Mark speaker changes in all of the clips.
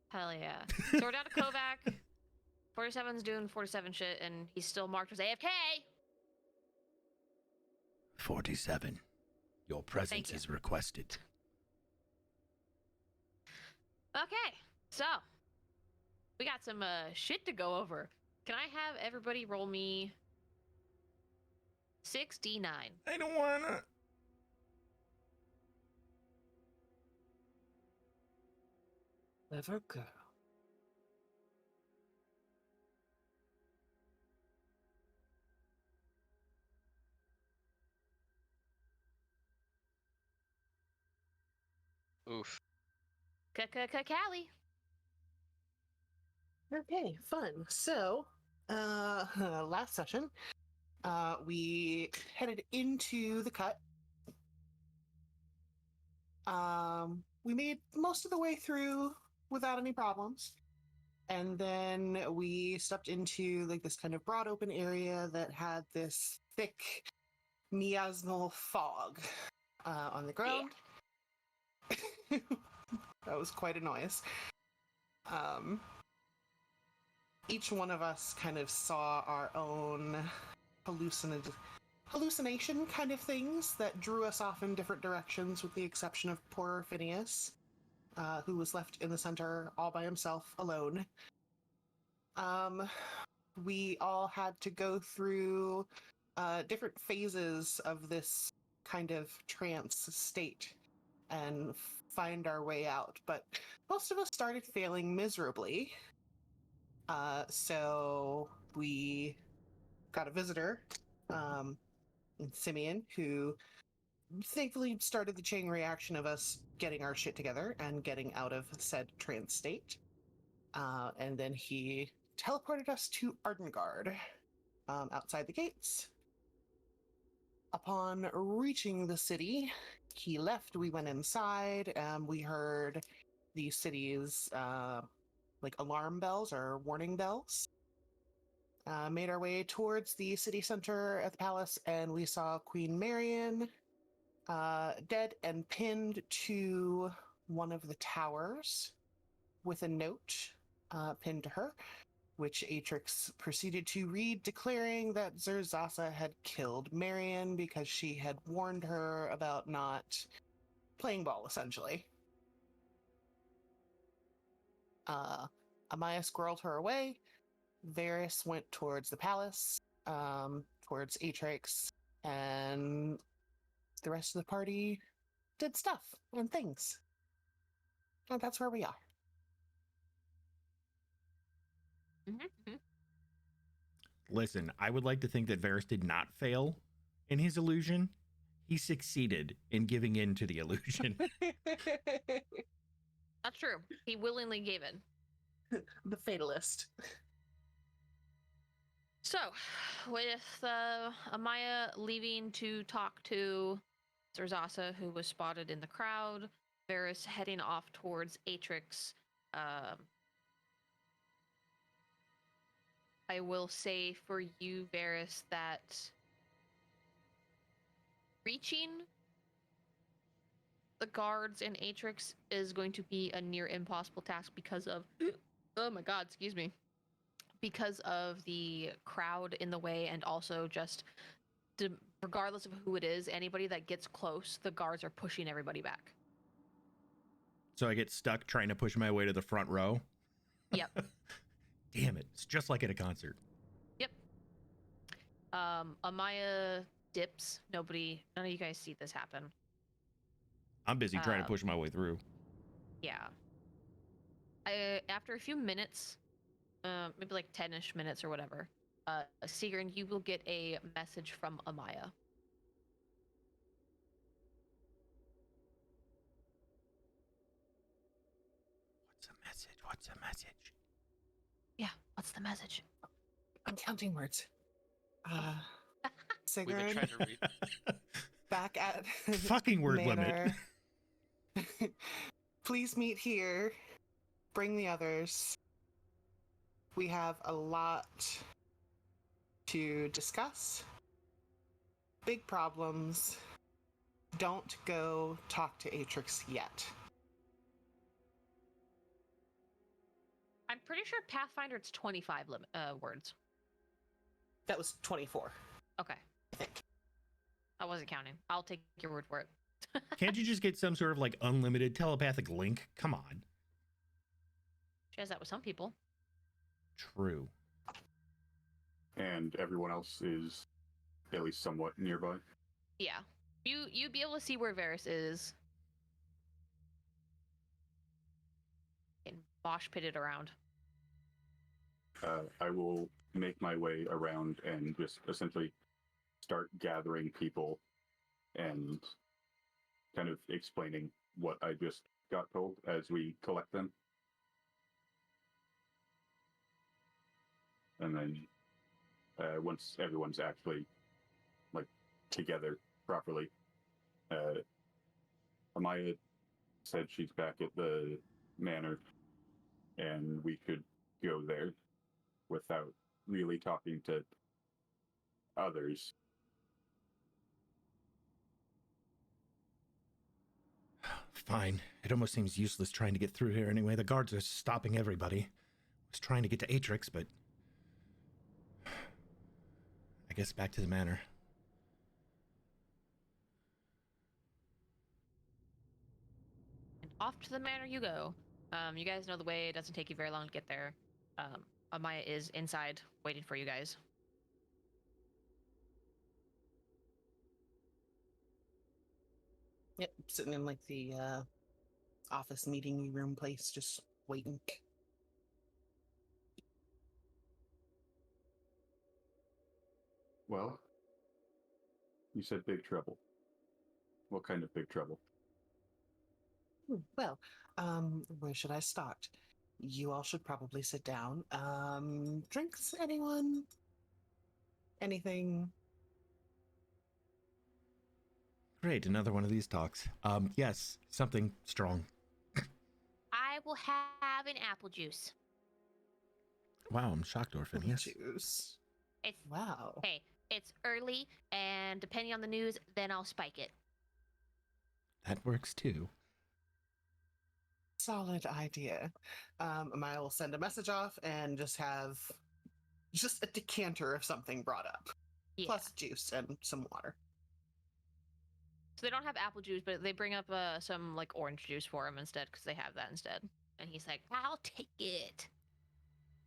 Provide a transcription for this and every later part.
Speaker 1: Hell yeah. So we're down to Kovac. 47's doing 47 shit, and he's still marked as AFK.
Speaker 2: 47. Your presence is requested.
Speaker 1: Okay, so we got some shit to go over. Can I have everybody roll me 6d9?
Speaker 2: I don't wanna.
Speaker 3: Never go.
Speaker 4: Oof.
Speaker 1: Callie.
Speaker 3: Okay, fun. So, last session, we headed into the cut. We made most of the way through without any problems. And then we stepped into like this kind of broad open area that had this thick miasmal fog on the ground. Yeah. That was quite a noise. Each one of us kind of saw our own hallucination kind of things that drew us off in different directions, with the exception of poor Phineas, who was left in the center all by himself, alone. We all had to go through different phases of this kind of trance state and find our way out, but most of us started failing miserably. So we got a visitor, Simeon, who thankfully started the chain reaction of us getting our shit together and getting out of said trance state. And then he teleported us to Ardengard, outside the gates. Upon reaching the city, he left, we went inside, we heard the city's like alarm bells or warning bells. Made our way towards the city center at the palace, and we saw Queen Marion dead and pinned to one of the towers with a note pinned to her, which Atrix proceeded to read, declaring that Zerzasa had killed Marion because she had warned her about not playing ball, essentially. Amaya squirreled her away. Varys went towards the palace, towards Atrix, and the rest of the party did stuff and things. And that's where we are.
Speaker 1: Mm-hmm.
Speaker 2: Listen, I would like to think that Varys did not fail in his illusion. He succeeded in giving in to the illusion.
Speaker 1: That's true. He willingly gave in.
Speaker 3: The fatalist.
Speaker 1: So, with Amaya leaving to talk to Zerzasa, who was spotted in the crowd, Varys heading off towards Atrix, I will say for you, Varys, that reaching the guards in Atrix is going to be a near impossible task because of oh my god, excuse me. Because of the crowd in the way, and also just regardless of who it is, anybody that gets close, the guards are pushing everybody back.
Speaker 2: So I get stuck trying to push my way to the front row?
Speaker 1: Yep.
Speaker 2: Damn it. It's just like at a concert.
Speaker 1: Yep. Amaya dips. None of you guys see this happen.
Speaker 2: I'm busy trying to push my way through.
Speaker 1: Yeah. After a few minutes, maybe like 10-ish minutes or whatever, Sigrun, you will get a message from Amaya.
Speaker 2: What's the message?
Speaker 1: Yeah, what's the message?
Speaker 3: I'm counting words.
Speaker 4: We've been
Speaker 3: Sigrun,
Speaker 4: trying to read.
Speaker 3: back at
Speaker 2: Fucking word limit.
Speaker 3: Please meet here. Bring the others. We have a lot to discuss. Big problems. don't go talk to Atrix yet.
Speaker 1: I'm pretty sure Pathfinder it's 25 words.
Speaker 3: That was 24,
Speaker 1: Okay,
Speaker 3: I think.
Speaker 1: I wasn't counting. I'll take your word for it.
Speaker 2: Can't you just get some sort of like unlimited telepathic link? Come on.
Speaker 1: She has that with some people.
Speaker 2: True.
Speaker 4: And everyone else is at least somewhat nearby.
Speaker 1: Yeah, you'd be able to see where Varys is. And mosh pitted around.
Speaker 4: I will make my way around and just essentially start gathering people and kind of explaining what I just got told as we collect them. And then once everyone's actually like together properly, Amaya said she's back at the manor and we could go there without really talking to others.
Speaker 2: Fine. It almost seems useless trying to get through here anyway. The guards are stopping everybody. I was trying to get to Atrix, but I guess back to the manor.
Speaker 1: And off to the manor you go. You guys know the way. It doesn't take you very long to get there. Amaya is inside waiting for you guys.
Speaker 3: Yep, sitting in like the office meeting room place, just waiting.
Speaker 4: Well, you said big trouble. What kind of big trouble?
Speaker 3: Well, where should I start? You all should probably sit down. Drinks, anyone? Anything?
Speaker 2: Great, another one of these talks. Yes, something strong.
Speaker 1: I will have an apple juice.
Speaker 2: Wow, I'm shocked, Orphan. Yes.
Speaker 3: Juice.
Speaker 1: It's
Speaker 3: Wow.
Speaker 1: Hey, it's early, and depending on the news, then I'll spike it.
Speaker 2: That works too.
Speaker 3: Solid idea. I will send a message off and just have just a decanter of something brought up,
Speaker 1: Yeah.
Speaker 3: plus juice and some water.
Speaker 1: So they don't have apple juice, but they bring up some like orange juice for him instead because they have that instead. And he's like, "I'll take it."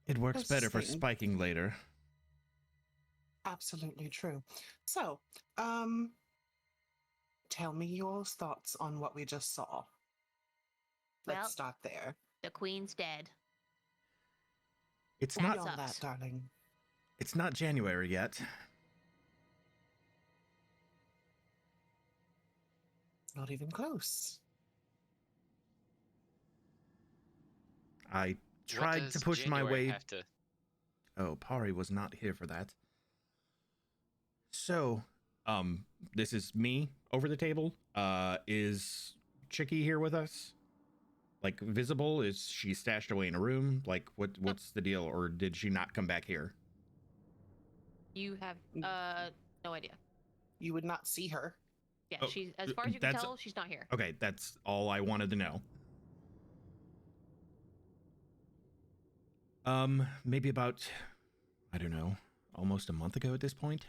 Speaker 2: It works
Speaker 3: That's
Speaker 2: better for
Speaker 3: sweet.
Speaker 2: spiking later.
Speaker 3: Absolutely true. So, tell me your thoughts on what we just saw.
Speaker 1: Well-
Speaker 3: Let's start there.
Speaker 1: The queen's dead.
Speaker 2: It's
Speaker 1: That
Speaker 2: not
Speaker 3: Beyond
Speaker 1: sucks.
Speaker 3: that, darling.
Speaker 2: it's not January yet.
Speaker 3: Not even close.
Speaker 2: I
Speaker 5: What
Speaker 2: tried
Speaker 5: does
Speaker 2: to push my
Speaker 5: January
Speaker 2: way.
Speaker 5: have to...
Speaker 2: Oh, Pari was not here for that. So, this is me over the table. Is Chicky here with us? Like visible? Is she stashed away in a room? Like what's the deal? Or did she not come back here?
Speaker 1: You have no idea.
Speaker 3: You would not see her.
Speaker 1: Yeah,
Speaker 2: Oh,
Speaker 1: she's as far as you can
Speaker 2: that's-
Speaker 1: tell, she's not here.
Speaker 2: Okay, that's all I wanted to know. Maybe about, I don't know, almost a month ago at this point.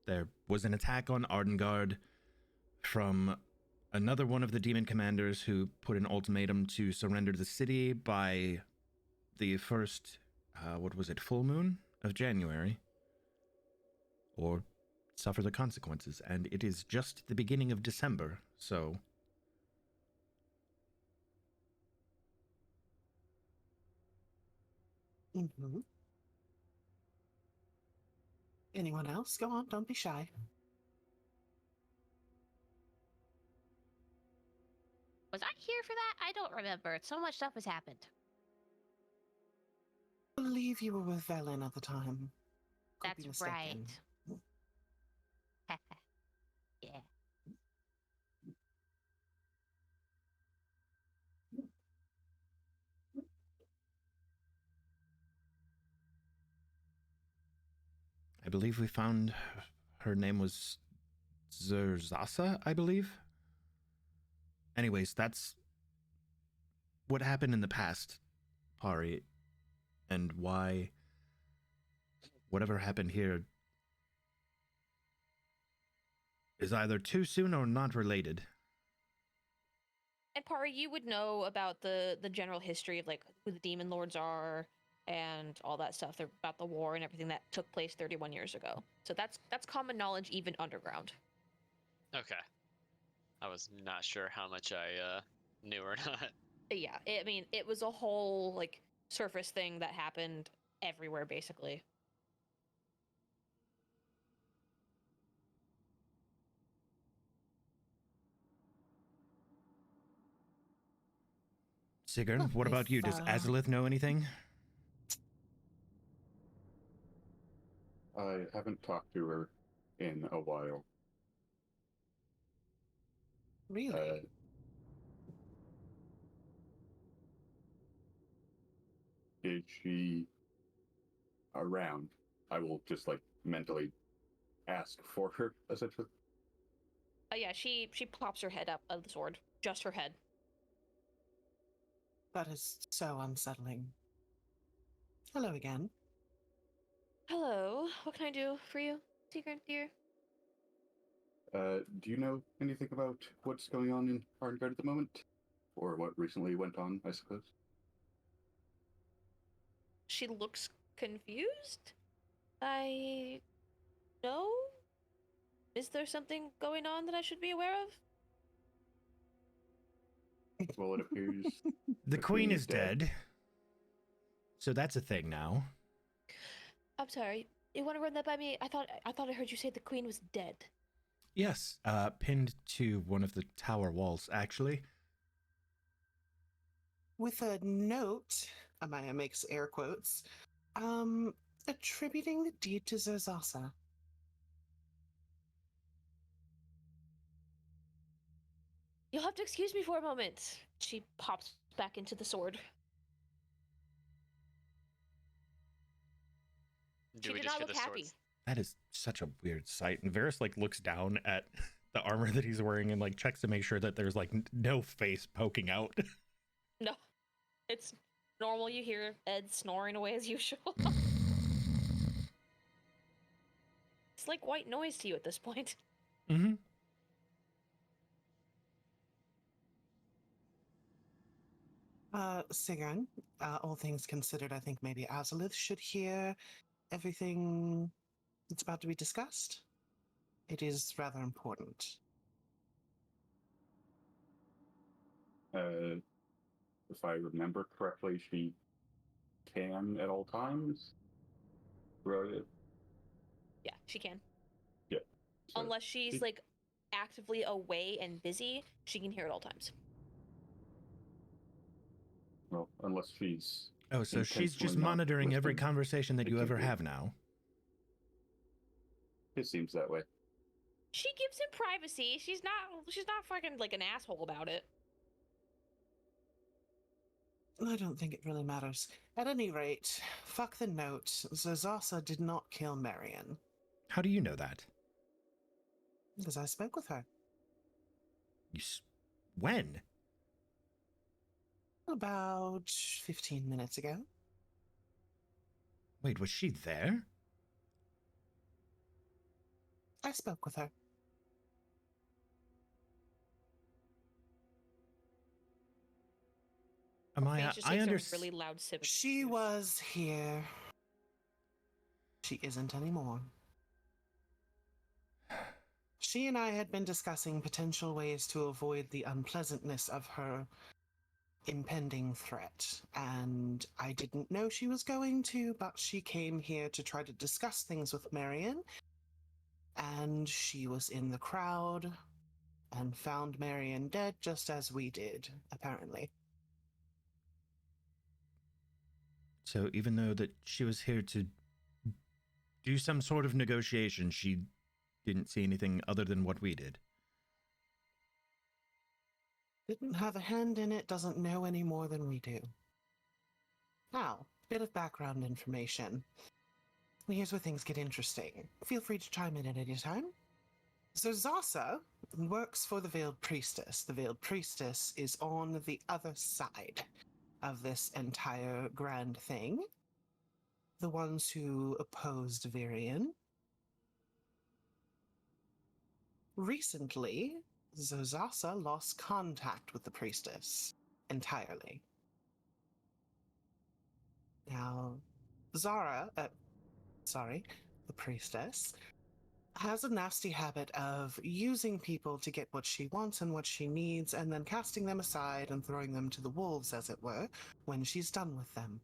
Speaker 2: There was an attack on Ardengard from another one of the demon commanders who put an ultimatum to surrender the city by the first, what was it, full moon of January, or suffer the consequences. And it is just the beginning of December, so
Speaker 3: Mm-hmm. Anyone else? Go on, don't be shy.
Speaker 1: Was I here for that? I don't remember. So much stuff has happened.
Speaker 3: I believe you were with Velen at the time. Could be
Speaker 1: That's right.
Speaker 3: mistaken.
Speaker 1: Yeah.
Speaker 2: I believe we found her name was Zerzasa, I believe. Anyways, that's what happened in the past, Pari, and why whatever happened here is either too soon or not related.
Speaker 1: And Pari, you would know about the general history of like who the demon lords are and all that stuff about the war and everything that took place 31 years ago. So that's common knowledge even underground.
Speaker 5: Okay. I was not sure how much I knew or not.
Speaker 1: Yeah, I mean, it was a whole like surface thing that happened everywhere basically.
Speaker 2: Sigrun, what about you? Does Azalith know anything?
Speaker 4: I haven't talked to her in a while.
Speaker 3: Really?
Speaker 4: Is she around? I will just like mentally ask for her, essentially.
Speaker 1: Yeah, she pops her head up of the sword, just her head.
Speaker 3: That is so unsettling. Hello again.
Speaker 1: Hello, what can I do for you, Secret dear?
Speaker 4: Do you know anything about what's going on in Arngard at the moment? Or what recently went on, I suppose?
Speaker 1: She looks confused. I know? Is there something going on that I should be aware of?
Speaker 4: Well, it appears
Speaker 2: The Queen is dead. So that's a thing now.
Speaker 1: I'm sorry. You want to run that by me? I thought I heard you say the queen was dead.
Speaker 2: Yes, pinned to one of the tower walls, actually.
Speaker 3: With a note, Amaya makes air quotes, attributing the deed to Zerzasa.
Speaker 1: You'll have to excuse me for a moment. She pops back into the sword.
Speaker 5: Do
Speaker 1: She
Speaker 5: we
Speaker 1: did
Speaker 5: just
Speaker 1: not
Speaker 5: hear
Speaker 1: look
Speaker 5: the
Speaker 1: happy.
Speaker 5: swords?
Speaker 2: That is such a weird sight. And Varys like looks down at the armor that he's wearing and like checks to make sure that there's like no face poking out.
Speaker 1: No, it's normal. You hear Ed snoring away as usual. It's like white noise to you at this point.
Speaker 2: Mm-hmm.
Speaker 3: Sigrun, all things considered, I think maybe Azalith should hear everything that's about to be discussed. It is rather important.
Speaker 4: If I remember correctly, she can at all times. Right?
Speaker 1: Yeah, she can.
Speaker 4: Yeah. So
Speaker 1: Unless she's like actively away and busy, she can hear at all times.
Speaker 4: well, unless she's
Speaker 2: Oh, so she's just
Speaker 4: intentionally not
Speaker 2: monitoring every
Speaker 4: listening.
Speaker 2: conversation that
Speaker 4: It
Speaker 2: you
Speaker 4: could
Speaker 2: ever
Speaker 4: be.
Speaker 2: have now.
Speaker 4: It seems that way.
Speaker 1: She gives him privacy. She's not fucking like an asshole about it.
Speaker 3: I don't think it really matters. At any rate, fuck the note. Zerzasa did not kill Marion,
Speaker 2: How do you know that?
Speaker 3: because I spoke with her.
Speaker 2: When?
Speaker 3: About 15 minutes ago.
Speaker 2: Wait, was she there?
Speaker 3: I spoke with her.
Speaker 2: Amaya,
Speaker 1: Just
Speaker 2: I
Speaker 1: takes a
Speaker 2: understand.
Speaker 1: really loud sip. Of
Speaker 3: She
Speaker 1: juice.
Speaker 3: was here. She isn't anymore. She and I had been discussing potential ways to avoid the unpleasantness of her impending threat, and I didn't know she was going to, but she came here to try to discuss things with Marion, and she was in the crowd and found Marion dead just as we did, apparently.
Speaker 2: So even though that she was here to do some sort of negotiation, she didn't see anything other than what we did.
Speaker 3: Didn't have a hand in it, doesn't know any more than we do. Now, bit of background information. Here's where things get interesting. Feel free to chime in at any time. So Zasa works for the Veiled Priestess. The Veiled Priestess is on the other side of this entire grand thing. The ones who opposed Virion. Recently, Zozasa lost contact with the priestess entirely. Now, the priestess, has a nasty habit of using people to get what she wants and what she needs, and then casting them aside and throwing them to the wolves, as it were, when she's done with them.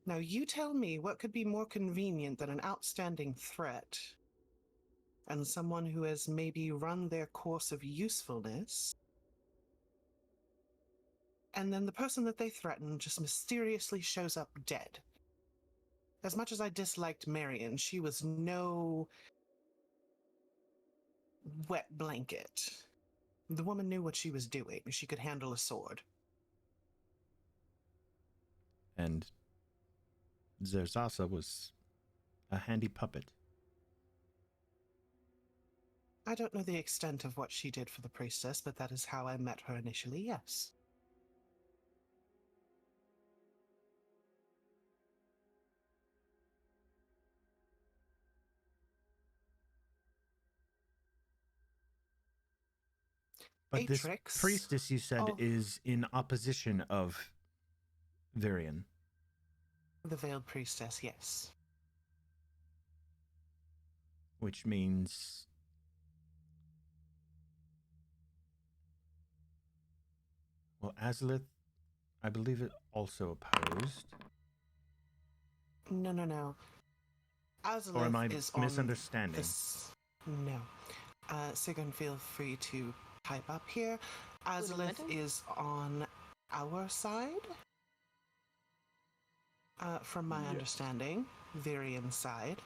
Speaker 3: Now, you tell me what could be more convenient than an outstanding threat and someone who has maybe run their course of usefulness, and then the person that they threaten just mysteriously shows up dead. As much as I disliked Marion, she was no wet blanket. The woman knew what she was doing. She could handle a sword.
Speaker 2: And Zerzasa was a handy puppet.
Speaker 3: I don't know the extent of what she did for the priestess, but that is how I met her initially, yes.
Speaker 2: But this
Speaker 3: Atrix.
Speaker 2: priestess, you said,
Speaker 3: Oh.
Speaker 2: is in opposition of Virion.
Speaker 3: The Veiled Priestess, yes.
Speaker 2: Which means... Well, Azalith, I believe it also opposed.
Speaker 3: No. Azalith
Speaker 2: Or am I
Speaker 3: is on
Speaker 2: misunderstanding?
Speaker 3: this... No. Sigan, feel free to type up here. Azalith
Speaker 1: momentum?
Speaker 3: is on our side, from my
Speaker 4: Yes.
Speaker 3: understanding. Virion's side.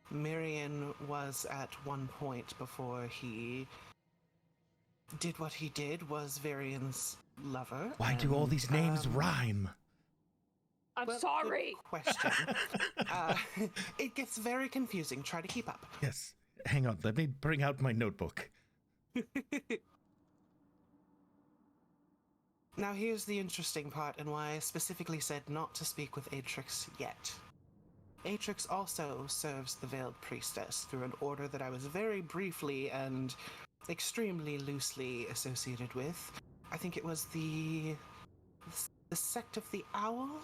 Speaker 3: Marion was at one point before he did what he did, was Virion's lover.
Speaker 2: Why do all these names rhyme?
Speaker 1: I'm
Speaker 3: well,
Speaker 1: sorry.
Speaker 3: Good question. It gets very confusing. Try to keep up.
Speaker 2: Yes. Hang on, let me bring out my notebook.
Speaker 3: Now here's the interesting part and why I specifically said not to speak with Atrix yet. Atrix also serves the Veiled Priestess through an order that I was very briefly and extremely loosely associated with. I think it was the Sect of the Owl?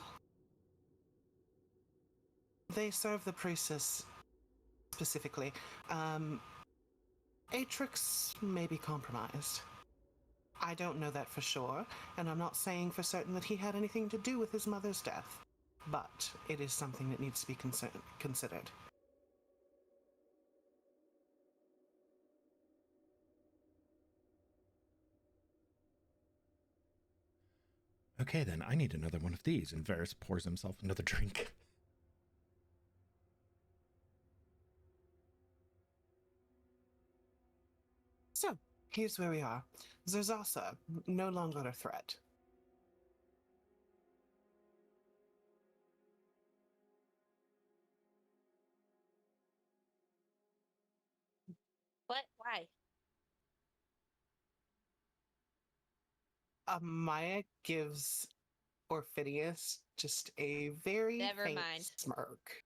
Speaker 3: They serve the priestess specifically. Atrix may be compromised. I don't know that for sure, and I'm not saying for certain that he had anything to do with his mother's death, but it is something that needs to be considered.
Speaker 2: Okay, then, I need another one of these. And Varys pours himself another drink.
Speaker 3: So, here's where we are. Zerzasa, no longer a threat.
Speaker 6: What? Why?
Speaker 3: Maya gives Orphidius just a very
Speaker 6: Never
Speaker 3: faint
Speaker 6: mind.
Speaker 3: smirk.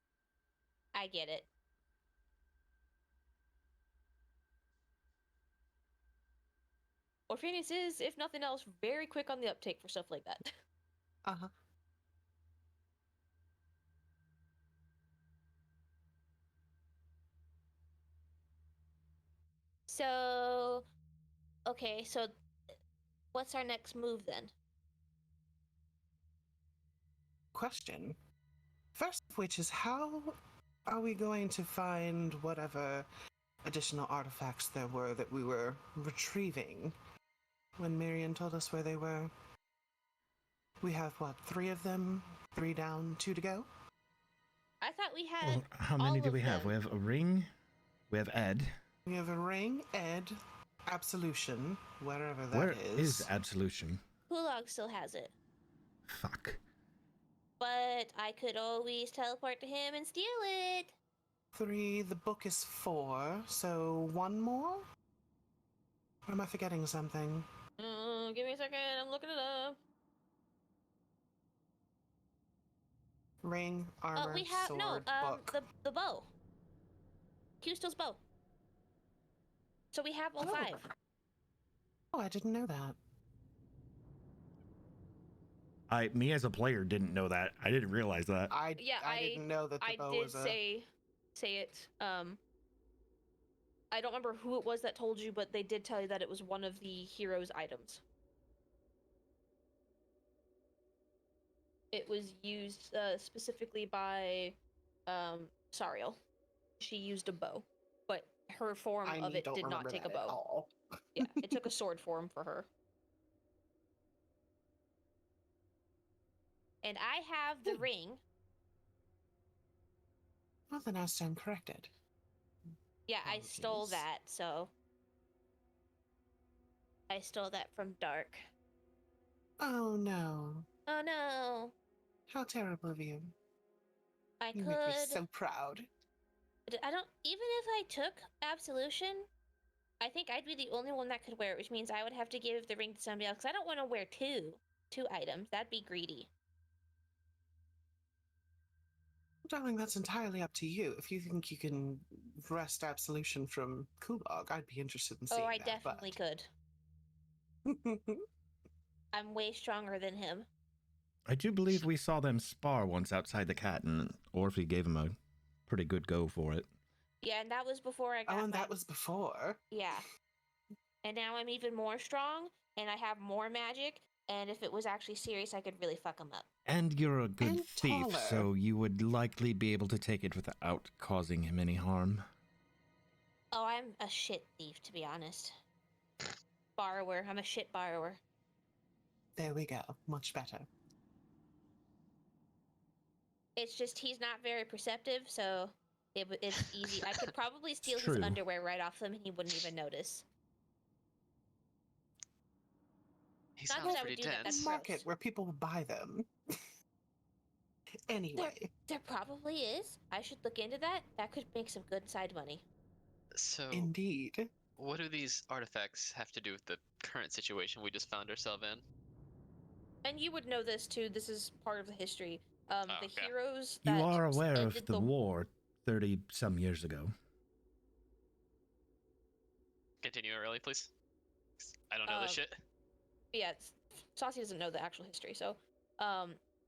Speaker 6: I get it.
Speaker 1: Orpheus is, if nothing else, very quick on the uptake for stuff like that.
Speaker 3: Uh-huh.
Speaker 6: So, okay, so what's our next move then?
Speaker 3: Question. First of which is, how are we going to find whatever additional artifacts there were that we were retrieving when Marion told us where they were? We have, what, 3 of them? 3 down, 2 to go?
Speaker 6: I thought we had.
Speaker 2: Well, how many
Speaker 6: all
Speaker 2: do
Speaker 6: of
Speaker 2: we have?
Speaker 6: them.
Speaker 2: We have a ring. We have Ed.
Speaker 3: We have a ring, Ed, Absolution, wherever that
Speaker 2: Where
Speaker 3: is.
Speaker 2: is Absolution?
Speaker 6: Kulog still has it.
Speaker 2: Fuck.
Speaker 6: But I could always teleport to him and steal it.
Speaker 3: 3, the book is 4, so 1 more? Or am I forgetting something?
Speaker 6: Give me a second. I'm looking it up.
Speaker 3: Ring, armor,
Speaker 6: We have
Speaker 3: sword, book.
Speaker 6: the bow. Q-Still's bow. So we have all 5.
Speaker 3: Oh, I didn't know that.
Speaker 2: Me as a player didn't know that. I didn't realize that.
Speaker 3: I didn't know that the
Speaker 1: I
Speaker 3: bow
Speaker 1: did
Speaker 3: was a...
Speaker 1: say it. I don't remember who it was that told you, but they did tell you that it was one of the hero's items. It was used specifically by Sariel. She used a bow, but her form of it did not take a bow. Yeah, it took a sword form for her.
Speaker 6: And I have the ring.
Speaker 3: Well, then I stand corrected.
Speaker 6: Yeah, I stole
Speaker 3: Apologies.
Speaker 6: that, so... I stole that from Dark.
Speaker 3: Oh, no.
Speaker 6: Oh no!
Speaker 3: How terrible of you.
Speaker 6: I
Speaker 3: You
Speaker 6: could...
Speaker 3: make me so proud.
Speaker 6: I don't... Even if I took Absolution, I think I'd be the only one that could wear it, which means I would have to give the ring to somebody else, because I don't want to wear two items. That'd be greedy.
Speaker 3: Darling, that's entirely up to you. If you think you can wrest Absolution from Kulog, I'd be interested in seeing
Speaker 6: Oh, I
Speaker 3: that,
Speaker 6: definitely could. I'm way stronger than him.
Speaker 2: I do believe we saw them spar once outside the cat, and Orphe gave him a pretty good go for it.
Speaker 6: Yeah, and that was before I got
Speaker 3: Oh, and that was before?
Speaker 6: Yeah. And now I'm even more strong, and I have more magic, and if it was actually serious, I could really fuck him up.
Speaker 2: And you're a good
Speaker 3: And
Speaker 2: thief,
Speaker 3: taller.
Speaker 2: so you would likely be able to take it without causing him any harm.
Speaker 6: Oh, I'm a shit thief, to be honest. Borrower. I'm a shit borrower.
Speaker 3: There we go. Much better.
Speaker 6: It's just he's not very perceptive, so it's easy. I could probably steal his
Speaker 2: true.
Speaker 6: underwear right off him, and he wouldn't even notice.
Speaker 5: He
Speaker 6: Not
Speaker 5: sounds
Speaker 6: that I
Speaker 5: pretty
Speaker 6: would do that,
Speaker 5: dense.
Speaker 6: that's
Speaker 3: Market
Speaker 6: gross.
Speaker 3: where people will buy them. Anyway.
Speaker 6: There probably is. I should look into that. That could make some good side money.
Speaker 5: So,
Speaker 3: Indeed.
Speaker 5: what do these artifacts have to do with the current situation we just found ourselves in?
Speaker 1: And you would know this too. This is part of the history. The
Speaker 5: okay.
Speaker 1: heroes
Speaker 2: You
Speaker 1: that
Speaker 2: are aware of
Speaker 1: ended
Speaker 2: the war 30-some years ago.
Speaker 5: Continue early, please. I don't know this shit.
Speaker 1: Yeah, Saucy doesn't know the actual history. So,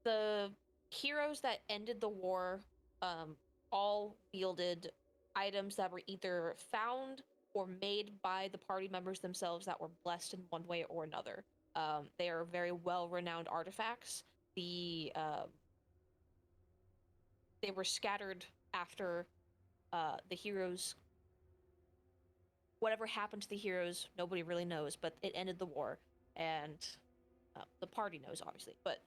Speaker 1: the heroes that ended the war, all wielded items that were either found or made by the party members themselves that were blessed in one way or another. They are very well-renowned artifacts. They were scattered after the heroes. Whatever happened to the heroes, nobody really knows, but it ended the war, and the party knows, obviously. But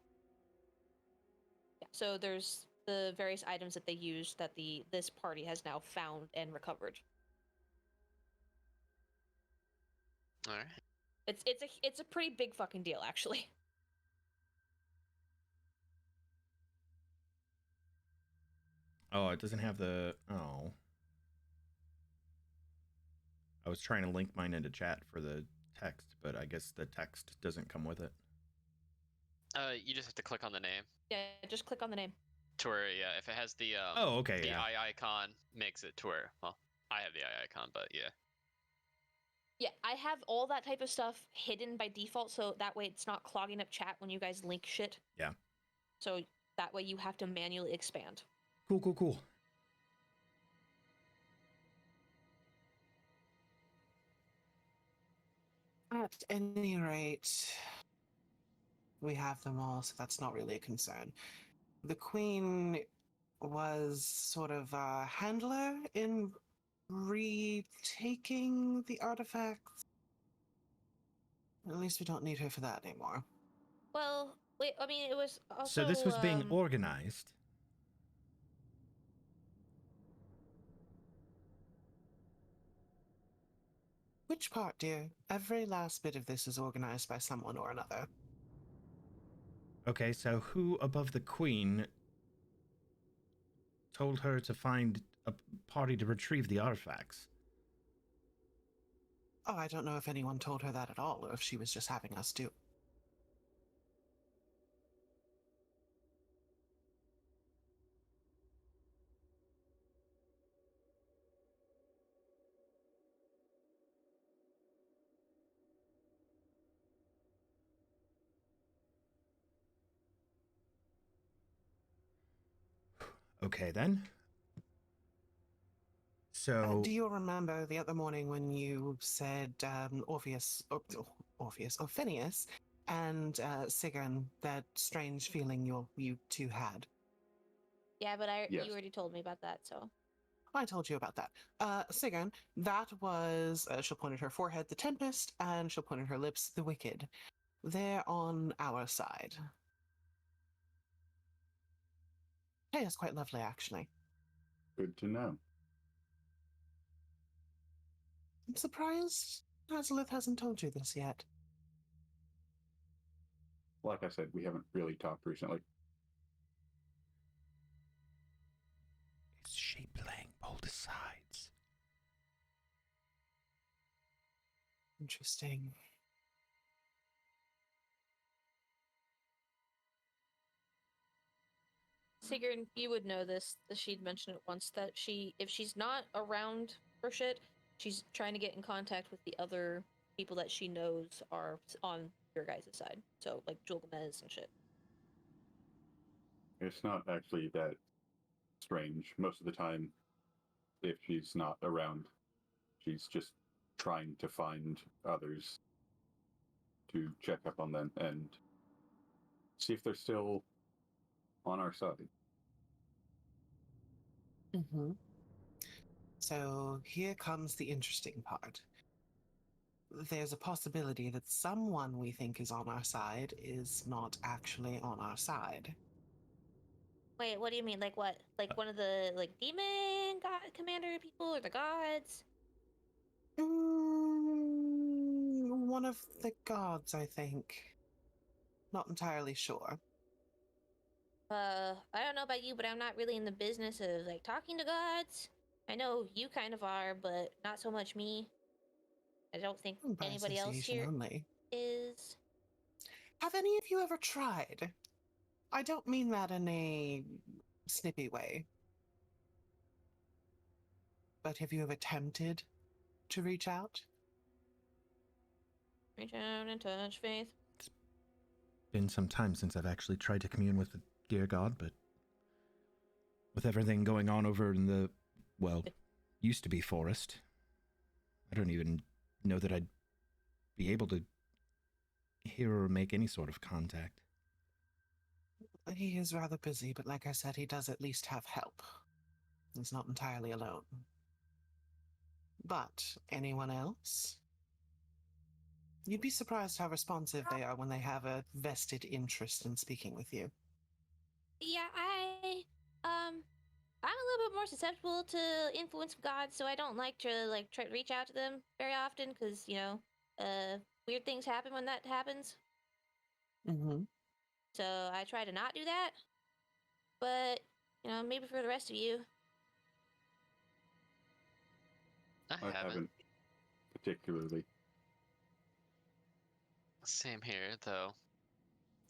Speaker 1: yeah, so there's the various items that they used that this party has now found and recovered.
Speaker 5: All right.
Speaker 1: It's a pretty big fucking deal, actually.
Speaker 2: Oh, it doesn't have the... Oh. I was trying to link mine into chat for the text, but I guess the text doesn't come with it.
Speaker 5: You just have to click on the name.
Speaker 1: Yeah, just click on the name.
Speaker 5: To where, yeah, if it has the
Speaker 2: Oh, okay,
Speaker 5: the
Speaker 2: yeah.
Speaker 5: eye icon makes it to where, well, I have the eye icon, but yeah.
Speaker 1: Yeah, I have all that type of stuff hidden by default, so that way it's not clogging up chat when you guys link shit.
Speaker 2: Yeah.
Speaker 1: So that way you have to manually expand.
Speaker 2: Cool.
Speaker 3: At any rate, we have them all, so that's not really a concern. The Queen was sort of a handler in retaking the artifacts. At least we don't need her for that anymore.
Speaker 6: Well, wait, I mean, it was also...
Speaker 2: So this was being organized.
Speaker 3: Which part, dear? Every last bit of this is organized by someone or another.
Speaker 2: Okay, so who above the Queen told her to find a party to retrieve the artifacts.
Speaker 3: Oh, I don't know if anyone told her that at all, or if she was just having us do.
Speaker 2: Okay, then. So,
Speaker 3: Do you remember the other morning when you said Phineas and Sigrun, that strange feeling you two had?
Speaker 6: Yeah, but
Speaker 4: Yes.
Speaker 6: you already told me about that, so.
Speaker 3: I told you about that. Sigrun, that was, she'll point at her forehead, the Tempest, and she'll point at her lips, the Wicked. They're on our side. Hey, it's quite lovely, actually.
Speaker 4: Good to know.
Speaker 3: I'm surprised Azalith hasn't told you this yet.
Speaker 4: Like I said, we haven't really talked recently.
Speaker 2: is she playing both sides?
Speaker 3: Interesting.
Speaker 6: Sigrun, you would know this. She'd mentioned it once that if she's not around for shit, she's trying to get in contact with the other people that she knows are on your guys' side. So, like Jul Gomez and shit.
Speaker 4: It's not actually that strange. Most of the time, if she's not around, she's just trying to find others to check up on them and see if they're still on our side.
Speaker 3: Mm-hmm. So here comes the interesting part. There's a possibility that someone we think is on our side is not actually on our side.
Speaker 6: Wait, what do you mean? Like what? Like one of the demon god commander people or the gods?
Speaker 3: One of the gods, I think. Not entirely sure.
Speaker 6: I don't know about you, but I'm not really in the business of talking to gods. I know you kind of are, but not so much me. I don't think
Speaker 3: By
Speaker 6: anybody else
Speaker 3: association
Speaker 6: here
Speaker 3: only.
Speaker 6: is.
Speaker 3: Have any of you ever tried? I don't mean that in a snippy way. But have you ever attempted to reach out?
Speaker 6: Reach out and touch faith.
Speaker 2: Been some time since I've actually tried to commune with the dear god, but with everything going on over in the, well, used to be forest, I don't even know that I'd be able to hear or make any sort of contact.
Speaker 3: He is rather busy, but like I said, he does at least have help. He's not entirely alone. But anyone else? You'd be surprised how responsive they are when they have a vested interest in speaking with you.
Speaker 6: Yeah, I'm a little bit more susceptible to influence of gods, so I don't like to try to reach out to them very often because weird things happen when that happens.
Speaker 3: Mm-hmm.
Speaker 6: So I try to not do that. But maybe for the rest of you.
Speaker 5: I
Speaker 4: I haven't particularly.
Speaker 5: Same here, though.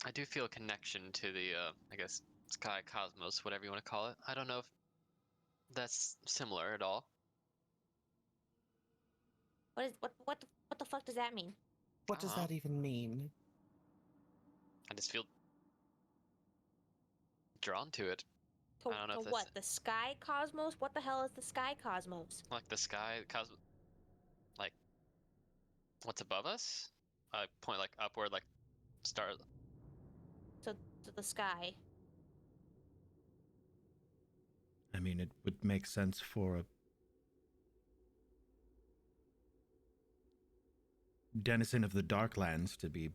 Speaker 5: I do feel a connection to the, I guess, sky cosmos, whatever you want to call it. I don't know if that's similar at all.
Speaker 6: What the fuck does that mean?
Speaker 3: What does that even mean?
Speaker 5: I just feel drawn to it.
Speaker 6: To,
Speaker 5: I don't know
Speaker 6: to
Speaker 5: if that's
Speaker 6: what? The sky cosmos? What the hell is the sky cosmos?
Speaker 5: like the sky, cosmos, like what's above us. I point upward, like star.
Speaker 6: So the sky.
Speaker 2: I mean, it would make sense for a denizen of the Darklands to be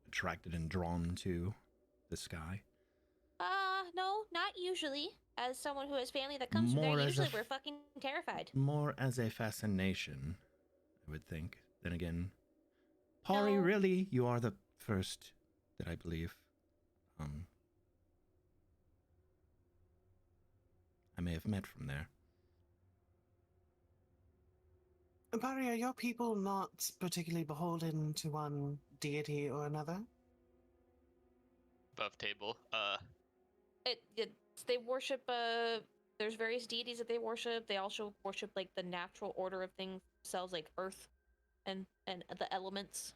Speaker 2: attracted and drawn to the sky.
Speaker 6: No, not usually. As someone who has family that comes from
Speaker 2: More
Speaker 6: there,
Speaker 2: as
Speaker 6: usually
Speaker 2: a
Speaker 6: we're fucking terrified.
Speaker 2: More as a fascination, I would think. Then again, Pari,
Speaker 6: No.
Speaker 2: really, you are the first that I believe. I may have met from there.
Speaker 3: Barry, are your people not particularly beholden to one deity or another?
Speaker 5: Above table.
Speaker 6: They worship there's various deities that they worship. They also worship like the natural order of things themselves, like earth and the elements.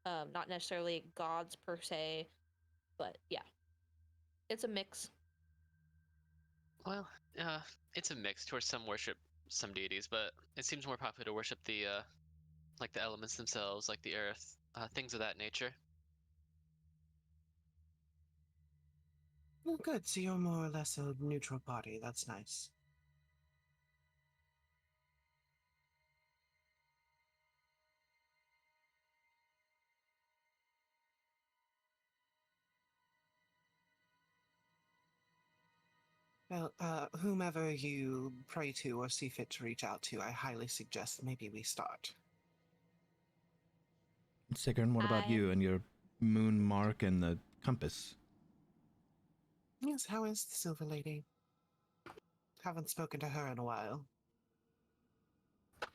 Speaker 6: Not necessarily gods per se, but yeah. It's a mix.
Speaker 5: Well, it's a mix. Towards some worship some deities, but it seems more popular to worship the like the elements themselves, like the earth, things of that nature.
Speaker 3: Oh, good. So you're more or less a neutral party. That's nice. Well, whomever you pray to or see fit to reach out to, I highly suggest maybe we start.
Speaker 2: Sigrun, what about you and your moon mark and the compass?
Speaker 3: Yes, how is the Silver Lady? Haven't spoken to her in a while.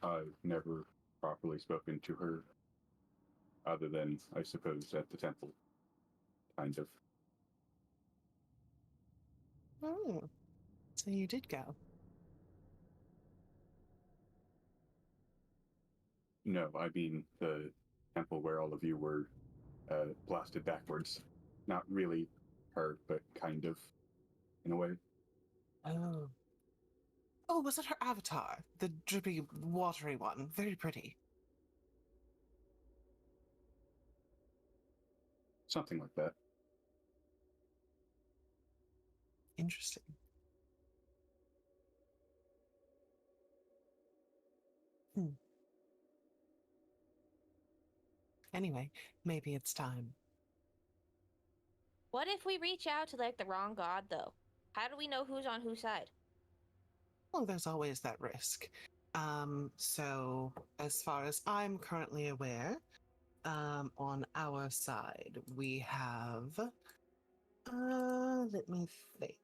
Speaker 4: I've never properly spoken to her, other than, I suppose, at the temple. Kind of.
Speaker 3: Oh, so you did go.
Speaker 4: No, I mean the temple where all of you were blasted backwards. Not really her, but kind of, in a way.
Speaker 3: Oh. Oh, was it her avatar? The drippy, watery one. Very pretty.
Speaker 4: Something like that.
Speaker 3: Interesting. Anyway, maybe it's time.
Speaker 6: What if we reach out to like the wrong god though? How do we know who's on whose side?
Speaker 3: Well, there's always that risk. So as far as I'm currently aware, on our side, we have, let me think.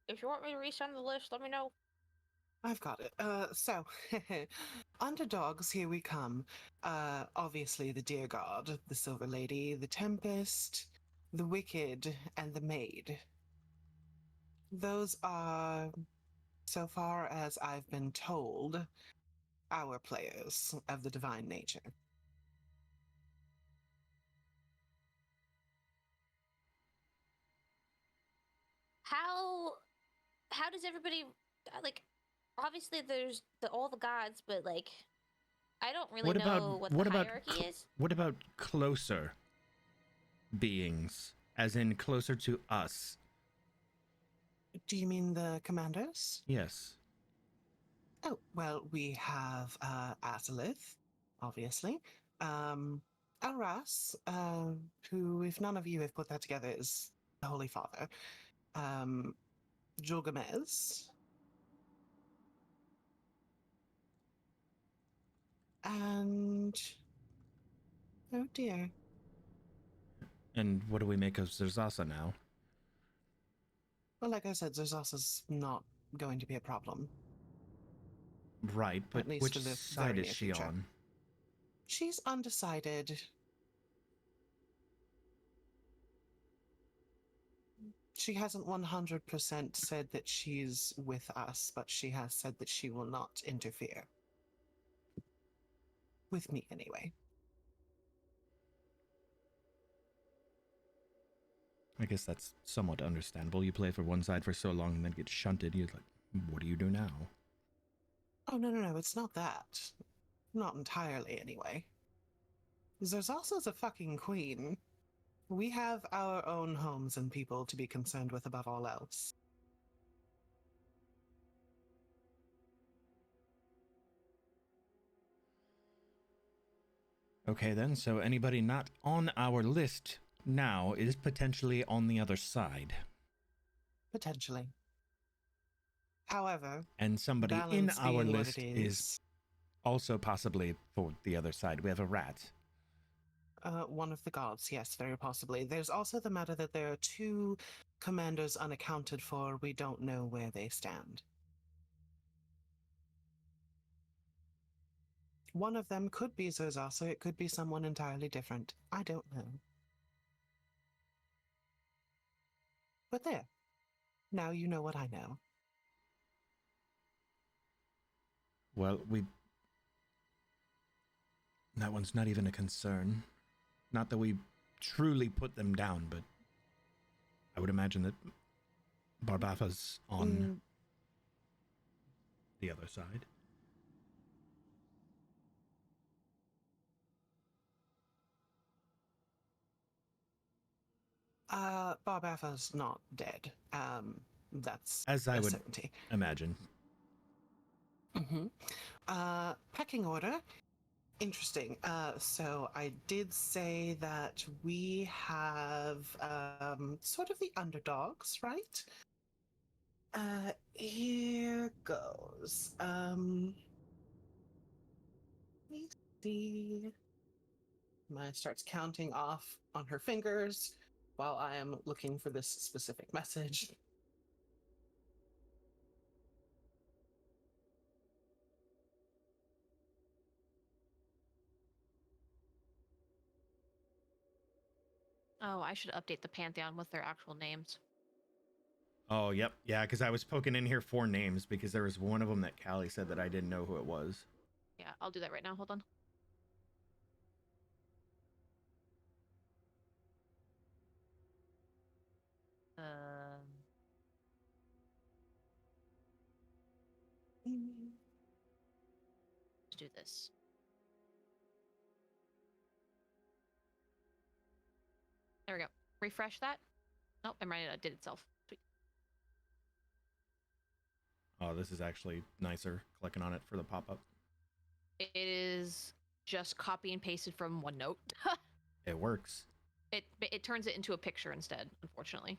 Speaker 6: If you want me to resend the list, let me know.
Speaker 3: I've got it. So, underdogs, here we come. Obviously, the Dear God, the Silver Lady, the Tempest, the Wicked, and the Maid. Those are, so far as I've been told, our players of the Divine Nature.
Speaker 6: How does everybody like? Obviously, there's all the gods, but like, I don't really know what the hierarchy is.
Speaker 2: What about closer beings, as in closer to us?
Speaker 3: Do you mean the commanders?
Speaker 2: Yes.
Speaker 3: Oh, well, we have Azalith, obviously. Alras, who, if none of you have put that together, is the Holy Father. Gilgamesh. And. Oh dear.
Speaker 2: And what do we make of Zerzasa now?
Speaker 3: Well, like I said, Zerzasa's not going to be a problem.
Speaker 2: Right, but
Speaker 3: At least
Speaker 2: which
Speaker 3: for the
Speaker 2: side
Speaker 3: very
Speaker 2: is
Speaker 3: near
Speaker 2: she
Speaker 3: future.
Speaker 2: on?
Speaker 3: She's undecided. She hasn't 100% said that she's with us, but she has said that she will not interfere. With me, anyway.
Speaker 2: I guess that's somewhat understandable. You play for one side for so long and then get shunted. You're like, what do you do now?
Speaker 3: Oh, no, it's not that. Not entirely, anyway. Zerzasa's a fucking queen. We have our own homes and people to be concerned with above all else.
Speaker 2: Okay then, so anybody not on our list now is potentially on the other side.
Speaker 3: Potentially. However,
Speaker 2: And somebody in
Speaker 3: balance
Speaker 2: our
Speaker 3: being what
Speaker 2: list
Speaker 3: it
Speaker 2: is also possibly for the other side. We have a rat.
Speaker 3: One of the gods, yes, very possibly. There's also the matter that there are two commanders unaccounted for. We don't know where they stand. One of them could be Zozasa, it could be someone entirely different. I don't know. But there. Now you know what I know.
Speaker 2: Well, that one's not even a concern. Not that we truly put them down, but I would imagine that Barbafa's on the other side.
Speaker 3: Barbafa's not dead. That's
Speaker 2: As I
Speaker 3: a
Speaker 2: would
Speaker 3: certainty.
Speaker 2: imagine.
Speaker 3: Pecking order. Interesting. So I did say that we have sort of the underdogs, right? Here goes. Let me see. Maya starts counting off on her fingers while I am looking for this specific message.
Speaker 1: Oh, I should update the Pantheon with their actual names.
Speaker 2: Oh, yep. Yeah, because I was poking in here 4 names because there was one of them that Callie said that I didn't know who it was.
Speaker 1: Yeah, I'll do that right now. Hold on. Let's do this. There we go. Refresh that. Nope, I'm right. It did itself. Sweet.
Speaker 2: Oh, this is actually nicer, clicking on it for the pop-up.
Speaker 1: It is just copy and pasted from OneNote.
Speaker 2: It works.
Speaker 1: It turns it into a picture instead, unfortunately.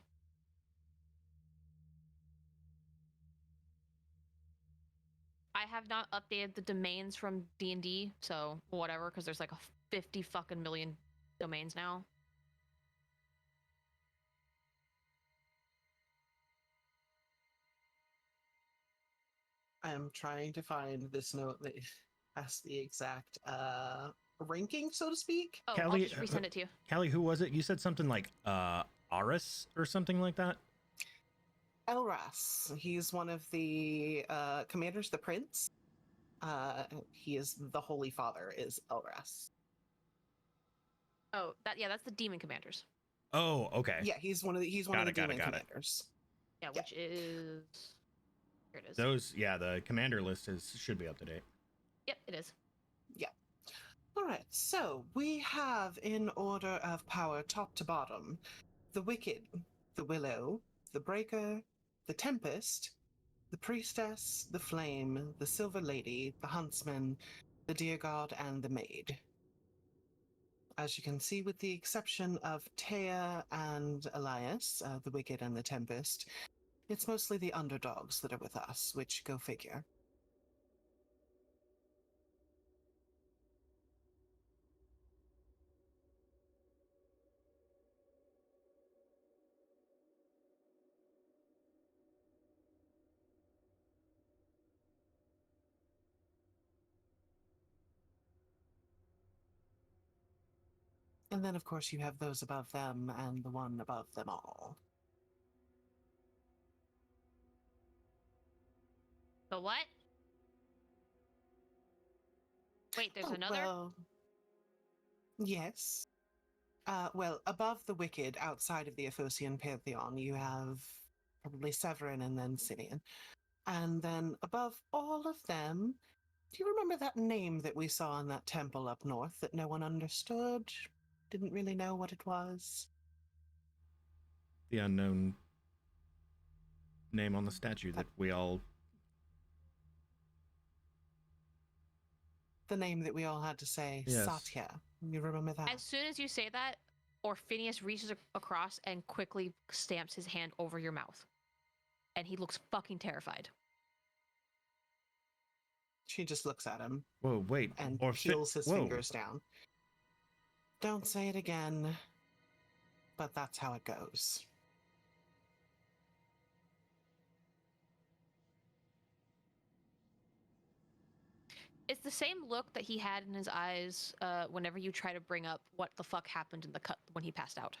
Speaker 1: I have not updated the domains from D&D, so whatever, because there's like a 50 fucking million domains now.
Speaker 3: I am trying to find this note that has the exact ranking, so to speak.
Speaker 1: Oh,
Speaker 2: Callie,
Speaker 1: I'll just resend it to you.
Speaker 2: Callie, who was it? You said something like Aris or something like that?
Speaker 3: Elras. He's one of the commanders, the prince. He is the Holy Father, is Elras.
Speaker 1: Oh, that's the demon commanders.
Speaker 2: Oh, okay.
Speaker 3: Yeah, he's one of the demon commanders.
Speaker 1: Yeah, which is here it is.
Speaker 2: Those, yeah, the commander list should be up to date.
Speaker 1: Yep, it is.
Speaker 3: Yeah. All right. So we have, in order of power, top to bottom, the Wicked, the Willow, the Breaker, the Tempest, the Priestess, the Flame, the Silver Lady, the Huntsman, the Deer God, and the Maid. As you can see, with the exception of Taya and Elias, the Wicked and the Tempest, it's mostly the underdogs that are with us, which go figure. And then, of course, you have those above them and the one above them all.
Speaker 1: The what? Wait, there's another?
Speaker 3: Well, yes. Well, above the Wicked, outside of the Efosian Pantheon, you have probably Severin and then Simeon. And then above all of them, do you remember that name that we saw in that temple up north that no one understood? Didn't really know what it was?
Speaker 2: The unknown name on the statue that we all...
Speaker 3: The name that we all had to say,
Speaker 2: Yes.
Speaker 3: Satya. You remember that?
Speaker 1: As soon as you say that, Orphinius reaches across and quickly stamps his hand over your mouth. And he looks fucking terrified.
Speaker 3: She just looks at him
Speaker 2: Whoa, wait.
Speaker 3: and
Speaker 2: Or
Speaker 3: peels his fingers down. Don't say it again, but that's how it goes.
Speaker 1: It's the same look that he had in his eyes whenever you try to bring up what the fuck happened in the cut when he passed out.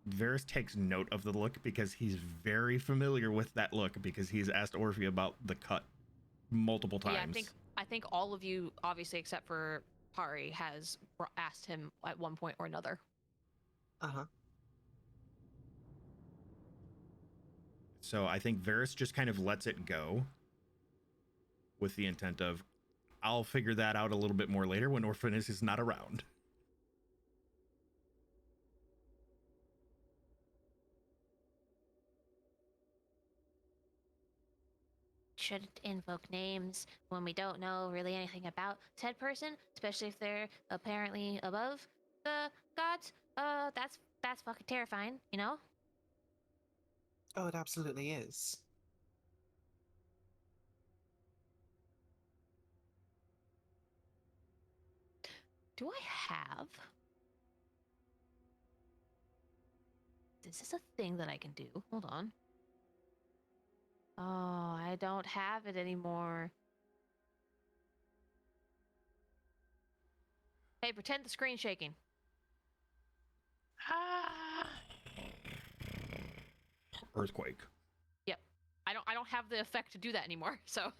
Speaker 2: Varys takes note of the look because he's very familiar with that look because he's asked Orphe about the cut multiple times.
Speaker 1: Yeah, I think all of you, obviously except for Pari, has asked him at one point or another.
Speaker 3: Uh-huh.
Speaker 2: So I think Varys just kind of lets it go with the intent of, I'll figure that out a little bit more later when Orpheus is not around.
Speaker 7: Shouldn't invoke names when we don't know really anything about said person, especially if they're apparently above the gods. That's fucking terrifying, you know?
Speaker 3: Oh, it absolutely is.
Speaker 1: Do I have? Is this a thing that I can do? Hold on. Oh, I don't have it anymore. Hey, pretend the screen's shaking.
Speaker 2: Earthquake.
Speaker 1: Yep. I don't have the effect to do that anymore, so.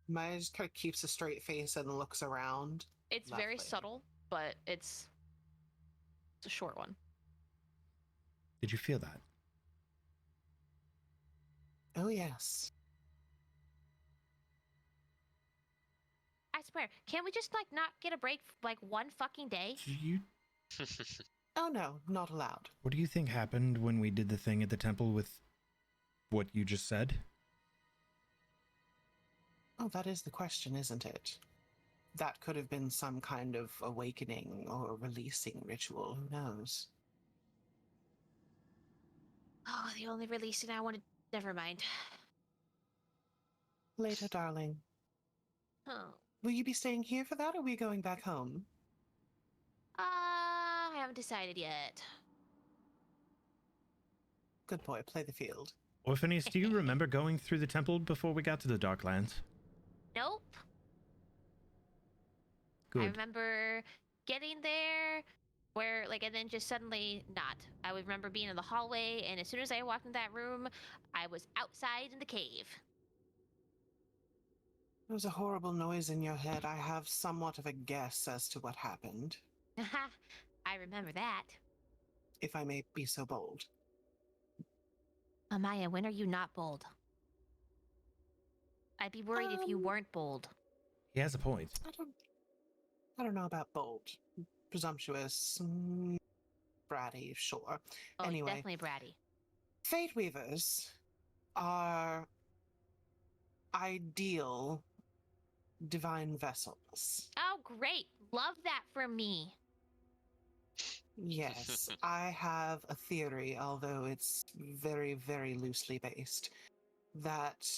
Speaker 3: Maya just kind of keeps a straight face and looks around.
Speaker 1: It's very
Speaker 3: Lovely.
Speaker 1: subtle, but it's a short one.
Speaker 2: Did you feel that?
Speaker 3: Oh, yes.
Speaker 7: I swear, can't we just like not get a break for like one fucking day?
Speaker 3: Oh, no, not allowed.
Speaker 2: What do you think happened when we did the thing at the temple with what you just said?
Speaker 3: Oh, that is the question, isn't it? That could have been some kind of awakening or releasing ritual. Who knows?
Speaker 7: Oh, the only releasing I wanted. Never mind.
Speaker 3: Later, darling.
Speaker 7: Oh.
Speaker 3: Will you be staying here for that, or are we going back home?
Speaker 7: I haven't decided yet.
Speaker 3: Good boy, play the field.
Speaker 2: Orpheus, do you remember going through the temple before we got to the Darklands?
Speaker 7: Nope.
Speaker 2: Good.
Speaker 7: I remember getting there where like and then just suddenly not. I would remember being in the hallway and as soon as I walked in that room, I was outside in the cave.
Speaker 3: There was a horrible noise in your head. I have somewhat of a guess as to what happened,
Speaker 7: I remember that.
Speaker 3: if I may be so bold.
Speaker 7: Amaya, when are you not bold? I'd be worried if you weren't bold.
Speaker 2: He has a point.
Speaker 3: I don't know about bold. Presumptuous. Bratty, sure.
Speaker 7: Oh,
Speaker 3: Anyway,
Speaker 7: definitely bratty.
Speaker 3: Fate Weavers are ideal divine vessels.
Speaker 7: Oh, great. Love that for me.
Speaker 3: Yes, I have a theory, although it's very, very loosely based, that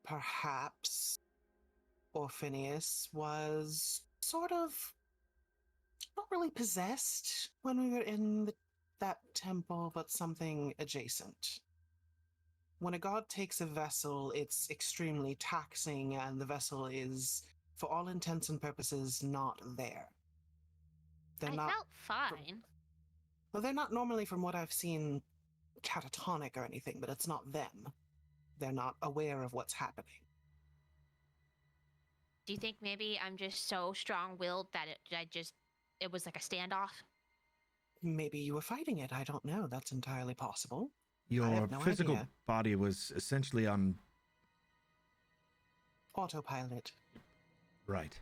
Speaker 3: perhaps Orpheus was sort of not really possessed when we were in that temple, but something adjacent. When a god takes a vessel, it's extremely taxing, and the vessel is, for all intents and purposes, not there. They're
Speaker 7: I
Speaker 3: not.
Speaker 7: felt fine.
Speaker 3: Well, they're not normally, from what I've seen, catatonic or anything, but it's not them. They're not aware of what's happening.
Speaker 7: Do you think maybe I'm just so strong-willed that it was like a standoff?
Speaker 3: Maybe you were fighting it. I don't know. That's entirely possible. I
Speaker 2: Your
Speaker 3: have no
Speaker 2: physical
Speaker 3: idea.
Speaker 2: body was essentially on...
Speaker 3: Autopilot.
Speaker 2: Right.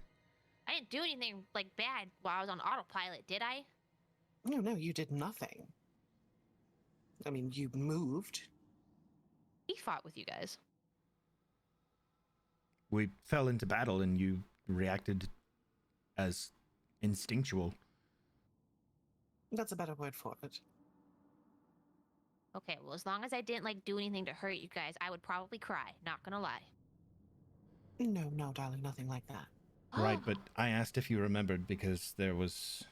Speaker 7: I didn't do anything like bad while I was on autopilot, did I?
Speaker 3: No, you did nothing. I mean, you moved.
Speaker 1: He fought with you guys.
Speaker 2: We fell into battle and you reacted as instinctual.
Speaker 3: That's a better word for it.
Speaker 7: Okay, well, as long as I didn't like do anything to hurt you guys, I would probably cry. Not gonna lie.
Speaker 3: No, no, darling, nothing like that.
Speaker 2: Right, but I asked if you remembered because there was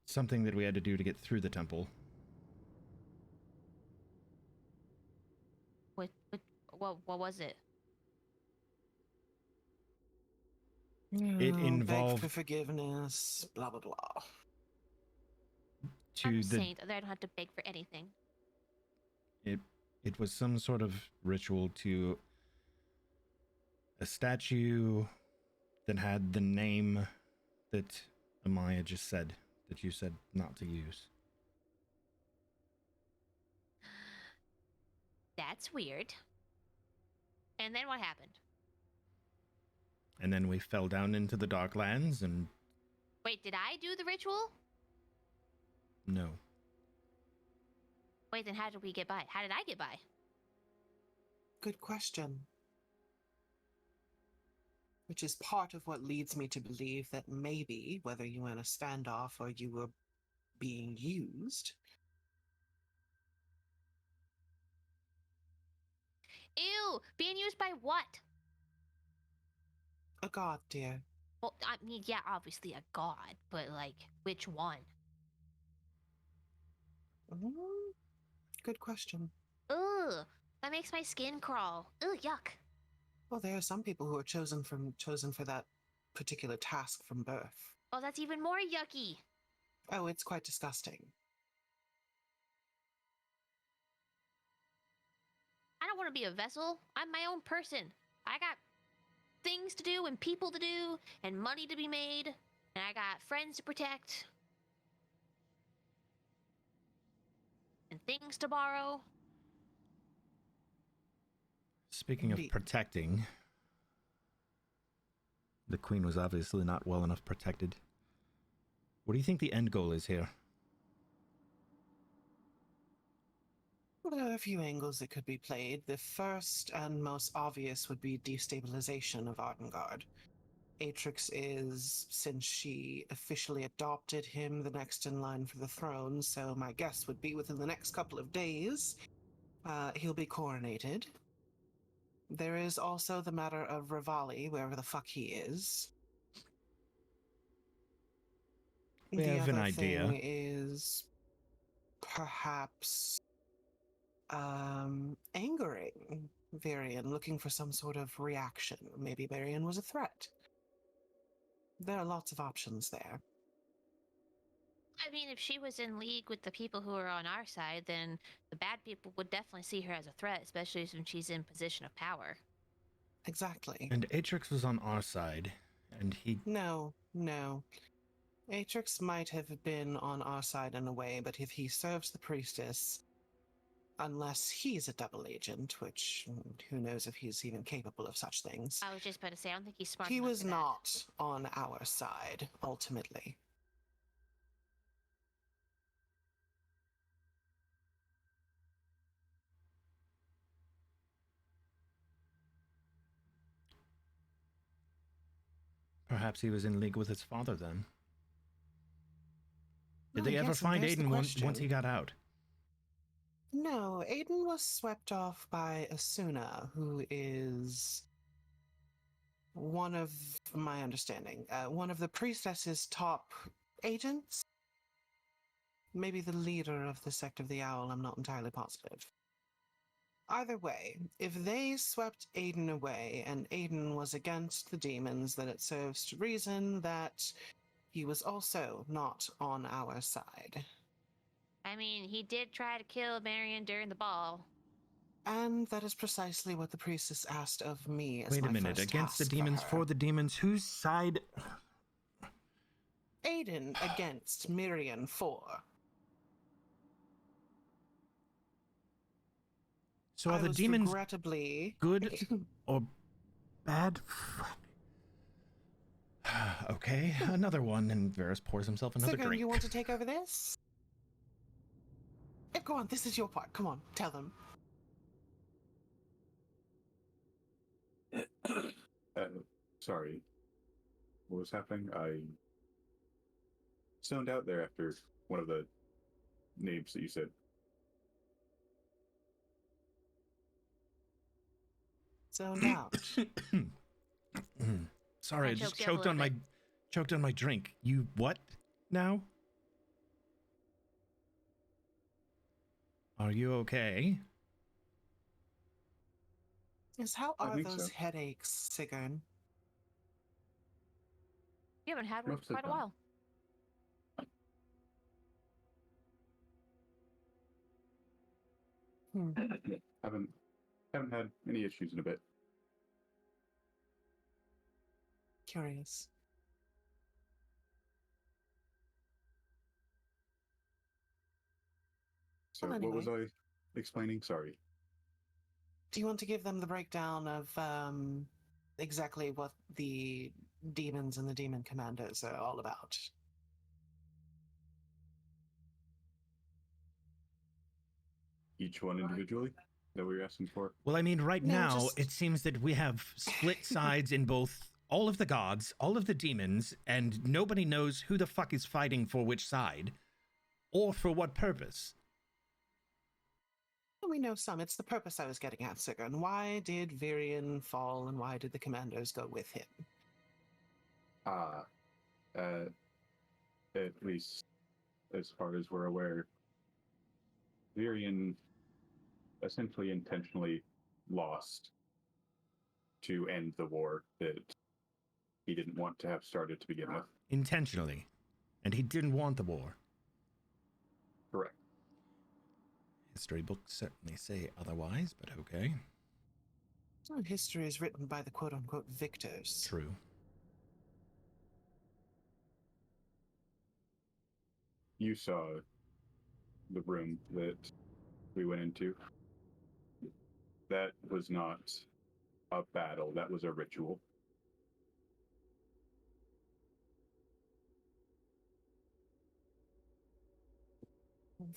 Speaker 2: something that we had to do to get through the temple.
Speaker 7: What was it?
Speaker 2: It
Speaker 3: Beg
Speaker 2: involved
Speaker 3: for forgiveness, blah, blah, blah.
Speaker 2: to
Speaker 7: I'm
Speaker 2: the
Speaker 7: saying that I don't have to beg for anything.
Speaker 2: it was some sort of ritual to a statue that had the name that Amaya just said that you said not to use.
Speaker 7: That's weird. And then what happened?
Speaker 2: And then we fell down into the Darklands and
Speaker 7: Wait, did I do the ritual?
Speaker 2: no.
Speaker 7: Wait, then how did we get by? How did I get by?
Speaker 3: Good question. Which is part of what leads me to believe that maybe, whether you were in a standoff or you were being used.
Speaker 7: Ew! Being used by what?
Speaker 3: A god, dear.
Speaker 7: Well, I mean, yeah, obviously a god, but like, which one?
Speaker 3: Mm, good question.
Speaker 7: Ugh! That makes my skin crawl. Ugh, yuck.
Speaker 3: Well, there are some people who are chosen for that particular task from birth.
Speaker 7: Oh, that's even more yucky.
Speaker 3: Oh, it's quite disgusting.
Speaker 7: I don't want to be a vessel. I'm my own person. I got things to do and people to do and money to be made, and I got friends to protect and things to borrow.
Speaker 2: Speaking of
Speaker 3: Indeed.
Speaker 2: protecting, the queen was obviously not well enough protected. What do you think the end goal is here?
Speaker 3: Well, there are a few angles that could be played. The first and most obvious would be destabilization of Artengard. Atrix is, since she officially adopted him, the next in line for the throne, so my guess would be within the next couple of days, he'll be coronated. There is also the matter of Rivali, wherever the fuck he is.
Speaker 2: We
Speaker 3: The
Speaker 2: have an
Speaker 3: other
Speaker 2: idea.
Speaker 3: thing is perhaps angering Varian, looking for some sort of reaction. Maybe Varian was a threat. There are lots of options there.
Speaker 7: I mean, if she was in league with the people who are on our side, then the bad people would definitely see her as a threat, especially when she's in position of power.
Speaker 3: Exactly.
Speaker 2: And Atrix was on our side, and he...
Speaker 3: No. Atrix might have been on our side in a way, but if he serves the priestess, unless he's a double agent, which who knows if he's even capable of such things,
Speaker 7: I was just about to say, I don't think he's smart
Speaker 3: he
Speaker 7: enough
Speaker 3: was
Speaker 7: for that.
Speaker 3: not on our side, ultimately.
Speaker 2: Perhaps he was in league with his father then. Did
Speaker 3: Oh,
Speaker 2: they ever
Speaker 3: yes, and
Speaker 2: find
Speaker 3: there's the
Speaker 2: Aiden once he
Speaker 3: question.
Speaker 2: got out?
Speaker 3: No, Aiden was swept off by Asuna, who is one of my understanding, one of the priestess's top agents. Maybe the leader of the sect of the owl, I'm not entirely positive. Either way, if they swept Aiden away and Aiden was against the demons, then it serves to reason that he was also not on our side.
Speaker 7: I mean, he did try to kill Marion during the ball.
Speaker 3: And that is precisely what the priestess asked of me as
Speaker 2: Wait a
Speaker 3: my
Speaker 2: minute,
Speaker 3: first
Speaker 2: against the
Speaker 3: task
Speaker 2: demons,
Speaker 3: her.
Speaker 2: for the demons, whose side?
Speaker 3: Aiden against Marion 4.
Speaker 2: So are
Speaker 3: I
Speaker 2: the
Speaker 3: was
Speaker 2: demons
Speaker 3: regrettably
Speaker 2: good or bad? Okay, another one, and Varys pours himself another
Speaker 3: Sigurd,
Speaker 2: drink.
Speaker 3: you want to take over this? Go on, this is your part. Come on, tell them.
Speaker 4: Sorry. What was happening? I zoned out there after one of the names that you said.
Speaker 3: zoned out.
Speaker 2: Sorry,
Speaker 7: I
Speaker 2: I just
Speaker 7: choked you up a
Speaker 2: choked on my drink. You what now? Are you okay?
Speaker 3: Yes, how
Speaker 4: I
Speaker 3: are
Speaker 4: think
Speaker 3: those
Speaker 4: so.
Speaker 3: headaches, Sigrun?
Speaker 1: You haven't had one
Speaker 4: Most
Speaker 1: for
Speaker 4: of
Speaker 1: quite a
Speaker 4: them.
Speaker 1: while.
Speaker 3: Hmm.
Speaker 4: Haven't had any issues in a bit.
Speaker 3: Curious.
Speaker 4: So
Speaker 3: Well,
Speaker 4: what was
Speaker 3: anyway.
Speaker 4: I explaining? Sorry.
Speaker 3: Do you want to give them the breakdown of exactly what the demons and the demon commandos are all about?
Speaker 4: Each one individually that we were asking for.
Speaker 2: Well, I mean, right
Speaker 3: No,
Speaker 2: now
Speaker 3: just-
Speaker 2: it seems that we have split sides in both all of the gods, all of the demons, and nobody knows who the fuck is fighting for which side, or for what purpose.
Speaker 3: We know some. It's the purpose I was getting at, Sigrun. Why did Virion fall, and why did the commandos go with him?
Speaker 4: At least as far as we're aware, Virion essentially intentionally lost to end the war that he didn't want to have started to begin with.
Speaker 2: Intentionally. And he didn't want the war.
Speaker 4: Correct.
Speaker 2: History books certainly say otherwise, but okay.
Speaker 3: Well, history is written by the quote-unquote victors.
Speaker 2: True.
Speaker 4: You saw the room that we went into. That was not a battle, that was a ritual.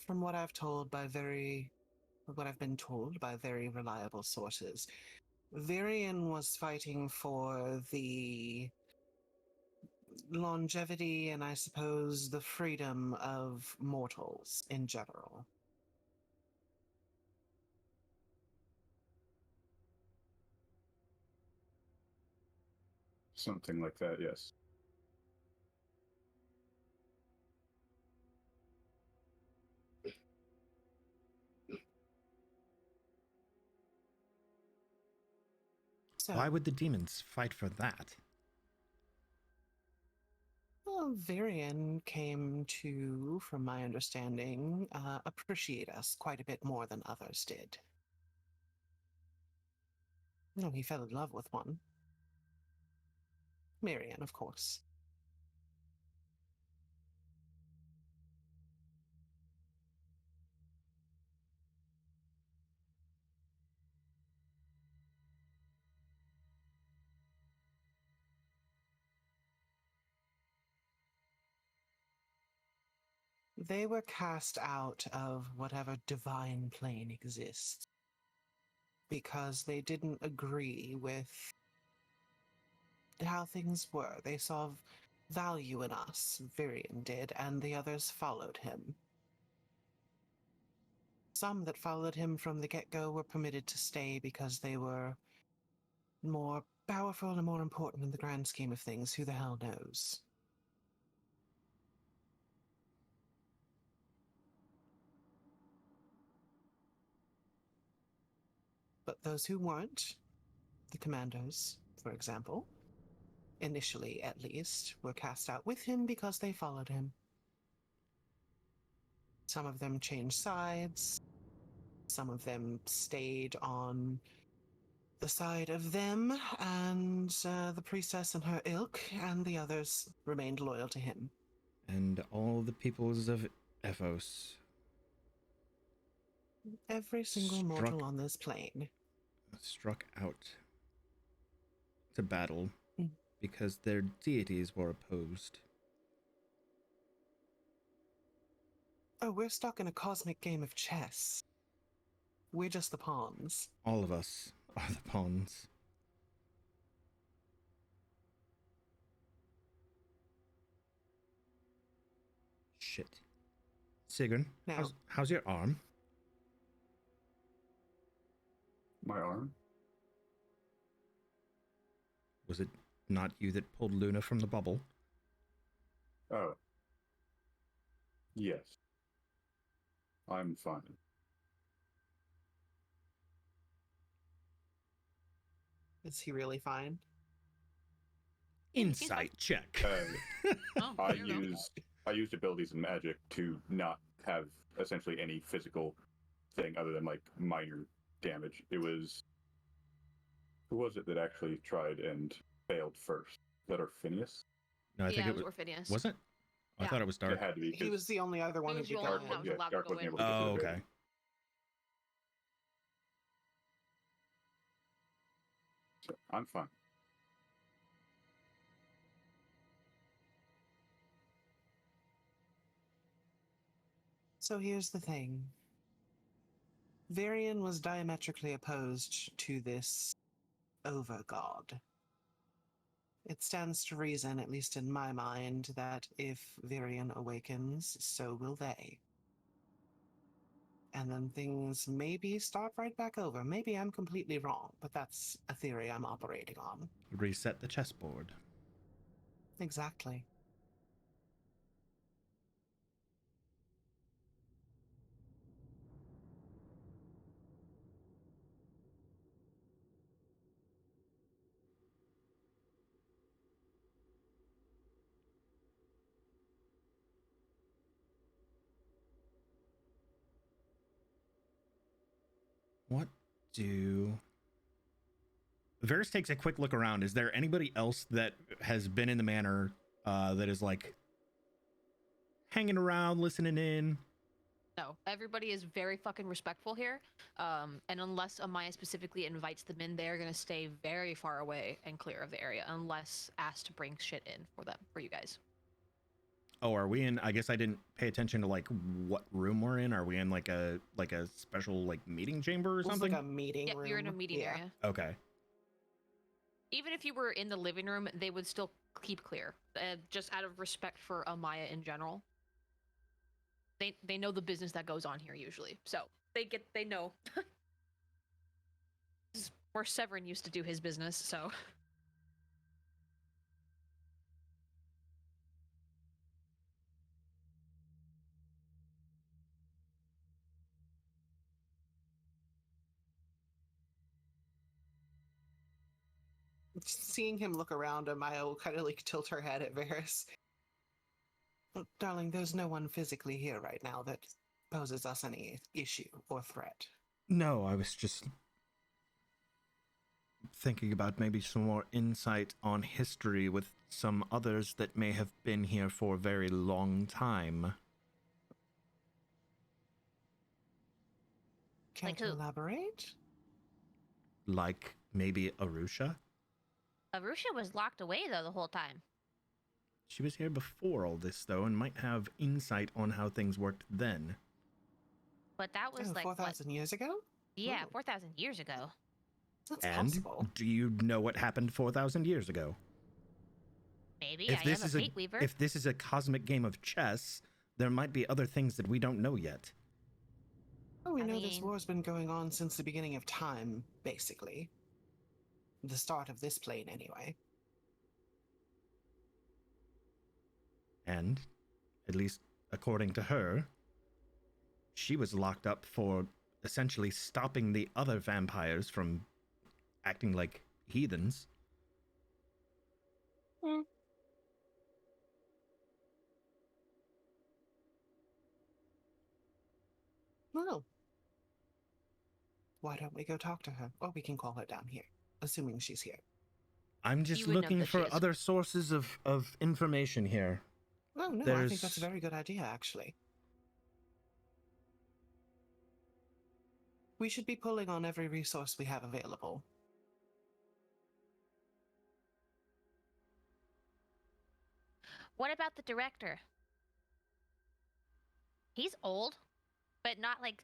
Speaker 3: From what I've been told by very reliable sources, Virion was fighting for the longevity and I suppose the freedom of mortals in general.
Speaker 4: Something like that, yes.
Speaker 3: So,
Speaker 2: Why would the demons fight for that?
Speaker 3: well, Virion came to, from my understanding, appreciate us quite a bit more than others did. No, he fell in love with one. Marion, of course. They were cast out of whatever divine plane exists because they didn't agree with how things were. They saw value in us, Virion did, and the others followed him. Some that followed him from the get-go were permitted to stay because they were more powerful and more important in the grand scheme of things. Who the hell knows? But those who weren't, the commandos, for example, initially at least, were cast out with him because they followed him. Some of them changed sides. Some of them stayed on the side of them and the priestess and her ilk, and the others remained loyal to him.
Speaker 2: And all the peoples of Efos
Speaker 3: Every single mortal on this plane.
Speaker 2: struck out to battle
Speaker 3: Mm.
Speaker 2: because their deities were opposed.
Speaker 3: Oh, we're stuck in a cosmic game of chess. We're just the pawns.
Speaker 2: All of us are the pawns. Shit. Sigrun,
Speaker 3: Now-
Speaker 2: how's your arm?
Speaker 4: My arm?
Speaker 2: Was it not you that pulled Luna from the bubble?
Speaker 4: Oh. Yes. I'm fine.
Speaker 3: Is he really fine?
Speaker 2: Insight check.
Speaker 1: Oh,
Speaker 4: I
Speaker 1: there you go.
Speaker 4: used abilities and magic to not have essentially any physical thing other than like minor damage. It was who was it that actually tried and failed first? Was that Orphinius?
Speaker 2: No, I think
Speaker 1: Yeah,
Speaker 2: it
Speaker 1: was
Speaker 2: was.
Speaker 1: Orphinius.
Speaker 2: Was it? I
Speaker 1: Yeah.
Speaker 2: thought it was
Speaker 4: It
Speaker 2: Dark.
Speaker 4: had to be.
Speaker 3: He was the only other one
Speaker 1: He
Speaker 3: who
Speaker 1: was the
Speaker 3: could
Speaker 1: only
Speaker 3: go
Speaker 1: one that
Speaker 3: in.
Speaker 1: was allowed to
Speaker 4: Dark
Speaker 1: go
Speaker 4: wasn't
Speaker 1: in.
Speaker 4: able to get to
Speaker 2: Oh,
Speaker 4: the
Speaker 2: okay.
Speaker 4: building. So I'm fine.
Speaker 3: So here's the thing. Varian was diametrically opposed to this overgod. It stands to reason, at least in my mind, that if Varian awakens, so will they. And then things maybe start right back over. Maybe I'm completely wrong, but that's a theory I'm operating on.
Speaker 2: Reset the chessboard.
Speaker 3: Exactly.
Speaker 2: What do... Varys takes a quick look around. Is there anybody else that has been in the manor that is like hanging around, listening in?
Speaker 1: No, everybody is very fucking respectful here. And unless Amaya specifically invites them in, they're gonna stay very far away and clear of the area, unless asked to bring shit in for you guys.
Speaker 2: Oh, are we in? I guess I didn't pay attention to like what room we're in. Are we in like a special like meeting chamber or
Speaker 3: It's
Speaker 2: something?
Speaker 3: like a meeting
Speaker 1: Yeah,
Speaker 3: room.
Speaker 1: you're in a meeting
Speaker 3: Yeah.
Speaker 1: area.
Speaker 2: Okay.
Speaker 1: Even if you were in the living room, they would still keep clear, just out of respect for Amaya in general. They know the business that goes on here usually, so they know. This is where Severin used to do his business, so.
Speaker 3: Seeing him look around, Amaya will kind of like tilt her head at Varys. "Oh, darling, there's no one physically here right now that poses us any issue or threat.
Speaker 2: No, I was just thinking about maybe some more insight on history with some others that may have been here for a very long time.
Speaker 3: Care
Speaker 7: Like
Speaker 3: to
Speaker 7: who?
Speaker 3: elaborate?
Speaker 2: Like maybe Arusha?
Speaker 7: Arusha was locked away though the whole time.
Speaker 2: She was here before all this, though, and might have insight on how things worked then.
Speaker 7: But that was like
Speaker 3: 4,000 years ago?
Speaker 7: Yeah,
Speaker 3: Ooh.
Speaker 7: 4,000 years ago.
Speaker 3: That's
Speaker 2: And
Speaker 3: possible.
Speaker 2: do you know what happened 4,000 years ago?
Speaker 7: Maybe I am a fate weaver.
Speaker 2: If this is a cosmic game of chess, there might be other things that we don't know yet.
Speaker 3: Oh, we
Speaker 7: I
Speaker 3: know this
Speaker 7: mean-
Speaker 3: war's been going on since the beginning of time, basically. The start of this plane, anyway.
Speaker 2: And, at least according to her, she was locked up for essentially stopping the other vampires from acting like heathens.
Speaker 3: Well, why don't we go talk to her? Or we can call her down here, assuming she's here.
Speaker 2: I'm just
Speaker 1: You would know
Speaker 2: looking
Speaker 1: that she
Speaker 2: for
Speaker 1: is.
Speaker 2: other sources of information here.
Speaker 3: Oh, no, I
Speaker 2: There's-
Speaker 3: think that's a very good idea, actually. We should be pulling on every resource we have available.
Speaker 7: What about the director? He's old, but not like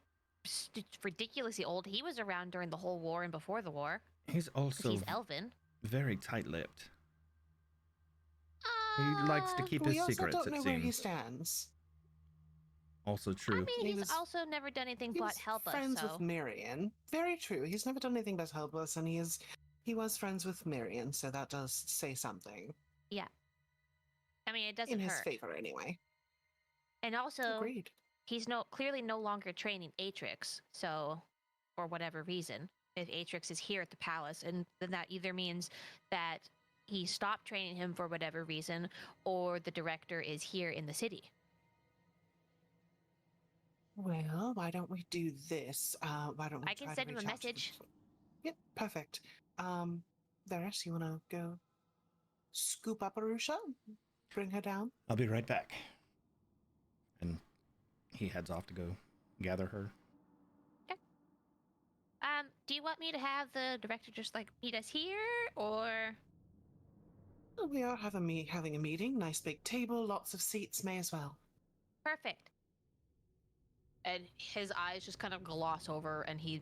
Speaker 7: ridiculously old. He was around during the whole war and before the war.
Speaker 2: He's
Speaker 7: 'Cause
Speaker 2: also
Speaker 7: he's elven.
Speaker 2: very tight-lipped. He likes to keep
Speaker 3: we
Speaker 2: his
Speaker 3: also
Speaker 2: secrets,
Speaker 3: don't
Speaker 2: it
Speaker 3: know where he
Speaker 2: seems.
Speaker 3: stands.
Speaker 2: Also
Speaker 7: I
Speaker 2: true.
Speaker 7: mean,
Speaker 3: He
Speaker 7: he's
Speaker 3: was-
Speaker 7: also never done anything
Speaker 3: He
Speaker 7: but
Speaker 3: was
Speaker 7: help us.
Speaker 3: friends
Speaker 7: So
Speaker 3: with Marion. Very true. He's never done anything but help us, and he is He was friends with Marion, so that does say something.
Speaker 7: Yeah. I mean, it doesn't
Speaker 3: In his
Speaker 7: hurt.
Speaker 3: favor, anyway.
Speaker 7: And also,
Speaker 3: Agreed.
Speaker 7: he's clearly no longer training Atrix, so for whatever reason, if Atrix is here at the palace, and then that either means that he stopped training him for whatever reason, or the director is here in the city.
Speaker 3: Well, why don't we do this? Why don't we
Speaker 7: I can
Speaker 3: try
Speaker 7: send
Speaker 3: to
Speaker 7: him a
Speaker 3: reach out to them?
Speaker 7: message.
Speaker 3: Yep, perfect. Varys, you want to go scoop up Arusha? Bring her down?
Speaker 2: I'll be right back. And he heads off to go gather her.
Speaker 7: Do you want me to have the director just like meet us here, or?
Speaker 3: Oh, we are having a meeting. Nice big table, lots of seats. May as well.
Speaker 7: Perfect.
Speaker 1: And his eyes just kind of gloss over, and he's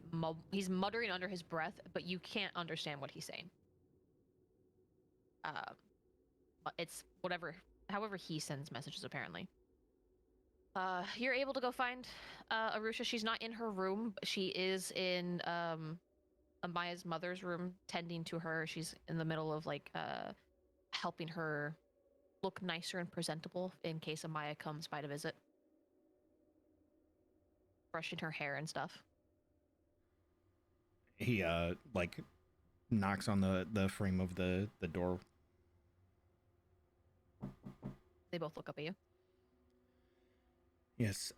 Speaker 1: muttering under his breath, but you can't understand what he's saying. It's however he sends messages, apparently. You're able to go find Arusha. She's not in her room. She is in Amaya's mother's room, tending to her. She's in the middle of helping her look nicer and presentable in case Amaya comes by to visit. Brushing her hair and stuff.
Speaker 2: He knocks on the frame of the door.
Speaker 1: They both look up at you.
Speaker 2: Yes.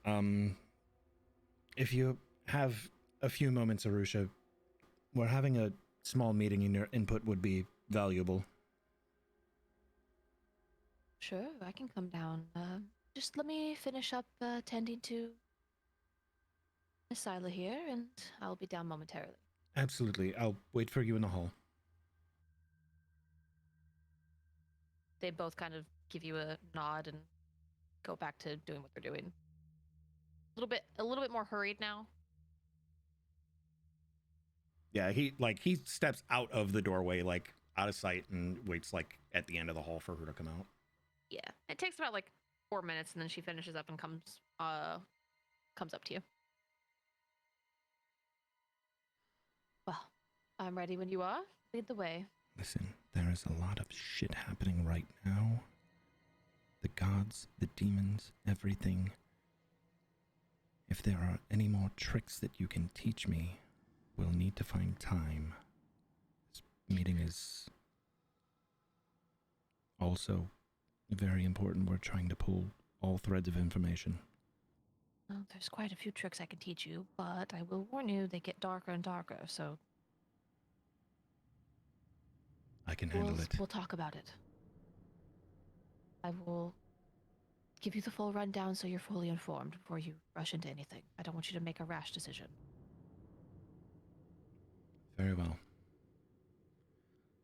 Speaker 2: If you have a few moments, Arusha, we're having a small meeting and your input would be valuable.
Speaker 1: Sure, I can come down. Just let me finish up tending to Miss Sila here, and I'll be down momentarily.
Speaker 2: Absolutely. I'll wait for you in the hall.
Speaker 1: They both kind of give you a nod and go back to doing what they're doing. A little bit more hurried now.
Speaker 2: Yeah, he steps out of the doorway, out of sight, and waits at the end of the hall for her to come out.
Speaker 1: Yeah, it takes about 4 minutes, and then she finishes up and comes up to you. Well, I'm ready when you are. Lead the way.
Speaker 2: Listen, there is a lot of shit happening right now. The gods, the demons, everything. If there are any more tricks that you can teach me, we'll need to find time. This meeting is also very important. We're trying to pull all threads of information.
Speaker 1: Well, there's quite a few tricks I can teach you, but I will warn you, they get darker and darker, so
Speaker 2: I can handle it.
Speaker 1: We'll talk about it. I will give you the full rundown so you're fully informed before you rush into anything. I don't want you to make a rash decision.
Speaker 2: Very well.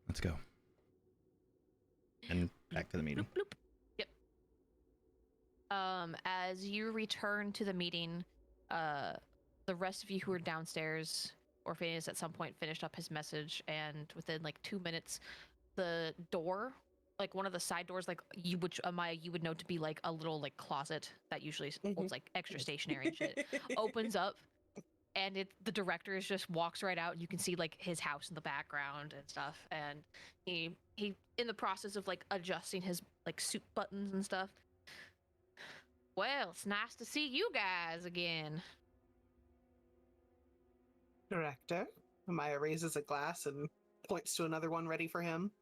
Speaker 2: Let's go. And back to the meeting.
Speaker 1: Bloop, bloop. Yep. As you return to the meeting, the rest of you who are downstairs, Orpheus at some point finished up his message, and within 2 minutes, the door, one of the side doors, Amaya, you would know to be a little closet that usually holds extra stationery and shit, opens up, and the director just walks right out, and you can see his house in the background and stuff, and he in the process of adjusting his suit buttons and stuff. Well, it's nice to see you guys again.
Speaker 3: Director? Amaya raises a glass and points to another one ready for him.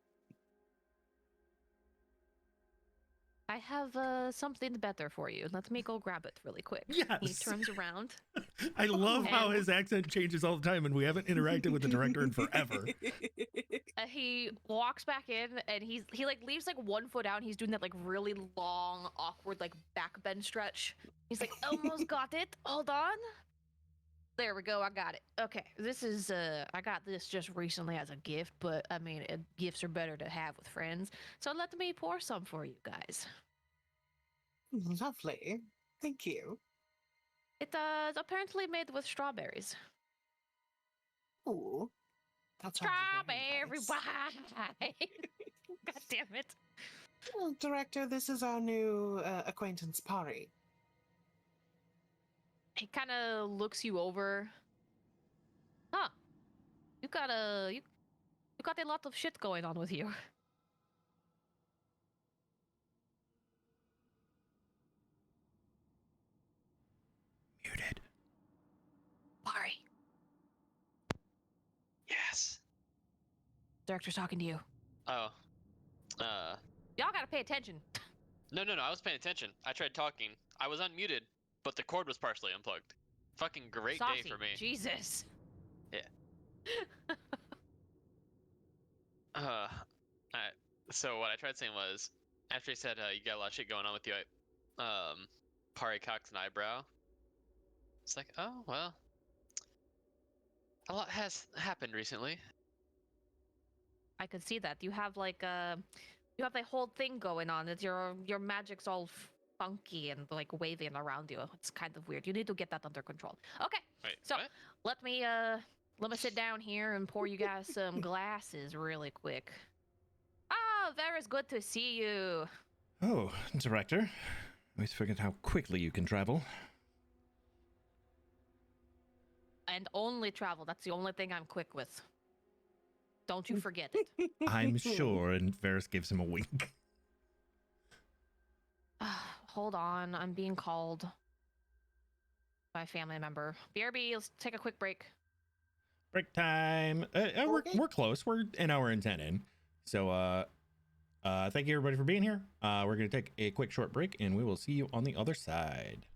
Speaker 1: I have something better for you. Let me go grab it really quick.
Speaker 2: Yes.
Speaker 1: He turns around.
Speaker 2: I love how
Speaker 1: And-
Speaker 2: his accent changes all the time, and we haven't interacted with the director in forever.
Speaker 1: He walks back in, and he leaves 1 foot out, and he's doing that really long, awkward back bend stretch. He's almost got it. Hold on. There we go. I got it. Okay, this is I got this just recently as a gift, but I mean, gifts are better to have with friends. So let me pour some for you guys.
Speaker 3: Lovely. Thank you.
Speaker 1: It's apparently made with strawberries.
Speaker 3: Ooh. That sounds very
Speaker 1: Strawberry
Speaker 3: nice.
Speaker 1: wine. God damn it.
Speaker 3: Well, Director, this is our new acquaintance, Pari.
Speaker 1: He kind of looks you over. Huh. You got got a lot of shit going on with you.
Speaker 2: Muted.
Speaker 1: Mari,
Speaker 5: Yes.
Speaker 1: director's talking to you.
Speaker 5: Oh.
Speaker 1: Y'all gotta pay attention.
Speaker 5: No, I was paying attention. I tried talking. I was unmuted, but the cord was partially unplugged. Fucking great
Speaker 1: Saucy.
Speaker 5: day for me.
Speaker 1: Jesus.
Speaker 5: Alright. So what I tried saying was, after he said you got a lot of shit going on with you, Pari cocked an eyebrow. It's like, oh well, a lot has happened recently.
Speaker 1: I could see that. You have like you have that whole thing going on. It's your magic's all funky and like waving around you. It's kind of weird. You need to get that under control. Okay.
Speaker 5: Wait,
Speaker 1: So
Speaker 5: what?
Speaker 1: let me sit down here and pour you guys some glasses really quick. Ah, very good to see you.
Speaker 2: Oh, Director. I always forget how quickly you can travel.
Speaker 1: And only travel. That's the only thing I'm quick with. Don't you forget it.
Speaker 2: I'm sure, and Varys gives him a wink.
Speaker 1: Hold on, I'm being called by a family member. BRB, let's take a quick break.
Speaker 2: Break time. We're close. We're an hour and 10 in. So, thank you everybody for being here. We're going to take a quick short break, and we will see you on the other side.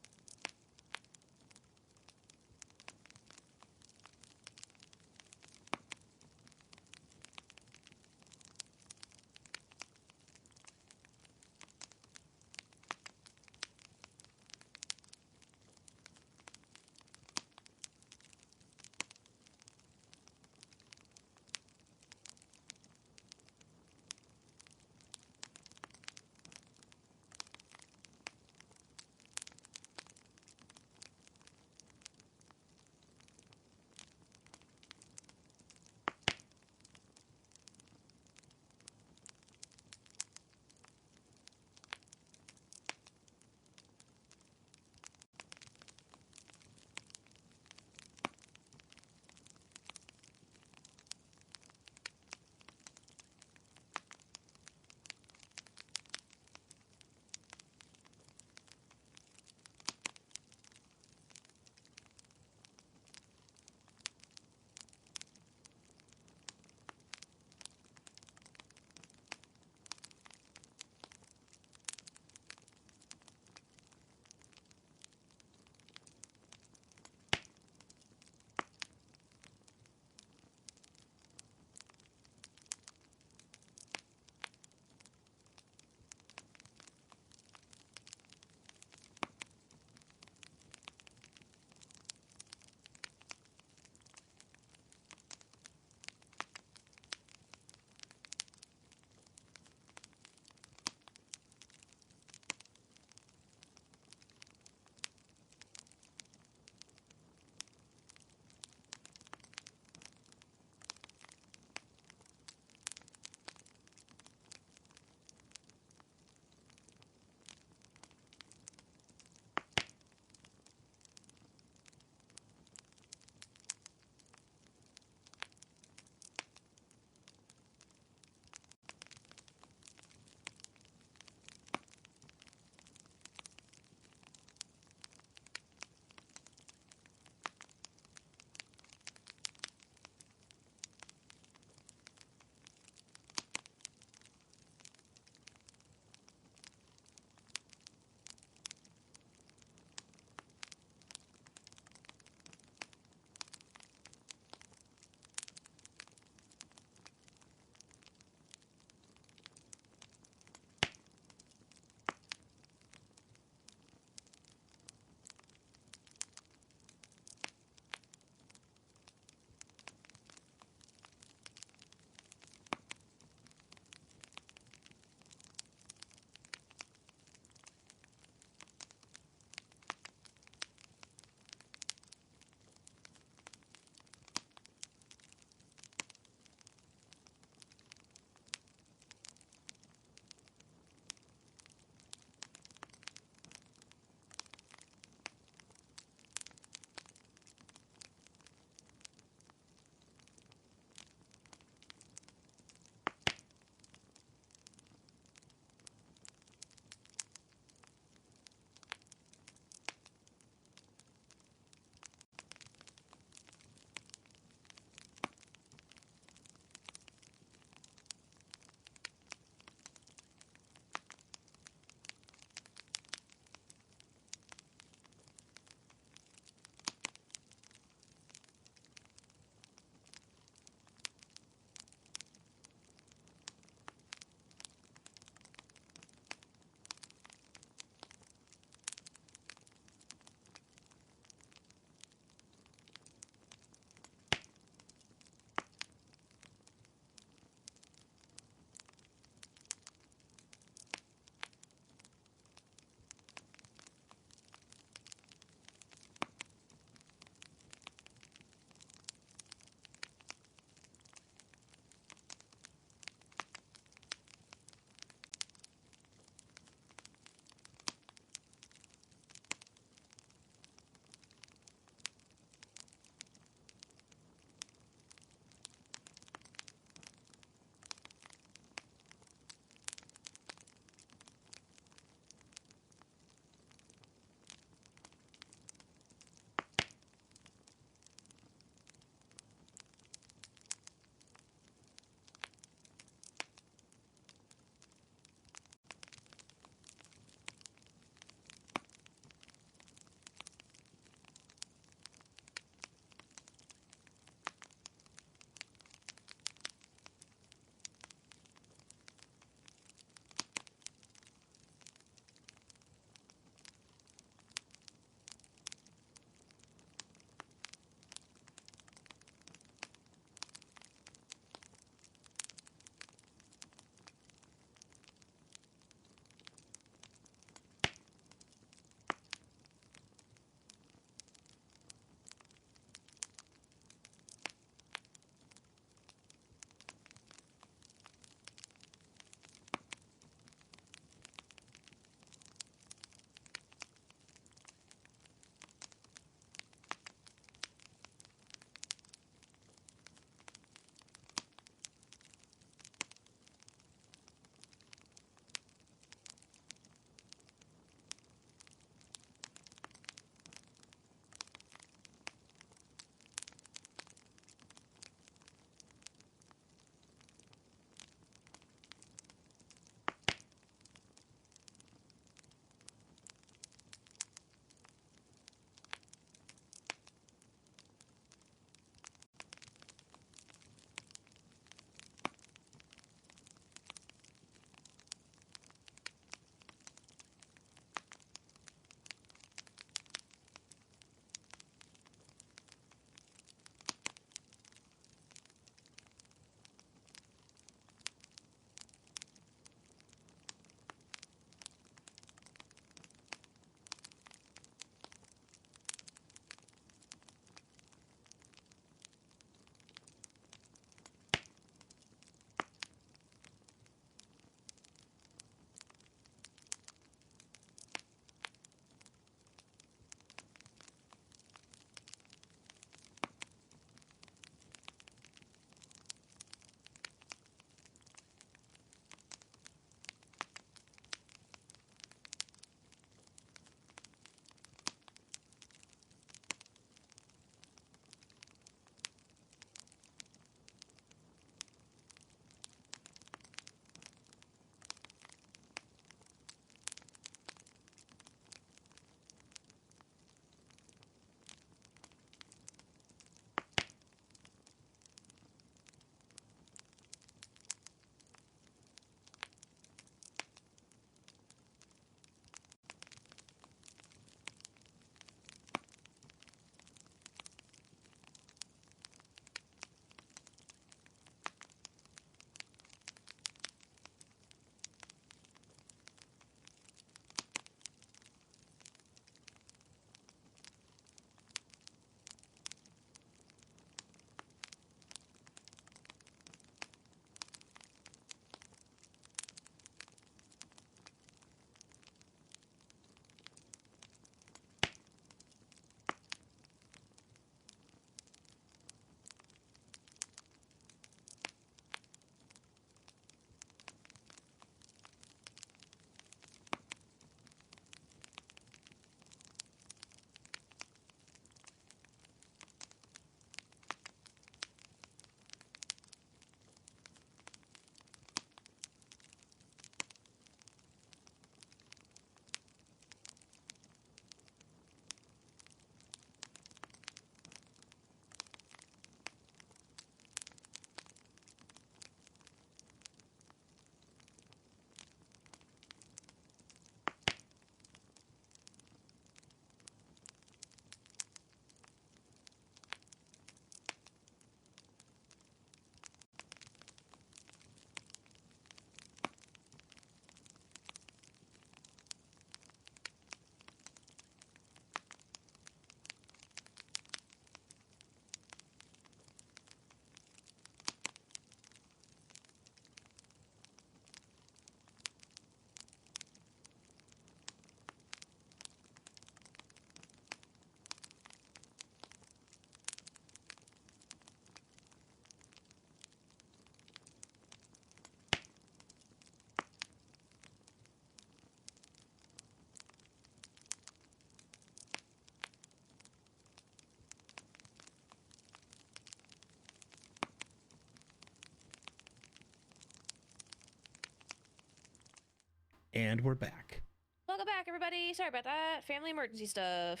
Speaker 2: And we're back.
Speaker 6: Welcome back, everybody. Sorry about that. Family emergency stuff.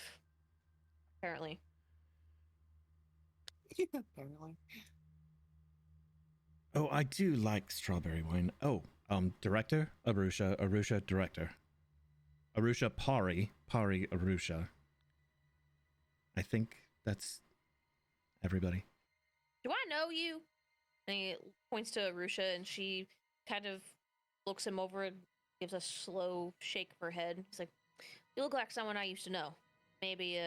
Speaker 6: Apparently.
Speaker 3: Apparently.
Speaker 2: Oh, I do like strawberry wine. Oh, director? Arusha, director. Arusha, Pari, Arusha. I think that's everybody.
Speaker 6: Do I know you? And he points to Arusha, and she kind of looks him over and gives a slow shake of her head. He's like, "You look like someone I used to know. Maybe,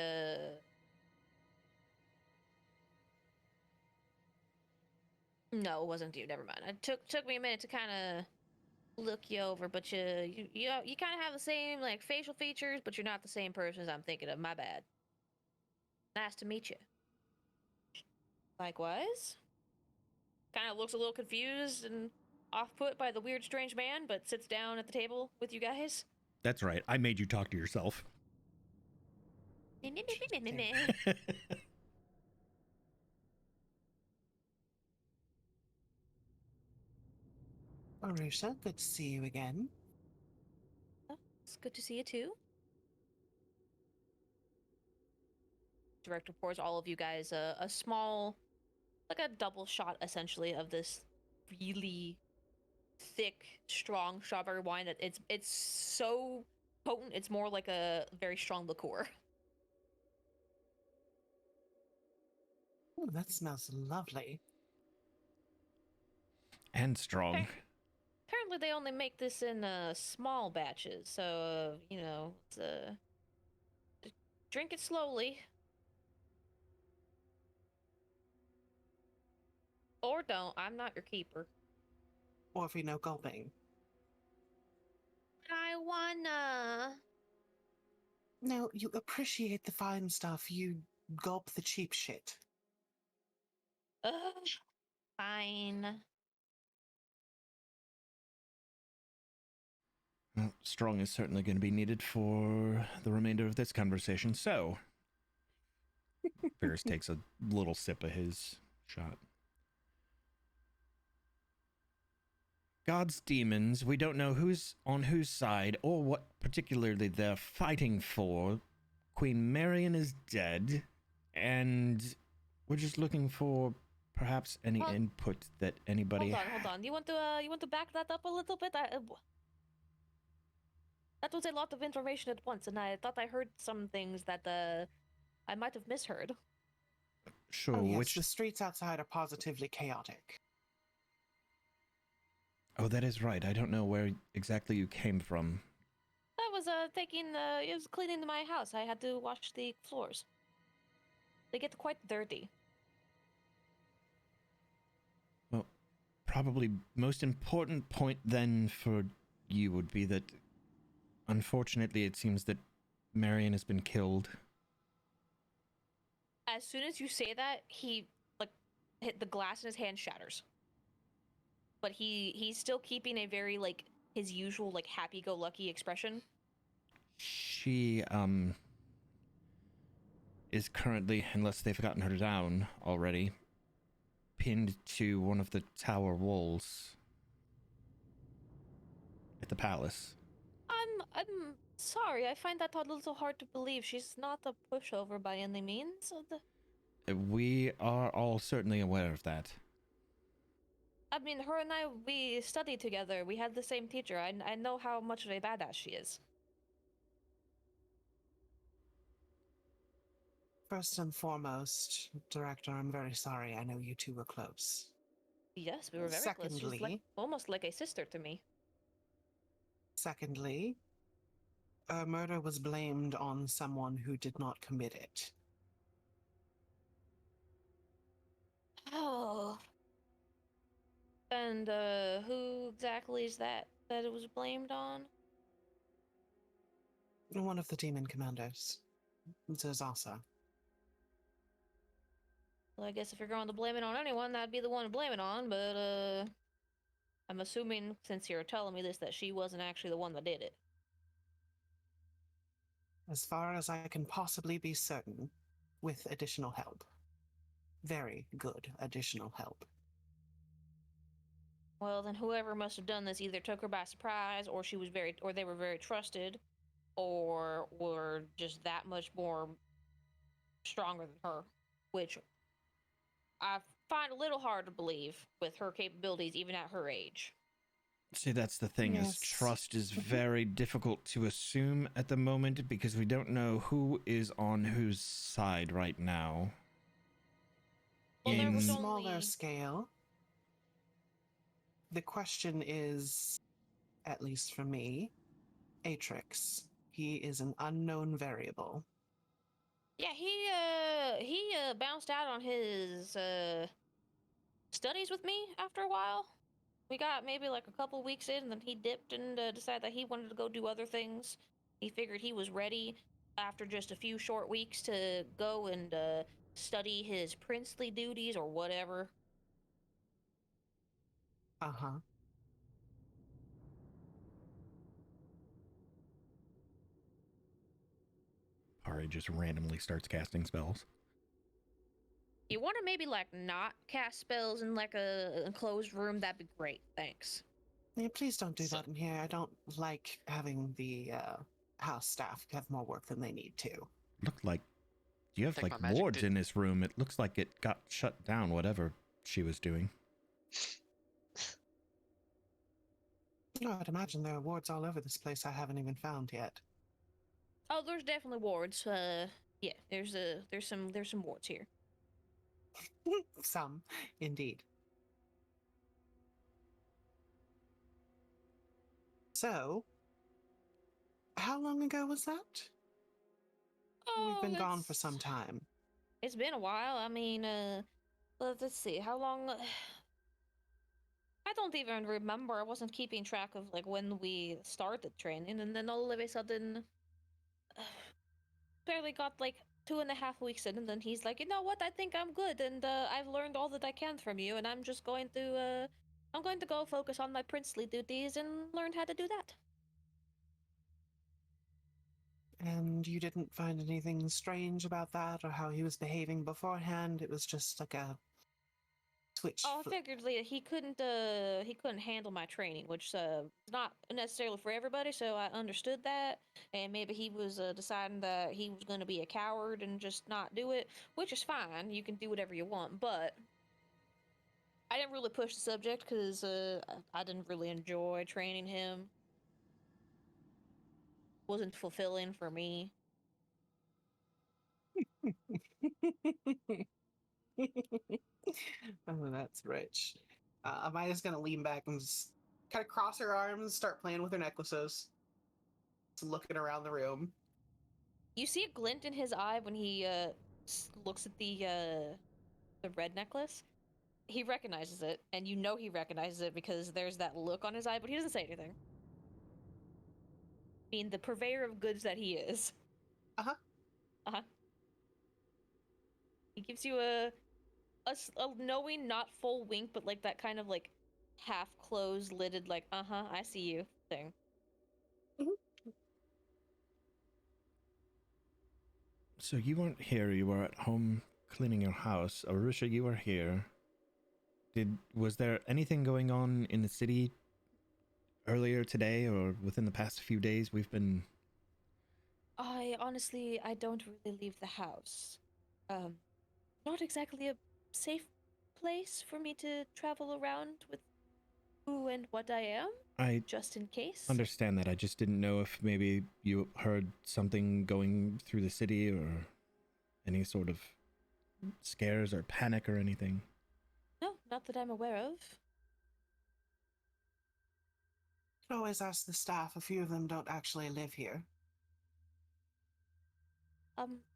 Speaker 6: No, it wasn't you. Never mind. It took me a minute to kind of look you over, but you kind of have the same like facial features, but you're not the same person as I'm thinking of. My bad. Nice to meet you." Likewise. Kind of looks a little confused and off-put by the weird, strange man, but sits down at the table with you guys.
Speaker 2: That's right. I made you talk to yourself.
Speaker 3: Arusha, good to see you again.
Speaker 6: It's good to see you too. Director pours all of you guys a small, like a double shot essentially of this really thick, strong strawberry wine that it's so potent. It's more like a very strong liqueur.
Speaker 3: Oh, that smells lovely.
Speaker 2: And strong.
Speaker 6: Okay. Apparently, they only make this in small batches, so it's drink it slowly, or don't. I'm not your keeper.
Speaker 3: Or if you know gulping.
Speaker 7: I wanna.
Speaker 3: No, you appreciate the fine stuff, you gulp the cheap shit.
Speaker 6: Ugh.
Speaker 7: Fine.
Speaker 2: Well, strong is certainly going to be needed for the remainder of this conversation. So, Ferris takes a little sip of his shot. God's demons, we don't know who's on whose side or what particularly they're fighting for. Queen Marion is dead, and we're just looking for perhaps any
Speaker 6: Well,
Speaker 2: input that anybody...
Speaker 6: Hold on. You want to back that up a little bit? That was a lot of information at once, and I thought I heard some things that I might have misheard.
Speaker 2: Sure,
Speaker 3: Oh, yes,
Speaker 2: which...
Speaker 3: the streets outside are positively chaotic.
Speaker 2: Oh, that is right. I don't know where exactly you came from.
Speaker 6: I was it was cleaning my house. I had to wash the floors. They get quite dirty.
Speaker 2: Well, probably most important point then for you would be that unfortunately it seems that Marion has been killed.
Speaker 6: As soon as you say that, he hit the glass in his hand shatters. But he's still keeping a very his usual happy-go-lucky expression.
Speaker 2: She is currently, unless they've gotten her down already, pinned to one of the tower walls at the palace.
Speaker 6: I'm sorry. I find that a little hard to believe. She's not a pushover by any means.
Speaker 2: We are all certainly aware of that.
Speaker 6: I mean, her and we studied together. We had the same teacher. I know how much of a badass she is.
Speaker 3: First and foremost, Director, I'm very sorry. I know you two were close.
Speaker 6: Yes, we were very close. She's almost like a sister to me.
Speaker 3: Secondly, a murder was blamed on someone who did not commit it.
Speaker 6: Oh. And who exactly is that it was blamed on?
Speaker 3: One of the demon commanders, Zazasa.
Speaker 6: Well, I guess if you're going to blame it on anyone, that'd be the one to blame it on, but I'm assuming, since you're telling me this, that she wasn't actually the one that did it.
Speaker 3: As far as I can possibly be certain, with additional help. Very good additional help.
Speaker 6: Well, then whoever must have done this either took her by surprise, or or they were very trusted, or were just that much more stronger than her, which I find a little hard to believe with her capabilities, even at her age.
Speaker 2: See, that's the thing, is
Speaker 3: Yes.
Speaker 2: trust is very difficult to assume at the moment because we don't know who is on whose side right now.
Speaker 6: Well, there
Speaker 3: On a
Speaker 6: was
Speaker 3: smaller
Speaker 6: only
Speaker 3: scale, the question is, at least for me, Atrix. He is an unknown variable.
Speaker 6: yeah, he bounced out on his studies with me after a while. We got maybe like a couple weeks in, and then he dipped and decided that he wanted to go do other things. He figured he was ready after just a few short weeks to go and study his princely duties or whatever.
Speaker 3: Uh huh.
Speaker 2: Ari just randomly starts casting spells.
Speaker 6: You want to maybe like not cast spells in like a enclosed room? That'd be great. Thanks.
Speaker 3: Yeah, please don't do
Speaker 5: So-
Speaker 3: that in here. I don't like having the house staff have more work than they need to.
Speaker 2: Looked like you have
Speaker 5: think
Speaker 2: like
Speaker 5: my magic
Speaker 2: wards
Speaker 5: did-
Speaker 2: in this room. It looks like it got shut down, whatever she was doing.
Speaker 3: Oh, I'd imagine there are wards all over this place I haven't even found yet.
Speaker 6: Oh, there's definitely wards. Yeah, there's some wards here.
Speaker 3: Some, indeed. So, how long ago was that? We've been gone for some time.
Speaker 6: It's been a while. I mean, let's see, how long? I don't even remember. I wasn't keeping track of like when we started training, and then all of a sudden, barely got like 2.5 weeks in, and then he's like, you know what? I think I'm good, and I've learned all that I can from you, and I'm just going to, I'm going to go focus on my princely duties and learn how to do that.
Speaker 3: And you didn't find anything strange about that or how he was behaving beforehand? It was just like a switch.
Speaker 6: Oh, I figured he couldn't handle my training, which is not necessarily for everybody. So I understood that, and maybe he was deciding that he was going to be a coward and just not do it, which is fine. You can do whatever you want, but I didn't really push the subject because I didn't really enjoy training him. Wasn't fulfilling for me.
Speaker 3: Oh, that's rich. Amaya's gonna lean back and just kind of cross her arms, start playing with her necklaces, just looking around the room.
Speaker 6: You see a glint in his eye when he looks at the red necklace. He recognizes it, and you know he recognizes it because there's that look on his eye, but he doesn't say anything. I mean, the purveyor of goods that he is.
Speaker 3: Uh-huh.
Speaker 6: Uh-huh. He gives you a knowing, not full wink, but like that kind of like half-closed, lidded, like, uh-huh, I see you thing.
Speaker 2: So you weren't here, you were at home cleaning your house. Arusha, you were here. Was there anything going on in the city earlier today or within the past few days? We've been...
Speaker 6: I don't really leave the house. Not exactly a safe place for me to travel around with who and what I am,
Speaker 2: I
Speaker 6: just in case.
Speaker 2: understand that. I just didn't know if maybe you heard something going through the city or any sort of scares or panic or anything.
Speaker 6: No, not that I'm aware of.
Speaker 3: You can always ask the staff. A few of them don't actually live here.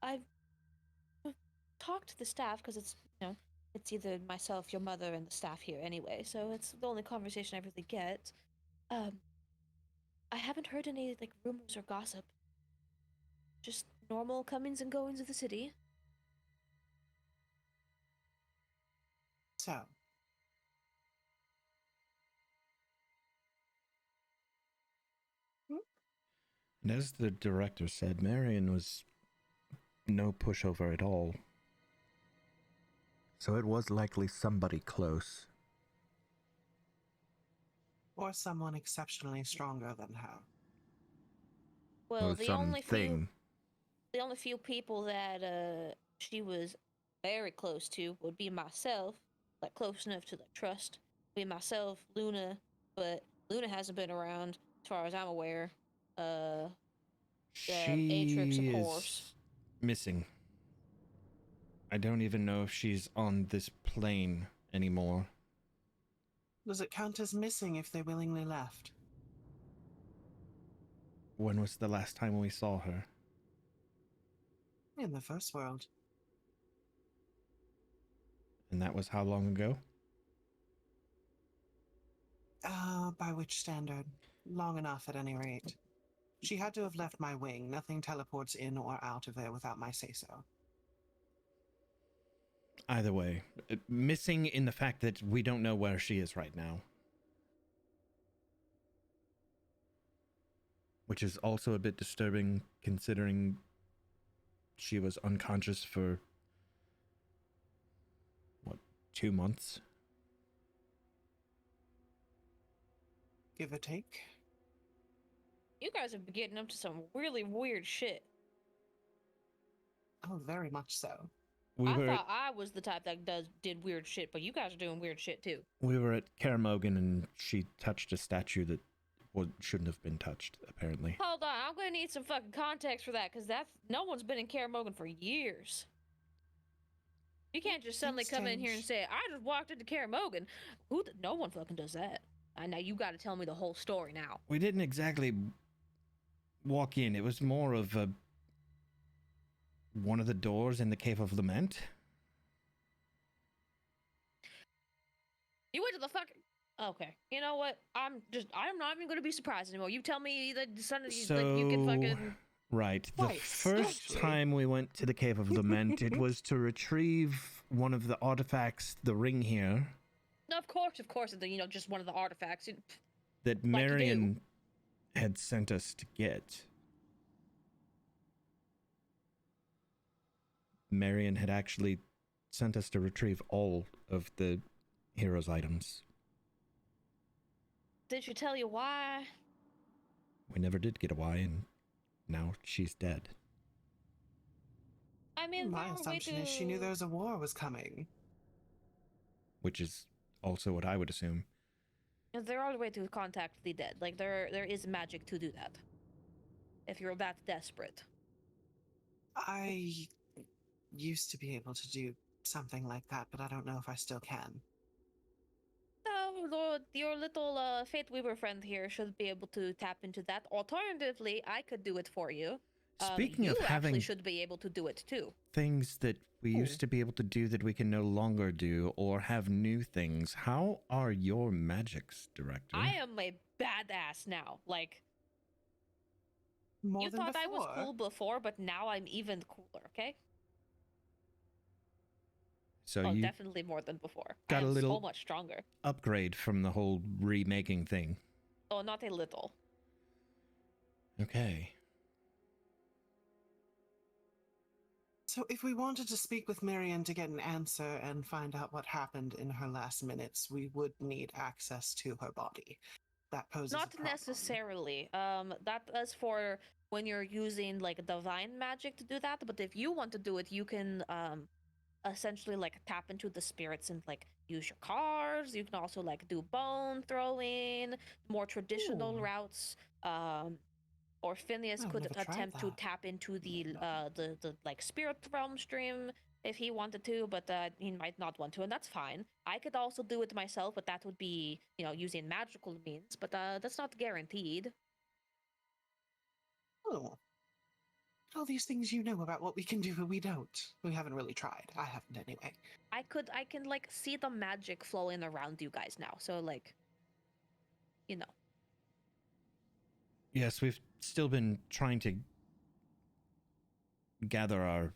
Speaker 6: I've talked to the staff because it's, it's either myself, your mother, and the staff here anyway, so it's the only conversation I really get. I haven't heard any, like, rumors or gossip. Just normal comings and goings of the city.
Speaker 3: So,
Speaker 2: And as the director said, Marion was no pushover at all. So it was likely somebody close.
Speaker 3: Or someone exceptionally stronger than her.
Speaker 6: Well,
Speaker 2: Or
Speaker 6: the only
Speaker 2: something.
Speaker 6: few people that she was very close to would be myself, like close enough to like trust. Be myself, Luna, but Luna hasn't been around as far as I'm aware. Atrix, of
Speaker 2: She
Speaker 6: course.
Speaker 2: is missing. I don't even know if she's on this plane anymore.
Speaker 3: Does it count as missing if they willingly left?
Speaker 2: When was the last time we saw her?
Speaker 3: In the first world.
Speaker 2: And that was how long ago?
Speaker 3: By which standard? Long enough at any rate. She had to have left my wing. Nothing teleports in or out of there without my say-so.
Speaker 2: Either way, missing in the fact that we don't know where she is right now. Which is also a bit disturbing considering she was unconscious for, what, 2 months?
Speaker 3: Give or take.
Speaker 6: You guys have been getting up to some really weird shit.
Speaker 3: Oh, very much so.
Speaker 2: We were
Speaker 6: thought I was the type that did weird shit, but you guys are doing weird shit too.
Speaker 2: at Karamogan and she touched a statue that shouldn't have been touched, apparently.
Speaker 6: Hold on, I'm gonna need some fucking context for that, because no one's been in Karamogan for years. You can't just suddenly
Speaker 3: Things
Speaker 6: come in here and
Speaker 3: change.
Speaker 6: say, I just walked into Karamogan. No one fucking does that. Now you gotta tell me the whole story now.
Speaker 2: We didn't exactly walk in. It was more of one of the doors in the Cave of Lament.
Speaker 6: You went to the fucking... Okay. You know what? I'm not even gonna be surprised anymore. You tell me that you can fucking...
Speaker 2: Right. The
Speaker 3: Twice,
Speaker 2: first
Speaker 3: actually.
Speaker 2: time we went to the Cave of Lament, it was to retrieve one of the artifacts, the ring here,
Speaker 6: Of course, just one of the artifacts.
Speaker 2: that
Speaker 6: you do.
Speaker 2: Marion had sent us to get. Marion had actually sent us to retrieve all of the hero's items.
Speaker 6: Did she tell you why?
Speaker 2: We never did get a why, and now she's dead.
Speaker 6: I mean,
Speaker 3: My
Speaker 6: there are
Speaker 3: assumption
Speaker 6: way
Speaker 3: is she knew there was a war was coming.
Speaker 2: Which is also what I would assume.
Speaker 6: There are ways to contact the dead. Like there is magic to do that. If you're that desperate.
Speaker 3: I used to be able to do something like that, but I don't know if I still can.
Speaker 6: So, Lord, your little Fate Weaver friend here should be able to tap into that. Alternatively, I could do it for you.
Speaker 2: Speaking
Speaker 6: you
Speaker 2: of having
Speaker 6: actually should be able to do it too.
Speaker 2: things that we used to be able to do that we can no longer do, or have new things, how are your magics, Director?
Speaker 6: I am a badass now. Like,
Speaker 3: More
Speaker 6: you
Speaker 3: than
Speaker 6: thought
Speaker 3: before.
Speaker 6: I was cool before, but now I'm even cooler, okay?
Speaker 2: So
Speaker 6: Oh,
Speaker 2: you
Speaker 6: definitely more than before.
Speaker 2: got a
Speaker 6: I'm
Speaker 2: little-
Speaker 6: so much stronger.
Speaker 2: upgrade from the whole remaking thing.
Speaker 6: Oh, not a little.
Speaker 2: Okay.
Speaker 3: So if we wanted to speak with Marion to get an answer and find out what happened in her last minutes, we would need access to her body. That poses
Speaker 6: Not
Speaker 3: a problem.
Speaker 6: necessarily. That is for when you're using like divine magic to do that. But if you want to do it, you can essentially like tap into the spirits and like use your cards. You can also like do bone throwing, more traditional
Speaker 3: Ooh.
Speaker 6: routes. Or Phineas
Speaker 3: I've
Speaker 6: could
Speaker 3: never tried
Speaker 6: attempt to
Speaker 3: that.
Speaker 6: tap into the like spirit realm stream if he wanted to, but he might not want to, and that's fine. I could also do it myself, but that would be using magical means. But that's not guaranteed.
Speaker 3: Oh. All these things you know about what we can do, but we don't. We haven't really tried. I haven't anyway.
Speaker 6: I can like see the magic flowing around you guys now, so like,
Speaker 2: Yes, we've still been trying to gather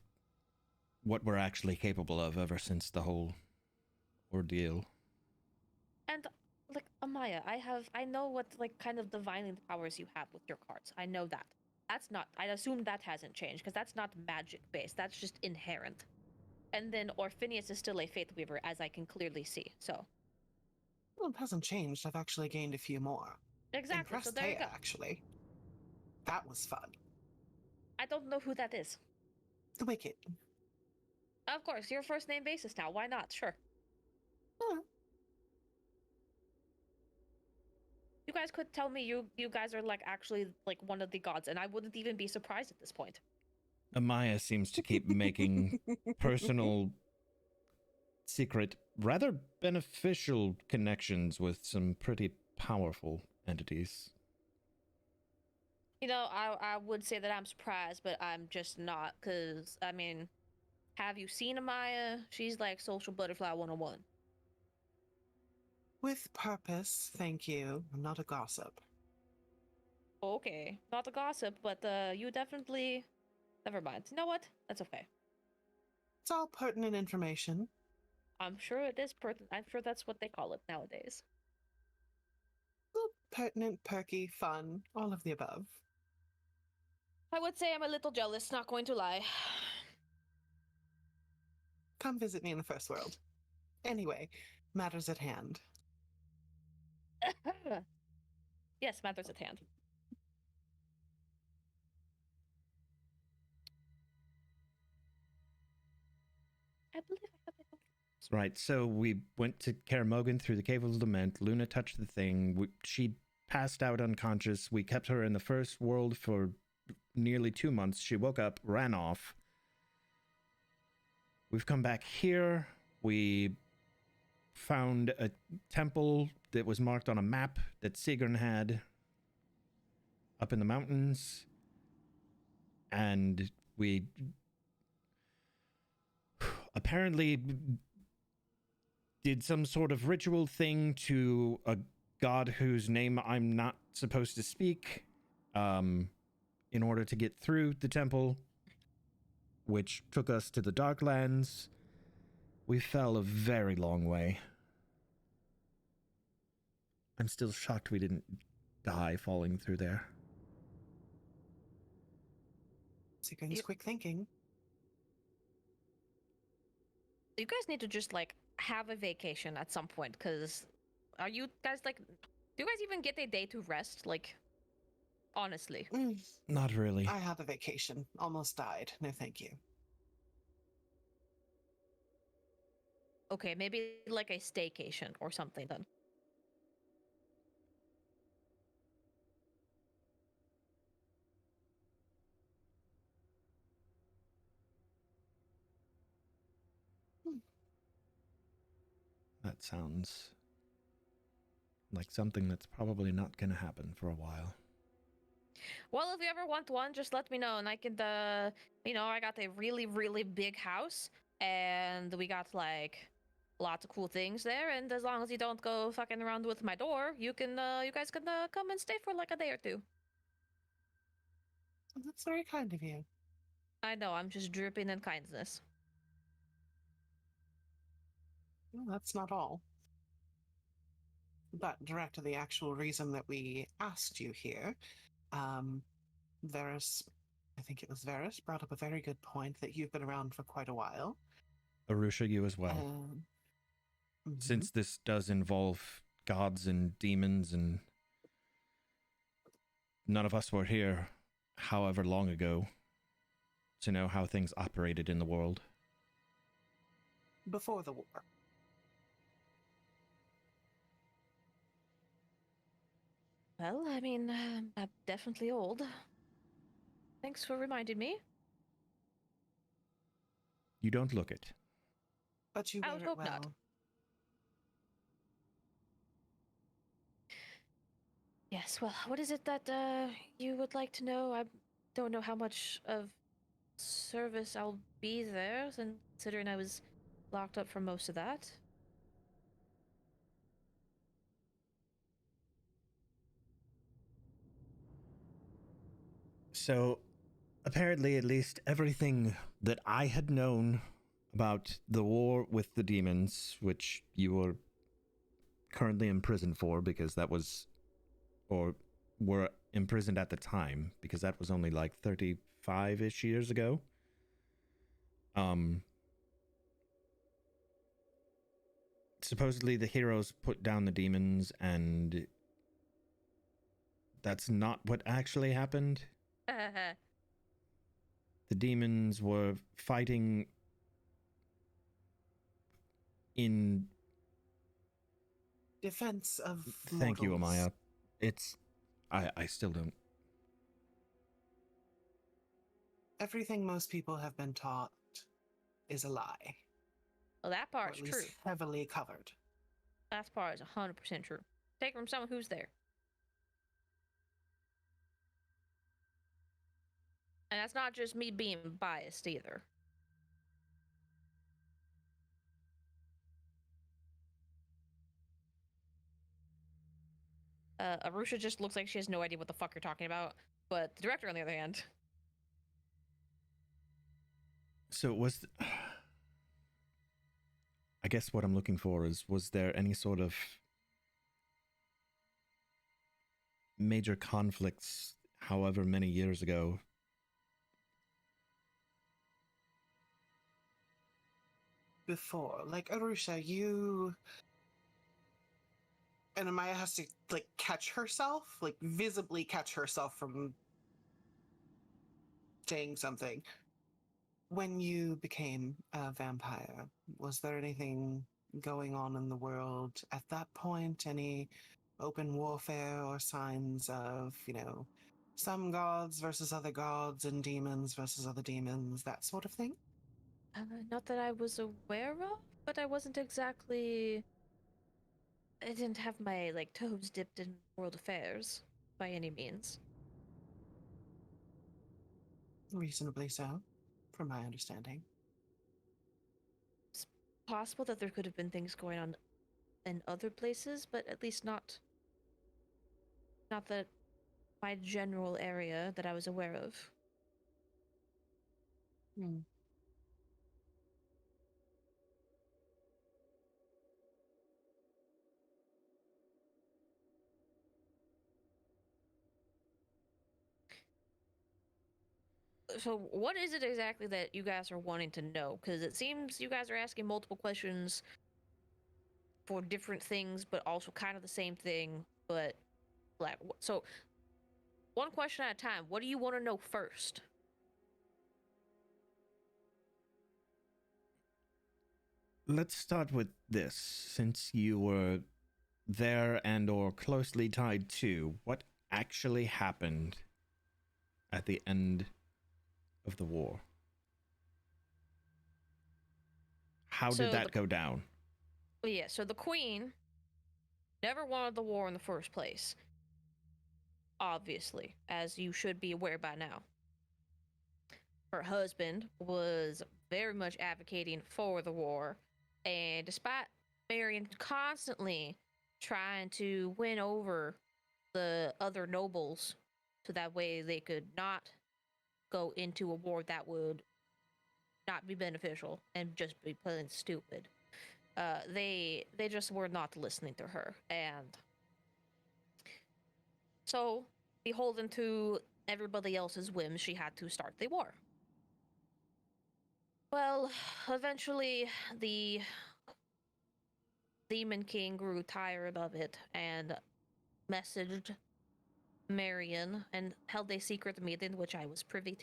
Speaker 2: what we're actually capable of ever since the whole ordeal.
Speaker 6: And like Amaya, I know what like kind of divining powers you have with your cards. I know that. That's not. I assume that hasn't changed because that's not magic based. That's just inherent. And then Orphinius is still a Faith Weaver, as I can clearly see. So
Speaker 3: Well, it hasn't changed. I've actually gained a few more.
Speaker 6: Exactly. So
Speaker 3: Impressed
Speaker 6: there you
Speaker 3: Taya,
Speaker 6: go.
Speaker 3: actually. That was fun.
Speaker 6: I don't know who that is.
Speaker 3: The Wicked.
Speaker 6: Of course, you're first name basis now. Why not? Sure.
Speaker 3: Huh.
Speaker 6: You guys could tell me you guys are like actually like one of the gods, and I wouldn't even be surprised at this point.
Speaker 2: Amaya seems to keep making personal, secret, rather beneficial connections with some pretty powerful entities.
Speaker 6: You know, I would say that I'm surprised, but I'm just not, because, I mean, have you seen Amaya? She's like social butterfly 101.
Speaker 3: With purpose, thank you. I'm not a gossip.
Speaker 6: Okay, not a gossip, but you definitely... Never mind. You know what? That's okay.
Speaker 3: It's all pertinent information.
Speaker 6: I'm sure it is pertinent. I'm sure that's what they call it nowadays.
Speaker 3: Well, pertinent, perky, fun, all of the above.
Speaker 6: I would say I'm a little jealous, not going to lie.
Speaker 3: Come visit me in the first world. Anyway, matters at hand.
Speaker 6: Yes, matters at hand. I believe I have it.
Speaker 2: Right, so we went to Karamogan through the Cave of Lament. Luna touched the thing. She passed out unconscious. We kept her in the first world for nearly 2 months. She woke up, ran off. We've come back here. We found a temple that was marked on a map that Sigrun had up in the mountains. And we apparently did some sort of ritual thing to a god whose name I'm not supposed to speak, in order to get through the temple, which took us to the Darklands. We fell a very long way. I'm still shocked we didn't die falling through there.
Speaker 3: Sigrun's quick thinking.
Speaker 6: You guys need to just like have a vacation at some point, because are you guys like, do you guys even get a day to rest? Like, honestly.
Speaker 2: Not really.
Speaker 3: I have a vacation. Almost died. No, thank you.
Speaker 6: Okay, maybe like a staycation or something then.
Speaker 2: That sounds like something that's probably not going to happen for a while.
Speaker 6: Well, if you ever want one, just let me know, and I could, you know, I got a really, really big house, and we got, like, lots of cool things there, and as long as you don't go fucking around with my door, you can, you guys can, come and stay for, like, a day or two.
Speaker 3: Well, that's very kind of you.
Speaker 6: I know, I'm just dripping in kindness.
Speaker 3: Well, that's not all. But direct to the actual reason that we asked you here, Varys, I think it was Varys, brought up a very good point that you've been around for quite a while.
Speaker 2: Arusha, you as well. Since this does involve gods and demons, and none of us were here however long ago to know how things operated in the world.
Speaker 3: Before the war.
Speaker 6: Well, I mean, I'm definitely old. Thanks for reminding me.
Speaker 2: You don't look it.
Speaker 3: But you
Speaker 6: I
Speaker 3: wear
Speaker 6: would
Speaker 3: it
Speaker 6: hope
Speaker 3: well.
Speaker 6: not. Yes, well, what is it that you would like to know? I don't know how much of service I'll be there, considering I was locked up for most of that.
Speaker 2: So, apparently, at least everything that I had known about the war with the demons, which you were currently in prison for because that was, or were imprisoned at the time, because that was only like 35-ish years ago. supposedly the heroes put down the demons, and that's not what actually happened. The demons were fighting in...
Speaker 3: Defense of
Speaker 2: Thank you,
Speaker 3: mortals.
Speaker 2: Amaya. It's... I still don't...
Speaker 3: Everything most people have been taught is a lie.
Speaker 6: Well, that
Speaker 3: Or
Speaker 6: part's
Speaker 3: at least
Speaker 6: true.
Speaker 3: heavily covered.
Speaker 6: That part is 100% true. Take it from someone who's there. And that's not just me being biased either. Arusha just looks like she has no idea what the fuck you're talking about. But the director, on the other hand,
Speaker 2: So was... I guess what I'm looking for is, was there any sort of major conflicts however many years ago?
Speaker 3: Before, like Arusha, you and Amaya has to like catch herself, like visibly catch herself from saying something. When you became a vampire, was there anything going on in the world at that point? Any open warfare or signs of, some gods versus other gods and demons versus other demons, that sort of thing?
Speaker 6: not that I was aware of, but I wasn't exactly. I didn't have my toes dipped in world affairs by any means.
Speaker 3: Reasonably so, from my understanding.
Speaker 6: It's possible that there could have been things going on in other places, but at least not that my general area that I was aware of.
Speaker 3: Hmm.
Speaker 6: So, what is it exactly that you guys are wanting to know? Because it seems you guys are asking multiple questions for different things, but also kind of the same thing. But, so one question at a time. What do you want to know first?
Speaker 2: Let's start with this. Since you were there and or closely tied to, what actually happened at the end of the war? How did that go down?
Speaker 6: Yeah, so the Queen never wanted the war in the first place. Obviously, as you should be aware by now. Her husband was very much advocating for the war, and despite Marion constantly trying to win over the other nobles so that way they could not go into a war that would not be beneficial and just be plain stupid. They just were not listening to her, and so beholden to everybody else's whims, she had to start the war. Well, eventually the Demon King grew tired of it and messaged Marion and held a secret meeting, which I was privy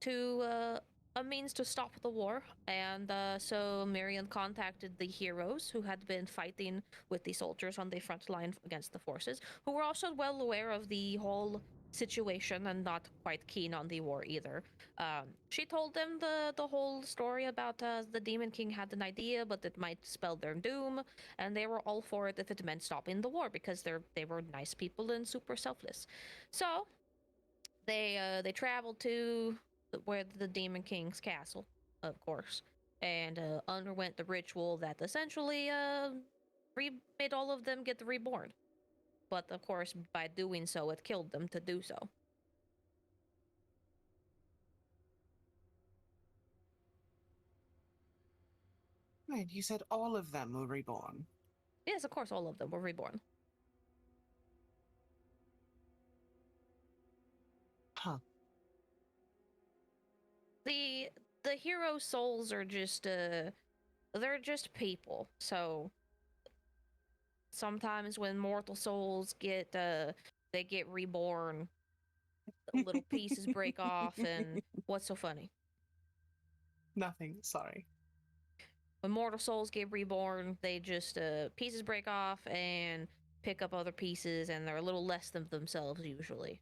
Speaker 6: to a means to stop the war. And so Marion contacted the heroes who had been fighting with the soldiers on the front line against the forces, who were also well aware of the whole situation and not quite keen on the war either. She told them the whole story about the Demon King had an idea, but it might spell their doom, and they were all for it if it meant stopping the war because they were nice people and super selfless. So they traveled to where the Demon King's castle, of course, and underwent the ritual that essentially made all of them get reborn. But of course, by doing so, it killed them to do so.
Speaker 3: Right, you said all of them were reborn.
Speaker 6: Yes, of course, all of them were reborn.
Speaker 3: Huh.
Speaker 6: The hero souls are just they're just people. So sometimes when mortal souls get they get reborn, little pieces break off, and what's so funny?
Speaker 3: Nothing. Sorry.
Speaker 6: When mortal souls get reborn, they just pieces break off and pick up other pieces, and they're a little less than themselves usually.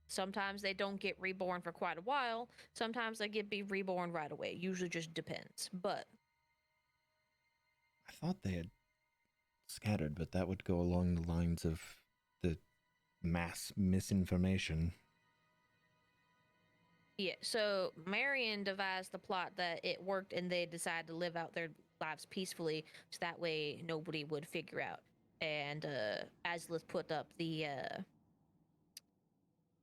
Speaker 6: Sometimes they don't get reborn for quite a while. Sometimes they get be reborn right away. Usually just depends. But
Speaker 2: I thought they had scattered, but that would go along the lines of the mass misinformation.
Speaker 6: yeah, so Marion devised the plot that it worked and they decided to live out their lives peacefully so that way nobody would figure out. And Azlith put up the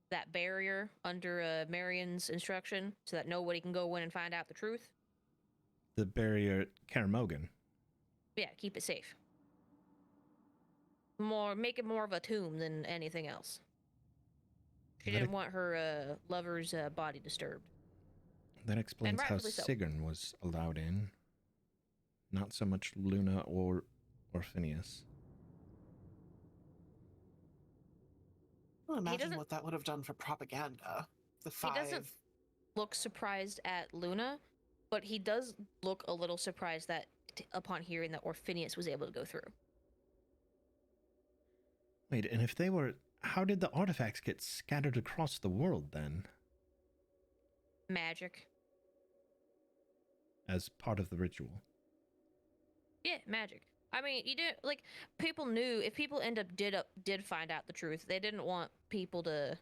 Speaker 6: that barrier under Marion's instruction so that nobody can go in and find out the truth.
Speaker 2: The barrier, Karamogan.
Speaker 6: Yeah, keep it safe. Make it more of a tomb than anything else. She didn't want her lover's body disturbed.
Speaker 2: That explains how
Speaker 6: rightfully so.
Speaker 2: Sigrun was allowed in. Not so much Luna or Phineas.
Speaker 3: Well, imagine what that would have done for propaganda. The five.
Speaker 6: He doesn't look surprised at Luna, but he does look a little surprised that upon hearing that Phineas was able to go through.
Speaker 2: Wait, and if they were... How did the artifacts get scattered across the world, then?
Speaker 6: Magic.
Speaker 2: As part of the ritual?
Speaker 6: Yeah, magic. I mean, you didn't... Like, people knew... If people did find out the truth, they didn't want people to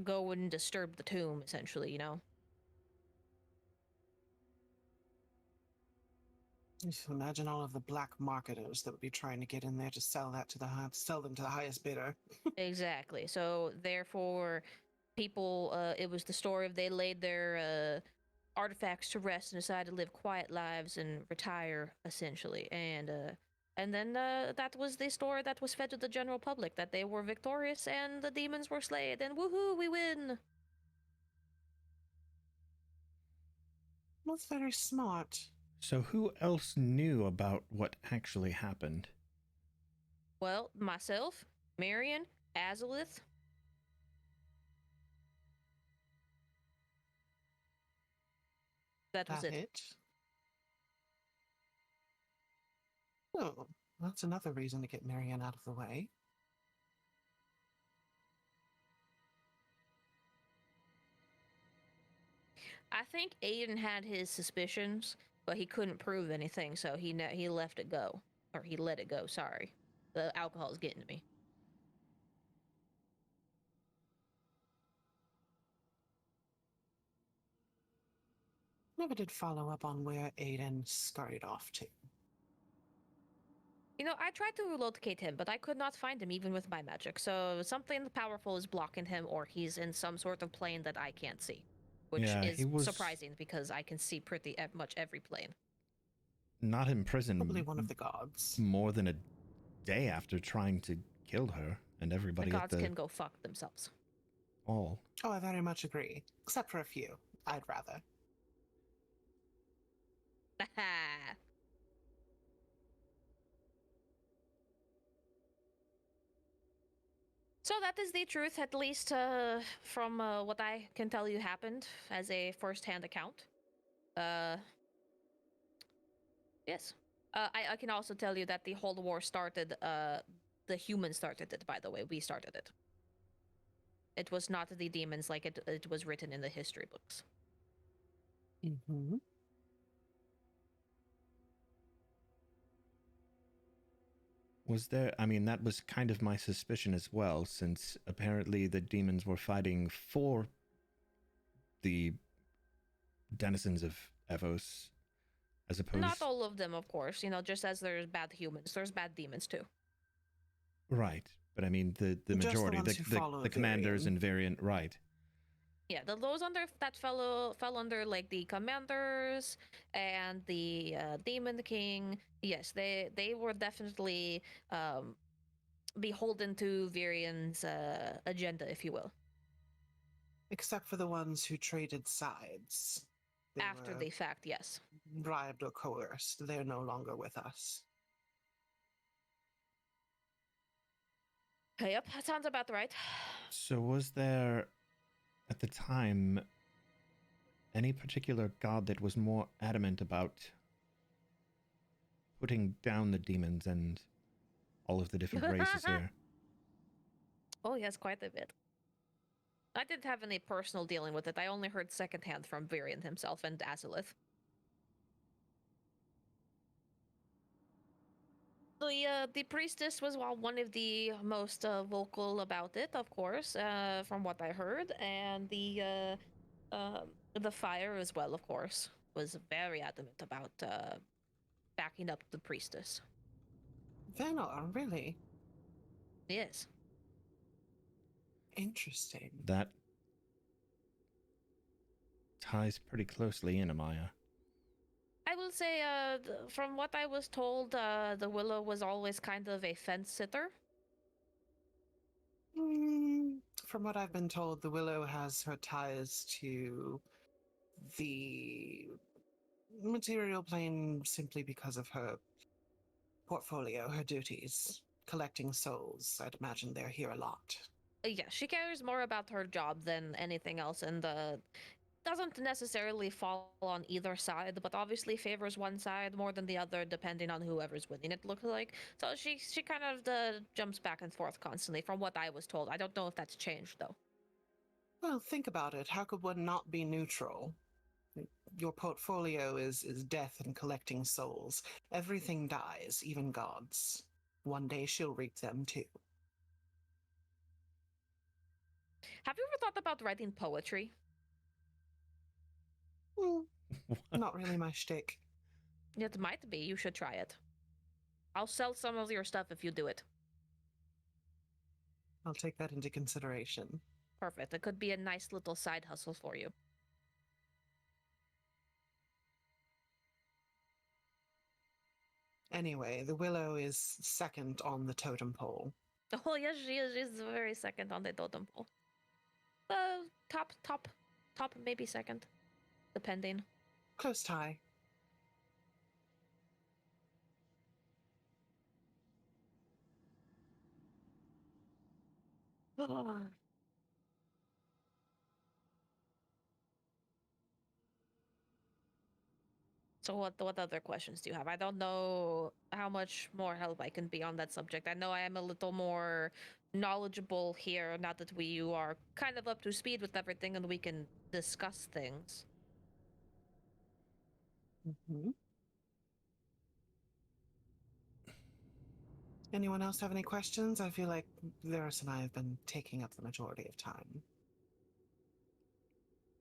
Speaker 6: go and disturb the tomb, essentially, you know?
Speaker 3: Just imagine all of the black marketers that would be trying to get in there to sell them to the highest bidder.
Speaker 6: Exactly. So therefore, people. It was the story of they laid their artifacts to rest and decided to live quiet lives and retire, essentially. And then that was the story that was fed to the general public, that they were victorious and the demons were slain. And woohoo, we win!
Speaker 3: That's very smart.
Speaker 2: So who else knew about what actually happened?
Speaker 6: Well, myself, Marion, Azalith. That was it.
Speaker 3: Oh, that's another reason to get Marion out of the way.
Speaker 6: I think Aiden had his suspicions, but he couldn't prove anything, so he left it go. Or he let it go, sorry. The alcohol's getting to me.
Speaker 3: Never did follow up on where Aiden scurried off to.
Speaker 6: You know, I tried to locate him, but I could not find him even with my magic. So something powerful is blocking him, or he's in some sort of plane that I can't see. Which is surprising because I can see pretty much every plane.
Speaker 2: Not in prison.
Speaker 3: Probably one of the gods.
Speaker 2: More than a day after trying to kill her and everybody.
Speaker 6: The gods can go fuck themselves.
Speaker 2: All.
Speaker 3: Oh, I very much agree. Except for a few. I'd rather.
Speaker 6: So that is the truth, at least from what I can tell you happened as a first-hand account. Yes. I can also tell you that the whole war started, the humans started it, by the way. We started it. It was not the demons like it was written in the history books.
Speaker 3: Mm-hmm.
Speaker 2: Was there... I mean, that was kind of my suspicion as well, since apparently the demons were fighting for the denizens of Efos, as opposed...
Speaker 6: Not all of them, of course. You know, just as there's bad humans, there's bad demons too.
Speaker 2: Right. But I mean, the majority, the commanders and Variant, right.
Speaker 6: Yeah, those that fell under like the commanders and the demon king. Yes, they were definitely beholden to Varian's agenda, if you will.
Speaker 3: Except for the ones who traded sides. They
Speaker 6: After
Speaker 3: were
Speaker 6: the fact, yes.
Speaker 3: bribed or coerced. They're no longer with us.
Speaker 6: Yep, that sounds about right.
Speaker 2: So was there, at the time, any particular god that was more adamant about putting down the demons and all of the different races here?
Speaker 6: Oh, yes, quite a bit. I didn't have any personal dealing with it. I only heard secondhand from Varian himself and Azalith. The priestess was one of the most vocal about it, of course, from what I heard, and the fire as well, of course, was very adamant about backing up the priestess.
Speaker 3: Venor, really?
Speaker 6: Yes.
Speaker 3: Interesting.
Speaker 2: That ties pretty closely in, Amaya.
Speaker 6: I will say, from what I was told, the Willow was always kind of a fence sitter.
Speaker 3: From what I've been told, the Willow has her ties to the material plane simply because of her portfolio, her duties. Collecting souls. I'd imagine they're here a lot.
Speaker 6: Yeah, she cares more about her job than anything else, and doesn't necessarily fall on either side, but obviously favors one side more than the other, depending on whoever's winning. It looks like so she kind of jumps back and forth constantly, from what I was told. I don't know if that's changed though.
Speaker 3: Well, think about it. How could one not be neutral? Your portfolio is death and collecting souls. Everything dies, even gods. One day she'll reap them too.
Speaker 6: Have you ever thought about writing poetry?
Speaker 3: Hmm,
Speaker 2: What?
Speaker 3: not really my shtick.
Speaker 6: It might be. You should try it. I'll sell some of your stuff if you do it.
Speaker 3: I'll take that into consideration.
Speaker 6: Perfect. It could be a nice little side hustle for you.
Speaker 3: Anyway, the Willow is second on the totem pole.
Speaker 6: Oh yes, she is. She's very second on the totem pole. Top, maybe second, depending.
Speaker 3: Close tie.
Speaker 6: So what other questions do you have? I don't know how much more help I can be on that subject. I know I am a little more knowledgeable here now that we are kind of up to speed with everything and we can discuss things.
Speaker 3: Mm-hmm. Anyone else have any questions? I feel like Varys and I have been taking up the majority of time.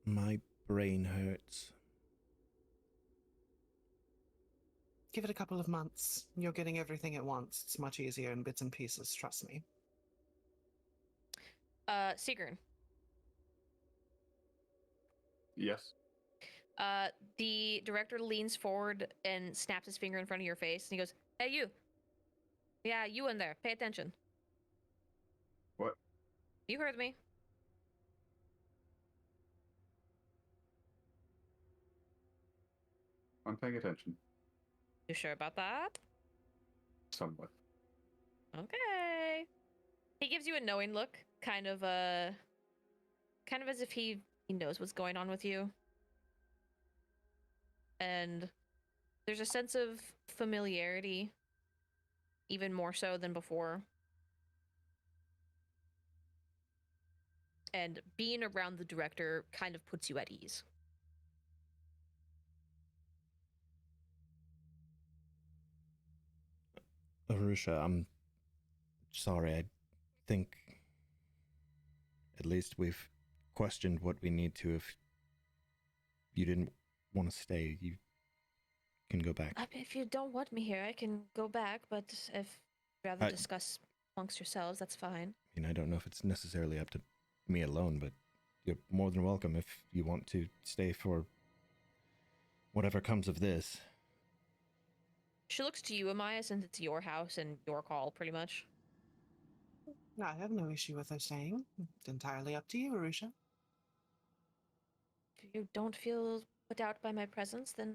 Speaker 2: My brain hurts.
Speaker 3: Give it a couple of months. You're getting everything at once. It's much easier in bits and pieces, trust me.
Speaker 6: Sigrun.
Speaker 4: Yes.
Speaker 6: The director leans forward and snaps his finger in front of your face and he goes, "Hey, you. Yeah, you in there. Pay attention."
Speaker 4: What?
Speaker 6: You heard me.
Speaker 4: I'm paying attention.
Speaker 6: You sure about that?
Speaker 4: Somewhat.
Speaker 6: Okay. He gives you a knowing look, kind of as if he knows what's going on with you. And there's a sense of familiarity, even more so than before. And being around the director kind of puts you at ease.
Speaker 2: Arusha, I'm sorry. I think at least we've questioned what we need to. If you didn't want to stay, you can go back.
Speaker 6: If you don't want me here, I can go back, but if you'd rather discuss amongst yourselves, that's fine.
Speaker 2: I mean, I don't know if it's necessarily up to me alone, but you're more than welcome if you want to stay for whatever comes of this.
Speaker 6: She looks to you, Amaya, since it's your house and your call, pretty much.
Speaker 3: I have no issue with her staying. It's entirely up to you, Arusha.
Speaker 6: you don't feel put out by my presence, then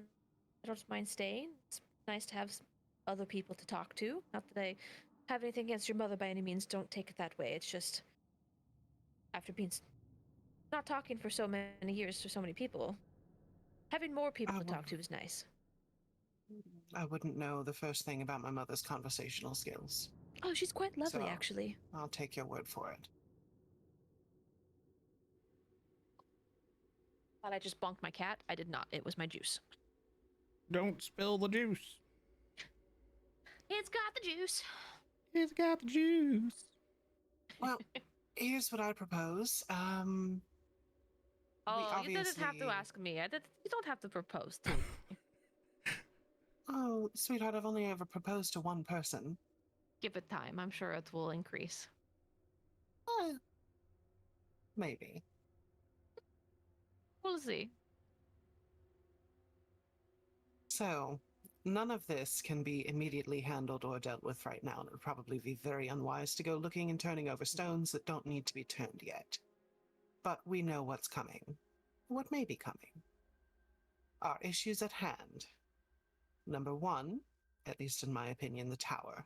Speaker 6: I don't mind staying. It's nice to have other people to talk to. Not that I have anything against your mother by any means. Don't take it that way. It's just after being not talking for so many years to so many people, having more people
Speaker 3: I
Speaker 6: to talk
Speaker 3: would-
Speaker 6: to is nice.
Speaker 3: I wouldn't know the first thing about my mother's conversational skills.
Speaker 6: Oh, she's quite lovely,
Speaker 3: So-
Speaker 6: actually.
Speaker 3: I'll take your word for it.
Speaker 1: Thought I just bonked my cat. I did not. It was my juice.
Speaker 2: Don't spill the juice.
Speaker 1: It's got the juice.
Speaker 2: It's got the juice.
Speaker 3: Well, here's what I propose. We
Speaker 1: Oh, you didn't have to
Speaker 3: obviously-
Speaker 1: ask me. You don't have to propose to me.
Speaker 3: Oh, sweetheart, I've only ever proposed to one person.
Speaker 1: Give it time. I'm sure it will increase.
Speaker 3: Maybe.
Speaker 1: We'll see.
Speaker 3: So, none of this can be immediately handled or dealt with right now, and it would probably be very unwise to go looking and turning over stones that don't need to be turned yet. But we know what's coming. What may be coming. Our issues at hand. Number one, at least in my opinion, the tower.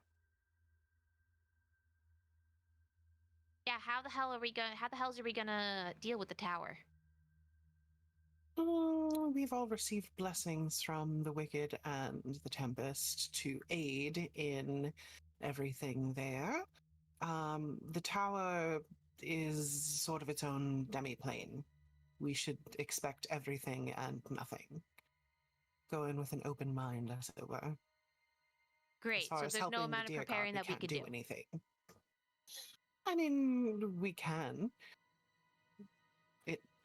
Speaker 7: Yeah, how the hell are we gonna deal with the tower?
Speaker 3: We've all received blessings from the Wicked and the Tempest to aid in everything there. The tower is sort of its own demi-plane. We should expect everything and nothing. Go in with an open mind, as it were.
Speaker 7: Great.
Speaker 3: As far
Speaker 7: So
Speaker 3: as
Speaker 7: there's
Speaker 3: helping
Speaker 7: no
Speaker 3: the
Speaker 7: amount of
Speaker 3: deer
Speaker 7: preparing
Speaker 3: god,
Speaker 7: that we
Speaker 3: can't
Speaker 7: could
Speaker 3: do
Speaker 7: do.
Speaker 3: anything. I mean, we can.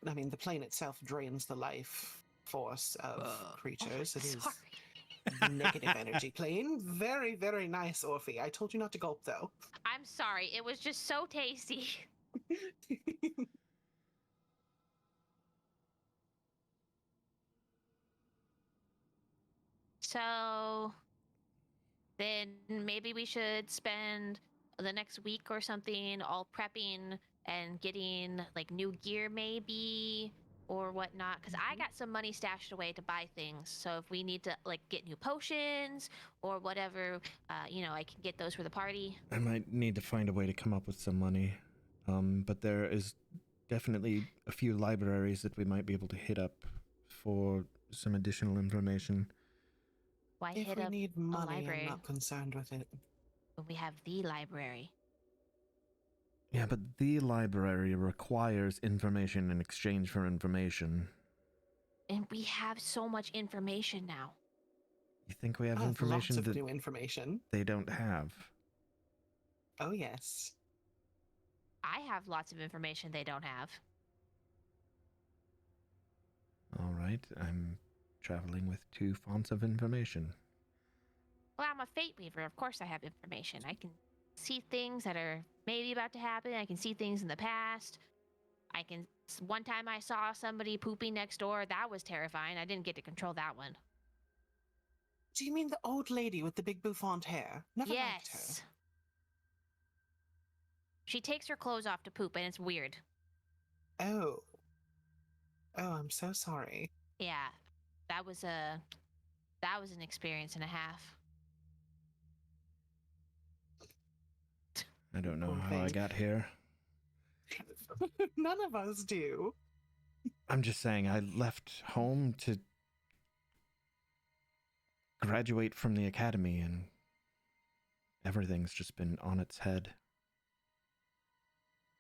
Speaker 3: The plane itself drains the life force of creatures. It is
Speaker 1: Sorry.
Speaker 3: the negative energy plane. Very, very nice, Orphe. I told you not to gulp, though.
Speaker 7: I'm sorry. It was just so tasty. So then maybe we should spend the next week or something all prepping and getting like new gear maybe or whatnot, because I got some money stashed away to buy things. So if we need to like get new potions or whatever, I can get those for the party.
Speaker 2: I might need to find a way to come up with some money. But there is definitely a few libraries that we might be able to hit up for some additional information.
Speaker 7: Why
Speaker 3: If
Speaker 7: hit
Speaker 3: we
Speaker 7: up
Speaker 3: need money,
Speaker 7: library.
Speaker 3: I'm not concerned with it.
Speaker 7: when we have the library?
Speaker 2: Yeah, but the library requires information in exchange for information.
Speaker 7: And we have so much information now.
Speaker 2: You think we have
Speaker 3: I have
Speaker 2: information
Speaker 3: lots of
Speaker 2: that
Speaker 3: new information.
Speaker 2: they don't have?
Speaker 3: Oh, yes.
Speaker 7: I have lots of information they don't have.
Speaker 2: All right, I'm traveling with 2 fonts of information.
Speaker 7: Well, I'm a fate weaver. Of course I have information. I can see things that are maybe about to happen. I can see things in the past. One time I saw somebody pooping next door. That was terrifying. I didn't get to control that one.
Speaker 3: Do you mean the old lady with the big bouffant hair? Never liked her.
Speaker 7: Yes. She takes her clothes off to poop, and it's weird.
Speaker 3: Oh. Oh, I'm so sorry.
Speaker 7: Yeah, that was an experience and a half.
Speaker 2: I don't know
Speaker 3: Poor
Speaker 2: how I
Speaker 3: thing.
Speaker 2: got here.
Speaker 3: None of us do.
Speaker 2: I'm just saying, I left home to graduate from the academy, and everything's just been on its head.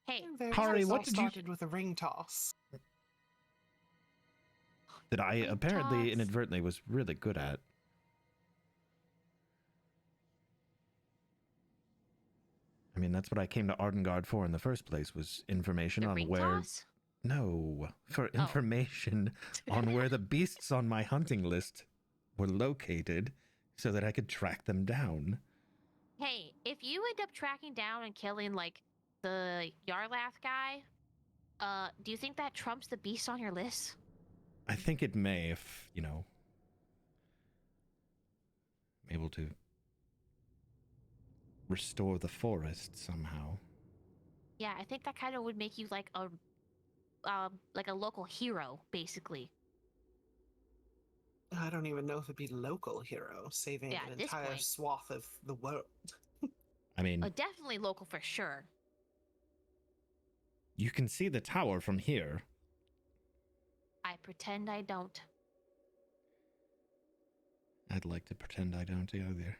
Speaker 7: Hey,
Speaker 2: Hari,
Speaker 3: This
Speaker 2: what
Speaker 3: all
Speaker 2: did you-
Speaker 3: started with a ring toss.
Speaker 2: That I
Speaker 7: Ring
Speaker 2: apparently
Speaker 7: toss.
Speaker 2: inadvertently was really good at. I mean, that's what I came to Ardengard for in the first place, was information
Speaker 7: the
Speaker 2: on
Speaker 7: ring
Speaker 2: where...
Speaker 7: toss?
Speaker 2: No, for
Speaker 7: Oh.
Speaker 2: information on where the beasts on my hunting list were located so that I could track them down.
Speaker 7: Hey, if you end up tracking down and killing like the Yarlath guy, do you think that trumps the beast on your list?
Speaker 2: I think it may if, I'm able to restore the forest somehow.
Speaker 7: Yeah, I think that kind of would make you like a like a local hero, basically.
Speaker 3: I don't even know if it'd be local hero, saving
Speaker 7: Yeah,
Speaker 3: an
Speaker 7: at this
Speaker 3: entire
Speaker 7: point.
Speaker 3: swath of the world.
Speaker 2: I mean,
Speaker 7: Definitely local for sure.
Speaker 2: you can see the tower from here.
Speaker 7: I pretend I don't.
Speaker 2: I'd like to pretend I don't either.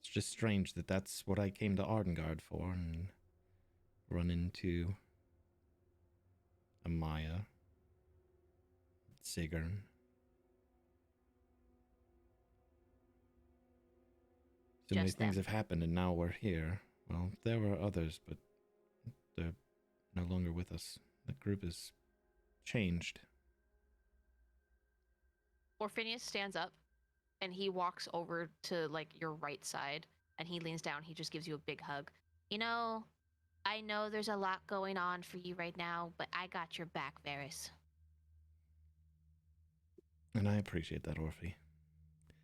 Speaker 2: It's just strange that that's what I came to Ardengard for, and run into Amaya, Sigrun. So many
Speaker 7: Just
Speaker 2: things
Speaker 7: them.
Speaker 2: have happened, and now we're here. Well, there were others, but they're no longer with us. The group has changed.
Speaker 1: Orphinius stands up and he walks over to like your right side and he leans down. He just gives you a big hug.
Speaker 7: You know, I know there's a lot going on for you right now, but I got your back, Varys.
Speaker 2: And I appreciate that, Orphe.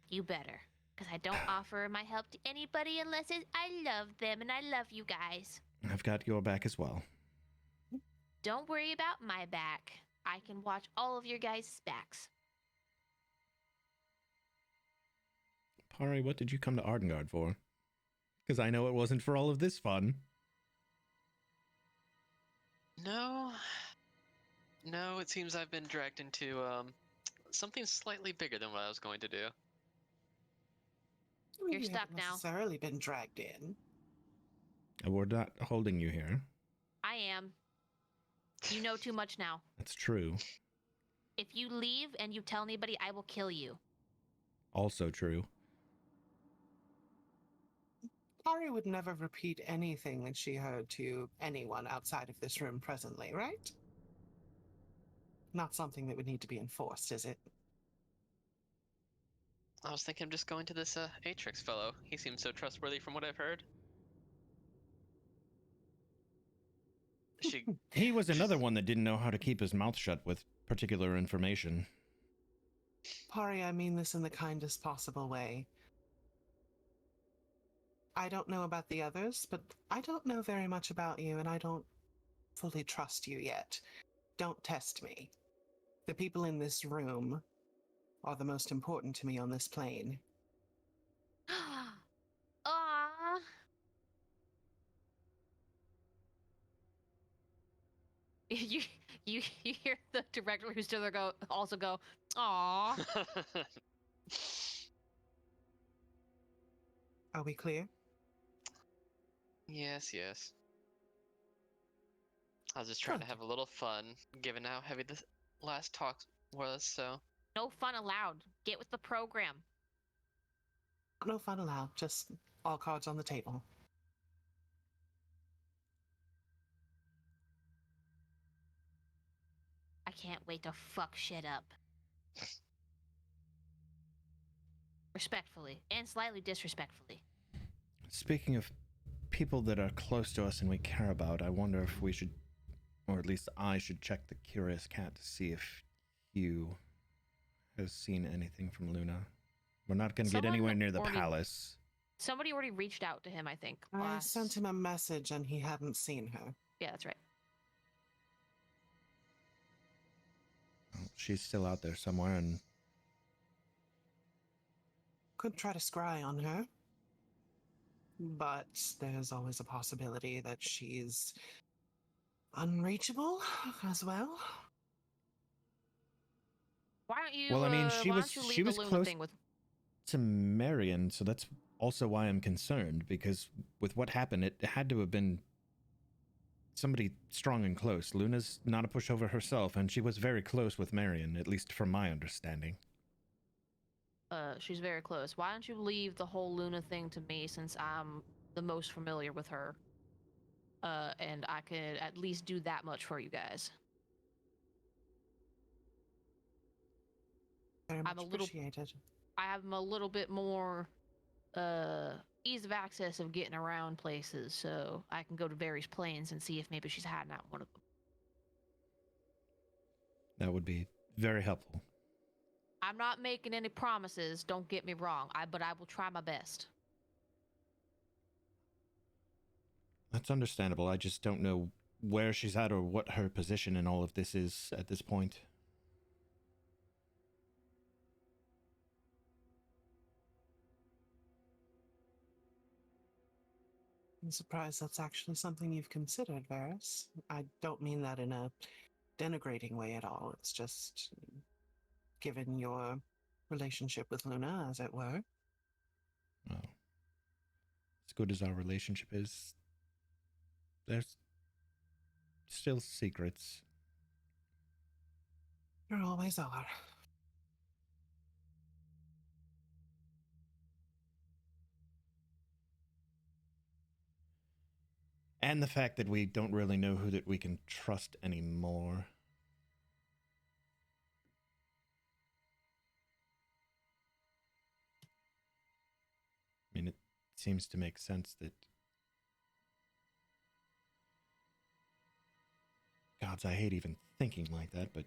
Speaker 7: You better. Because I don't offer my help to anybody unless I love them, and I love you guys.
Speaker 2: I've got your back as well.
Speaker 7: Don't worry about my back. I can watch all of your guys' backs.
Speaker 2: Pari, what did you come to Ardengard for? Because I know it wasn't for all of this fun.
Speaker 5: No. No, it seems I've been dragged into something slightly bigger than what I was going to do.
Speaker 7: You're
Speaker 3: You
Speaker 7: stuck
Speaker 3: haven't
Speaker 7: now.
Speaker 3: necessarily been dragged in.
Speaker 2: We're not holding you here.
Speaker 7: I am. You know too much now.
Speaker 2: That's true.
Speaker 7: If you leave and you tell anybody, I will kill you.
Speaker 2: Also true.
Speaker 3: Ari would never repeat anything that she heard to anyone outside of this room presently, right? Not something that would need to be enforced, is it?
Speaker 5: I was thinking of just going to this Atrix fellow. He seems so trustworthy from what I've heard. She
Speaker 2: He was another one that didn't know how to keep his mouth shut with particular information.
Speaker 3: Pari, I mean this in the kindest possible way. I don't know about the others, but I don't know very much about you, and I don't fully trust you yet. Don't test me. The people in this room are the most important to me on this plane.
Speaker 7: Aww.
Speaker 1: you you hear the director who's still there go aw.
Speaker 3: Are we clear?
Speaker 5: Yes, yes. I was just trying to
Speaker 3: Good.
Speaker 5: have a little fun, given how heavy the last talk was, so...
Speaker 7: No fun allowed. Get with the program.
Speaker 3: No fun allowed, just all cards on the table.
Speaker 7: I can't wait to fuck shit up. Respectfully, and slightly disrespectfully.
Speaker 2: Speaking of people that are close to us and we care about, I wonder if we should, or at least I should check the Curious Cat to see if Hugh has seen anything from Luna. We're not going to get
Speaker 1: Someone
Speaker 2: anywhere near the
Speaker 1: already-
Speaker 2: palace.
Speaker 1: Somebody already reached out to him, I think.
Speaker 3: I sent him a message and he hadn't seen her.
Speaker 1: Yeah, that's right.
Speaker 2: Well, she's still out there somewhere, and
Speaker 3: Could try to scry on her. But there's always a possibility that she's unreachable as well.
Speaker 1: Why don't you?
Speaker 2: Well, I mean,
Speaker 1: why don't you leave the Luna
Speaker 2: close
Speaker 1: thing with?
Speaker 2: to Marion, so that's also why I'm concerned, because with what happened, it had to have been somebody strong and close. Luna's not a pushover herself, and she was very close with Marion, at least from my understanding.
Speaker 1: She's very close. Why don't you leave the whole Luna thing to me, since I'm the most familiar with her? And I could at least do that much for you guys.
Speaker 3: Very much
Speaker 1: I'm a little-
Speaker 3: appreciated.
Speaker 1: I have a little bit more ease of access of getting around places, so I can go to various planes and see if maybe she's hiding out in one of them.
Speaker 2: That would be very helpful.
Speaker 1: I'm not making any promises, don't get me wrong, but I will try my best.
Speaker 2: That's understandable. I just don't know where she's at or what her position in all of this is at this point.
Speaker 3: I'm surprised that's actually something you've considered, Varys. I don't mean that in a denigrating way at all. It's just given your relationship with Luna, as it were.
Speaker 2: Well, as good as our relationship is, there's still secrets.
Speaker 3: There always are.
Speaker 2: And the fact that we don't really know who that we can trust anymore. I mean, it seems to make sense that... Gods, I hate even thinking like that, but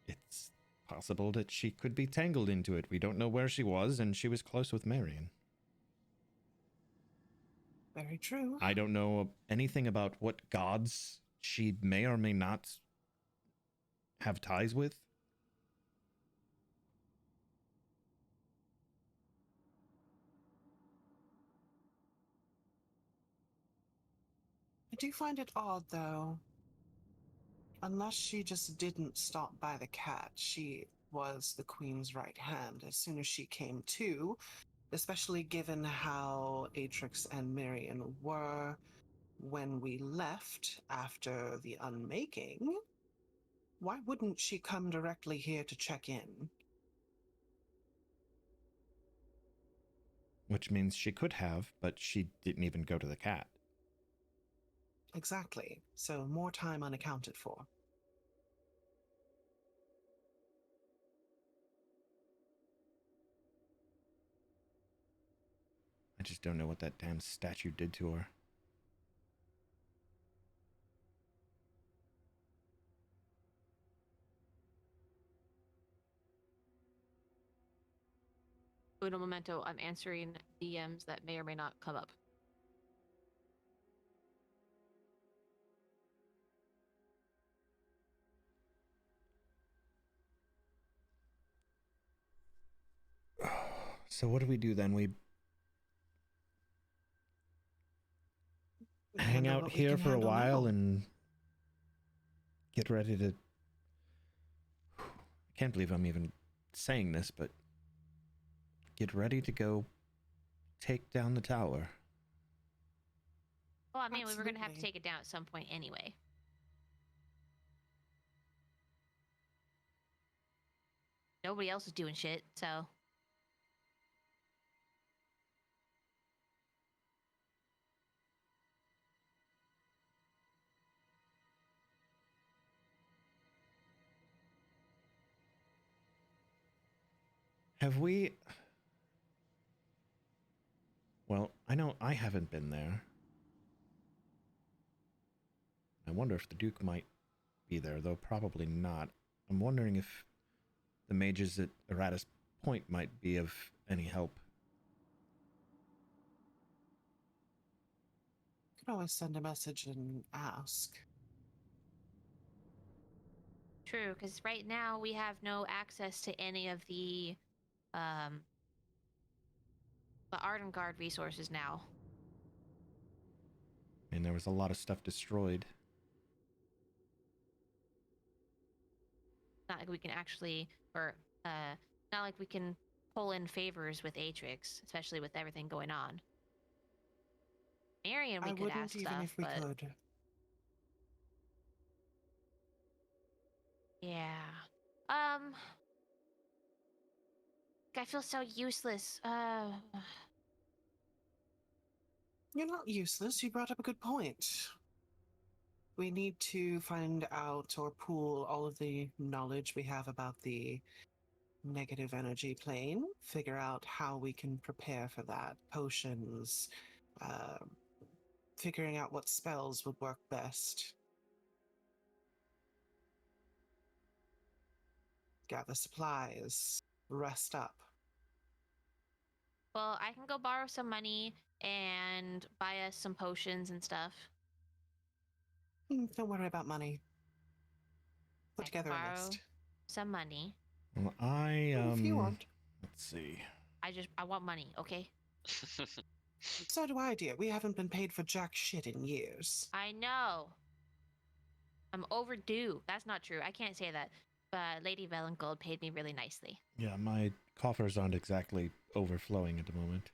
Speaker 2: it's possible that she could be tangled into it. We don't know where she was, and she was close with Marion.
Speaker 3: Very true.
Speaker 2: I don't know anything about what gods she may or may not have ties with.
Speaker 3: I do find it odd, though. Unless she just didn't stop by the cat, she was the Queen's right hand as soon as she came to, especially given how Atrix and Marion were when we left after the unmaking. Why wouldn't she come directly here to check in?
Speaker 2: Which means she could have, but she didn't even go to the cat.
Speaker 3: Exactly. So more time unaccounted for.
Speaker 2: I just don't know what that damn statue did to her.
Speaker 1: Uno momento, I'm answering DMs that may or may not come up.
Speaker 2: So what do we do then? We hang
Speaker 3: Handle
Speaker 2: out
Speaker 3: what we
Speaker 2: here
Speaker 3: can
Speaker 2: for a
Speaker 3: handle
Speaker 2: while
Speaker 3: now.
Speaker 2: and get ready to... I can't believe I'm even saying this, but get ready to go take down the tower.
Speaker 7: Well, I mean, we were going to have to
Speaker 3: Absolutely.
Speaker 7: take it down at some point anyway. Nobody else is doing shit, so.
Speaker 2: Have we... Well, I know I haven't been there. I wonder if the Duke might be there, though probably not. I'm wondering if the mages at Eratus Point might be of any help.
Speaker 3: You can always send a message and ask.
Speaker 7: True, because right now we have no access to any of the Arden Guard resources now.
Speaker 2: I mean, there was a lot of stuff destroyed.
Speaker 7: Not like we can actually, or not like we can pull in favors with Atrix, especially with everything going on. Marion, we
Speaker 3: I
Speaker 7: could
Speaker 3: wouldn't
Speaker 7: ask
Speaker 3: even
Speaker 7: stuff,
Speaker 3: if we
Speaker 7: but
Speaker 3: could.
Speaker 7: yeah. I feel so useless.
Speaker 3: You're not useless. You brought up a good point. We need to find out or pool all of the knowledge we have about the negative energy plane, figure out how we can prepare for that, potions, uh, figuring out what spells would work best. Gather supplies, rest up.
Speaker 7: Well, I can go borrow some money and buy us some potions and stuff.
Speaker 3: Don't worry about money. Put
Speaker 7: I can
Speaker 3: together a
Speaker 7: borrow
Speaker 3: list.
Speaker 7: some money.
Speaker 2: Well,
Speaker 3: If you want.
Speaker 2: let's see.
Speaker 7: I want money, okay?
Speaker 3: So do I, dear. We haven't been paid for jack shit in years.
Speaker 7: I know. I'm overdue. That's not true. I can't say that. But Lady Velengold paid me really nicely.
Speaker 2: Yeah, my coffers aren't exactly overflowing at the moment.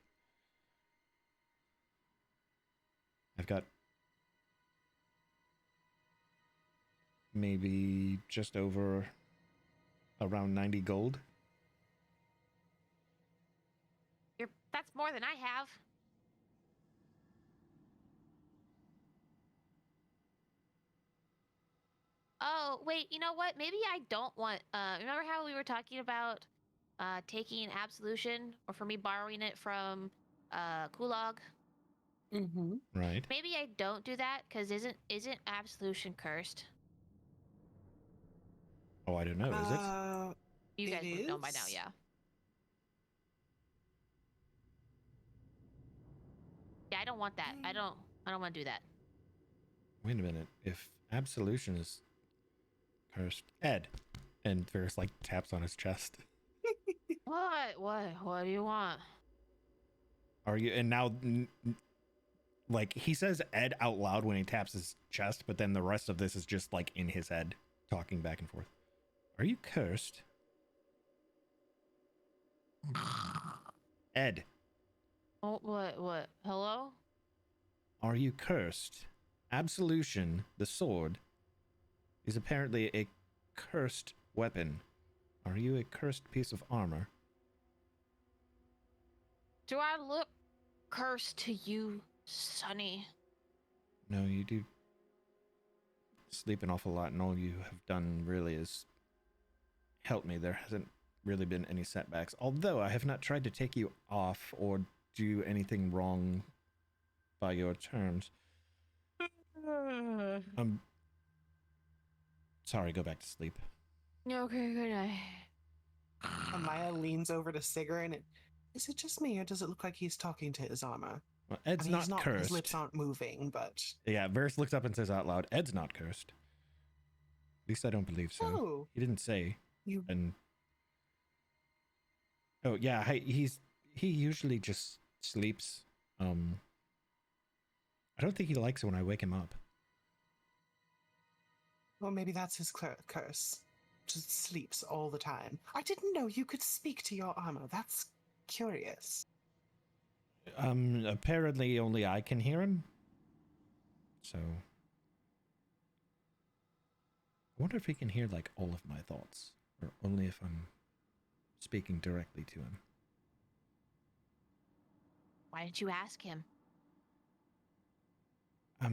Speaker 2: I've got maybe just over around 90 gold.
Speaker 7: That's more than I have. Oh, wait, you know what? Maybe I don't want remember how we were talking about taking absolution or for me borrowing it from Kulog?
Speaker 3: Mm-hmm.
Speaker 2: Right.
Speaker 7: Maybe I don't do that cuz isn't absolution cursed?
Speaker 2: Oh, I don't know. Is it?
Speaker 7: You
Speaker 3: It
Speaker 7: guys would know by now,
Speaker 3: is?
Speaker 7: yeah. Yeah, I don't want that. I don't want to do that.
Speaker 2: Wait a minute. If absolution is cursed, Ed, and Ferris like taps on his chest.
Speaker 7: What do you want?
Speaker 2: Are you? And now, like he says Ed out loud when he taps his chest, but then the rest of this is just like in his head, talking back and forth. Are you cursed, Ed?
Speaker 7: Oh, what? Hello?
Speaker 2: Are you cursed? Absolution, the sword, is apparently a cursed weapon. Are you a cursed piece of armor?
Speaker 7: Do I look cursed to you, Sonny?
Speaker 2: No, you do sleep an awful lot, and all you have done really is help me. There hasn't really been any setbacks, although I have not tried to take you off or do anything wrong by your terms. Sorry, go back to sleep.
Speaker 7: Okay, good night.
Speaker 3: Maya leans over to Sigrun and is it just me or does it look like he's talking to his armor?
Speaker 2: Well, Ed's
Speaker 3: I mean, he's
Speaker 2: not cursed.
Speaker 3: His lips aren't moving, but
Speaker 2: Yeah, Varys looks up and says out loud, Ed's not cursed. At least I don't believe so.
Speaker 3: oh,
Speaker 2: He didn't say.
Speaker 3: you
Speaker 2: And oh yeah, he usually just sleeps. I don't think he likes it when I wake him up.
Speaker 3: well, maybe that's his curse. Just sleeps all the time. I didn't know you could speak to your armor. That's curious.
Speaker 2: Apparently only I can hear him. So I wonder if he can hear like all of my thoughts, or only if I'm speaking directly to him.
Speaker 7: Why didn't you ask him?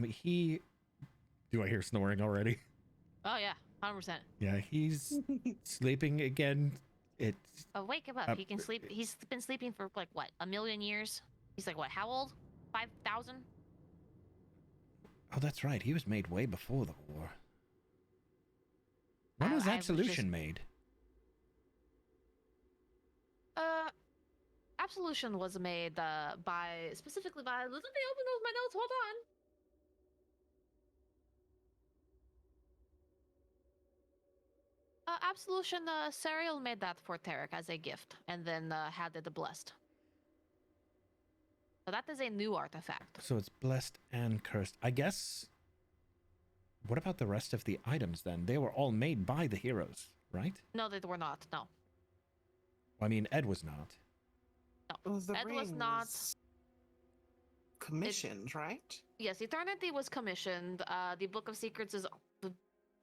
Speaker 2: He. Do I hear snoring already?
Speaker 7: Oh yeah, 100%.
Speaker 2: Yeah, he's sleeping again. It's
Speaker 7: Oh, wake him up. He can sleep. He's been sleeping for like what, 1,000,000 years? He's like what? How old? 5,000?
Speaker 2: oh, that's right. He was made way before the war. When
Speaker 7: I
Speaker 2: was
Speaker 7: was
Speaker 2: Absolution
Speaker 7: just-
Speaker 2: made?
Speaker 7: Absolution was made specifically by. Let me open those my notes. Hold on. Absolution, Serial made that for Tarek as a gift, and then had it blessed. So that is a new artifact.
Speaker 2: So it's blessed and cursed. I guess. What about the rest of the items then? They were all made by the heroes, right?
Speaker 7: No, they were not. No.
Speaker 2: I mean, Ed was not.
Speaker 3: Well, the
Speaker 7: Ed
Speaker 3: ring
Speaker 7: was not.
Speaker 3: commissioned, right?
Speaker 7: Yes, Eternity was commissioned. The Book of Secrets is,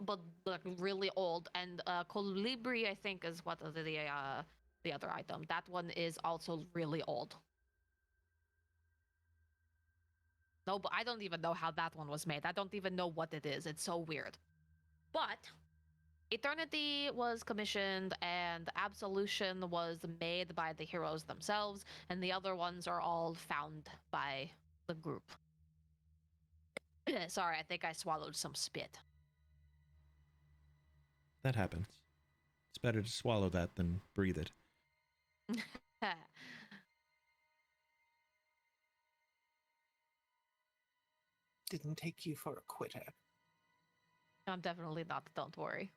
Speaker 7: but like really old, and Colibri I think is what the other item. That one is also really old. No, but I don't even know how that one was made. I don't even know what it is. It's so weird. But Eternity was commissioned, and Absolution was made by the heroes themselves, and the other ones are all found by the group. Sorry, I think I swallowed some spit.
Speaker 2: That happens. It's better to swallow that than breathe it.
Speaker 3: Didn't take you for a quitter.
Speaker 1: I'm definitely not. Don't worry.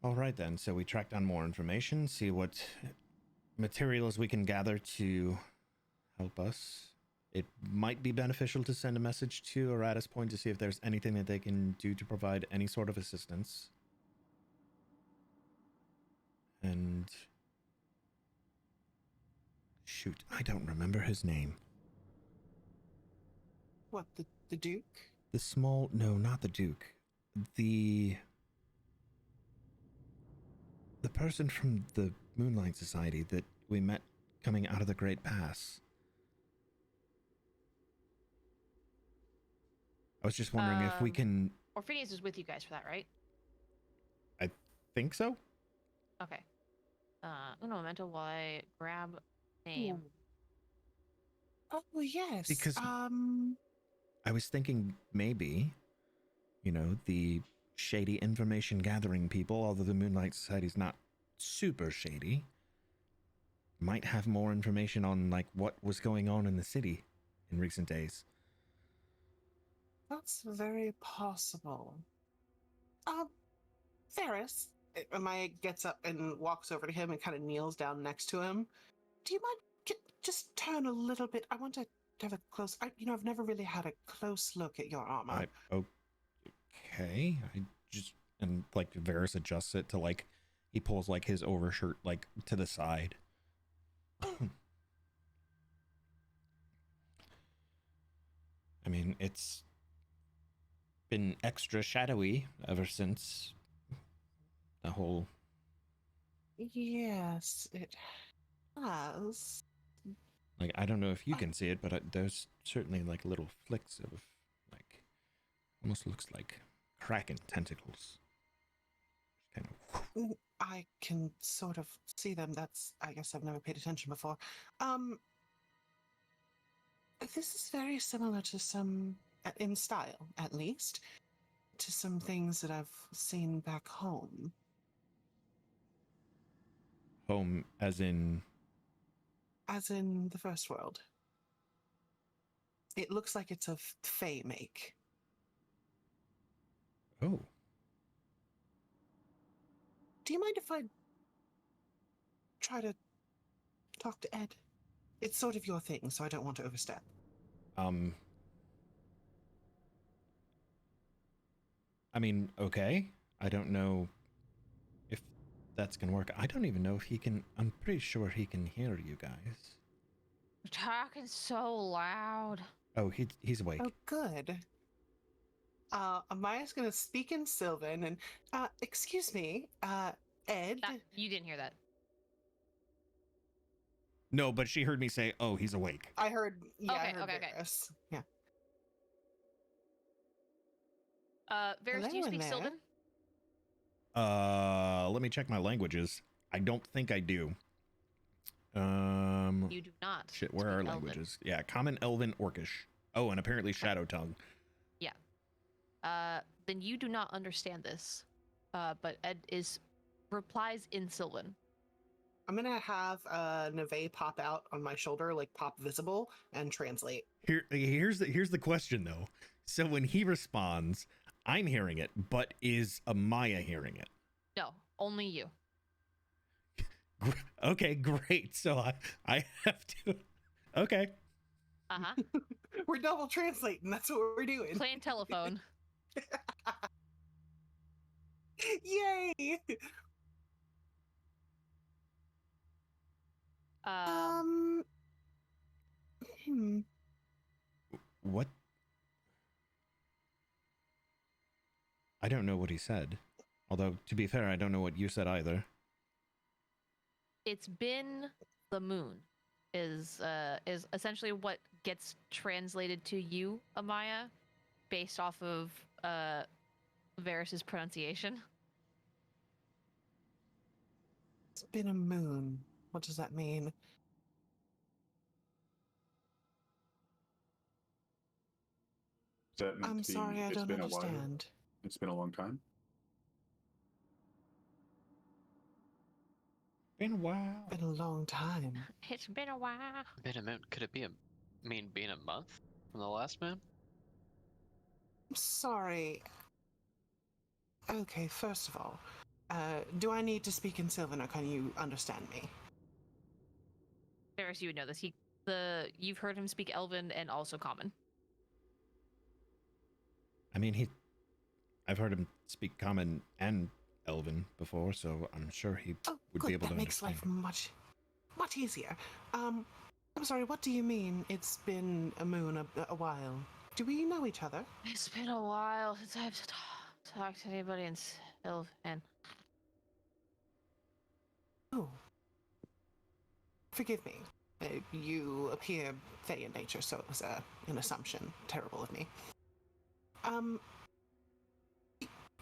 Speaker 2: All right then. So we track down more information, see what materials we can gather to help us. It might be beneficial to send a message to Aratus Point to see if there's anything that they can do to provide any sort of assistance. And shoot, I don't remember his name.
Speaker 3: What, the Duke?
Speaker 2: The small, no, not the Duke. The person from the Moonlight Society that we met coming out of the Great Pass. I was just wondering if we can...
Speaker 1: Orpheus is with you guys for that, right?
Speaker 2: I think so?
Speaker 1: Okay. Uno momento while I grab name.
Speaker 3: Oh, yes.
Speaker 2: Because I was thinking maybe, you know, the shady information gathering people, although the Moonlight Society's not super shady, might have more information on, like, what was going on in the city in recent days.
Speaker 3: That's very possible. Ferris, Maya gets up and walks over to him and kind of kneels down next to him. Do you mind just turn a little bit? I want to have a close... I've never really had a close look at your armor.
Speaker 2: Okay. I just... And, like, Varys adjusts it to, like... He pulls, like, his overshirt, like, to the side. I mean, it's been extra shadowy ever since the whole...
Speaker 3: Yes, it has.
Speaker 2: Like, I don't know if you can see it, but there's certainly, like, little flicks of, like... Almost looks like kraken tentacles. Kind of...
Speaker 3: I can sort of see them. I guess I've never paid attention before. This is very similar to some, in style at least, to some things that I've seen back home.
Speaker 2: Home, as in...
Speaker 3: As in the First World. It looks like it's a Fey make.
Speaker 2: Oh.
Speaker 3: Do you mind if I try to talk to Ed? It's sort of your thing, so I don't want to overstep.
Speaker 2: I mean, okay. I don't know if that's gonna work. I don't even know if he can... I'm pretty sure he can hear you guys.
Speaker 1: You're talking so loud.
Speaker 2: Oh, he's awake.
Speaker 3: Oh, good. Amaya's gonna speak in Sylvan and, excuse me, Ed?
Speaker 1: You didn't hear that.
Speaker 2: No, but she heard me say, oh, he's awake.
Speaker 3: I heard, yeah,
Speaker 1: Okay,
Speaker 3: I heard
Speaker 1: okay.
Speaker 3: Varys. Yeah.
Speaker 1: Varys, do you
Speaker 3: Hello in
Speaker 1: speak
Speaker 3: there.
Speaker 1: Sylvan?
Speaker 2: Let me check my languages. I don't think I do.
Speaker 1: You do not.
Speaker 2: Shit, where are
Speaker 1: speak Elven.
Speaker 2: languages? Yeah, Common, Elven, Orcish. Oh, and apparently Shadow Tongue.
Speaker 1: Yeah. Then you do not understand this. But Ed replies in Sylvan.
Speaker 3: I'm gonna have Neve pop out on my shoulder, like pop visible, and translate.
Speaker 2: Here's the question though. So when he responds, I'm hearing it, but is Amaya hearing it?
Speaker 1: No, only you.
Speaker 2: Okay, great. So I have to. Okay.
Speaker 1: Uh-huh.
Speaker 3: We're double translating. That's what we're doing.
Speaker 1: Playing telephone.
Speaker 3: Yay!
Speaker 2: What? I don't know what he said. Although, to be fair, I don't know what you said either.
Speaker 1: It's been the moon is essentially what gets translated to you, Amaya, based off of Varys's pronunciation.
Speaker 3: It's been a moon. What does that mean?
Speaker 4: Does that mean
Speaker 3: I'm sorry, I
Speaker 4: it's
Speaker 3: don't
Speaker 4: been a while?
Speaker 3: understand.
Speaker 4: It's been a long time.
Speaker 2: Been a while.
Speaker 3: Been a long time.
Speaker 7: It's been a while.
Speaker 5: Wait a minute, could it be being a month from the last man?
Speaker 3: I'm sorry. Okay, first of all, do I need to speak in Sylvan or can you understand me?
Speaker 1: Ferris, you would know this. You've heard him speak Elven and also Common.
Speaker 2: I mean, I've heard him speak Common and Elven before, so I'm sure he would
Speaker 3: good.
Speaker 2: be able
Speaker 3: That
Speaker 2: to
Speaker 3: makes
Speaker 2: understand.
Speaker 3: life much easier. I'm sorry, what do you mean it's been a moon a while? Do we know each other?
Speaker 1: It's been a while since I've talked to anybody in Sylvan.
Speaker 3: Oh. Forgive me. You appear fey in nature, so it was an assumption. Terrible of me.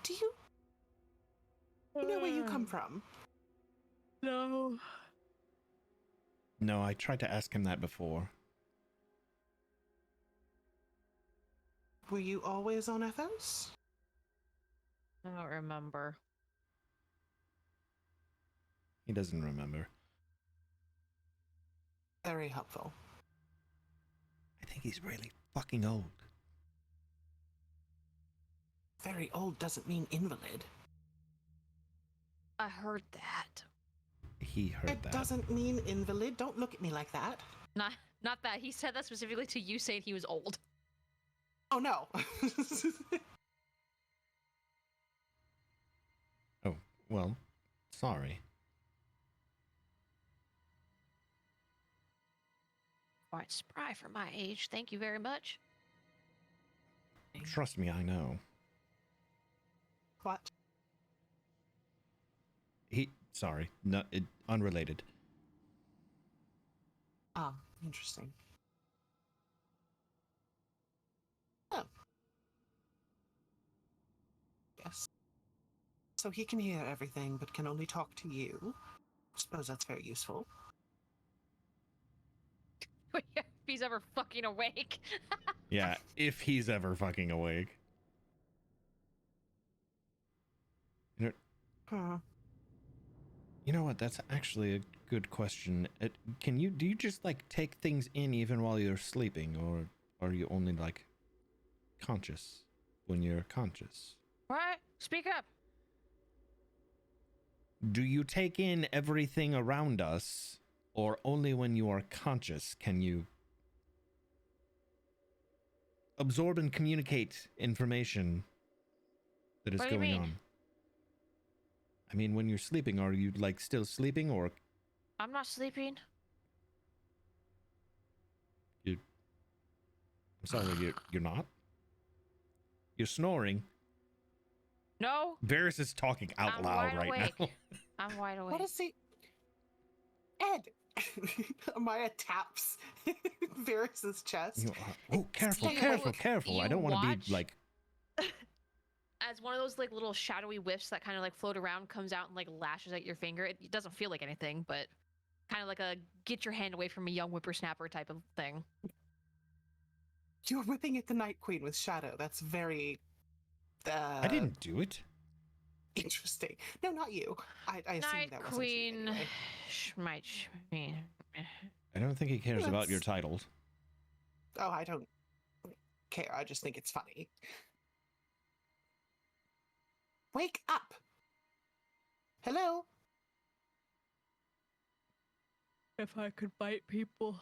Speaker 3: Do you know where you come from?
Speaker 1: No.
Speaker 2: No, I tried to ask him that before.
Speaker 3: Were you always on Efos?
Speaker 1: I don't remember.
Speaker 2: He doesn't remember.
Speaker 3: Very helpful.
Speaker 2: I think he's really fucking old.
Speaker 3: Very old doesn't mean invalid.
Speaker 1: I heard that.
Speaker 2: He heard
Speaker 3: It
Speaker 2: that.
Speaker 3: doesn't mean invalid. Don't look at me like that.
Speaker 1: Not that. He said that specifically to you saying he was old.
Speaker 3: Oh no.
Speaker 2: Oh, well, sorry.
Speaker 1: Quite spry for my age. Thank you very much.
Speaker 2: Trust me, I know.
Speaker 3: What?
Speaker 2: Sorry, unrelated.
Speaker 3: Ah, interesting. Oh. Yes. So he can hear everything, but can only talk to you. Suppose that's very useful.
Speaker 1: If he's ever fucking awake.
Speaker 2: Yeah, if he's ever fucking awake.
Speaker 3: Hmm.
Speaker 2: You know what? That's actually a good question. Do you just like take things in even while you're sleeping, or are you only like conscious when you're conscious?
Speaker 1: What? Speak up.
Speaker 2: Do you take in everything around us, or only when you are conscious can you absorb and communicate information that is
Speaker 1: What do you
Speaker 2: going
Speaker 1: mean?
Speaker 2: on? I mean, when you're sleeping, are you like still sleeping, or
Speaker 1: I'm not sleeping.
Speaker 2: I'm sorry, you're not? You're snoring.
Speaker 1: No.
Speaker 2: Varys is talking out
Speaker 1: I'm
Speaker 2: loud
Speaker 1: wide
Speaker 2: right
Speaker 1: awake.
Speaker 2: now.
Speaker 1: I'm wide awake.
Speaker 3: What is he? Ed! Maya taps Varys's chest.
Speaker 2: Oh, careful,
Speaker 3: Stay
Speaker 2: careful,
Speaker 3: awake.
Speaker 2: careful. I
Speaker 1: You
Speaker 2: don't want to
Speaker 1: watch-
Speaker 2: be like.
Speaker 1: As one of those like little shadowy whiffs that kind of like float around comes out and like lashes at your finger. It doesn't feel like anything, but kind of like a get your hand away from a young whippersnapper type of thing.
Speaker 3: You're whipping at the Night Queen with Shadow. That's very
Speaker 2: I didn't do it.
Speaker 3: interesting. No, not you. I assumed
Speaker 1: Night
Speaker 3: that wasn't you
Speaker 1: Queen.
Speaker 3: anyway.
Speaker 2: I don't think he cares
Speaker 3: Yeah,
Speaker 2: about your
Speaker 3: that's-
Speaker 2: titles.
Speaker 3: Oh, I don't care. I just think it's funny. Wake up! Hello?
Speaker 1: If I could bite people,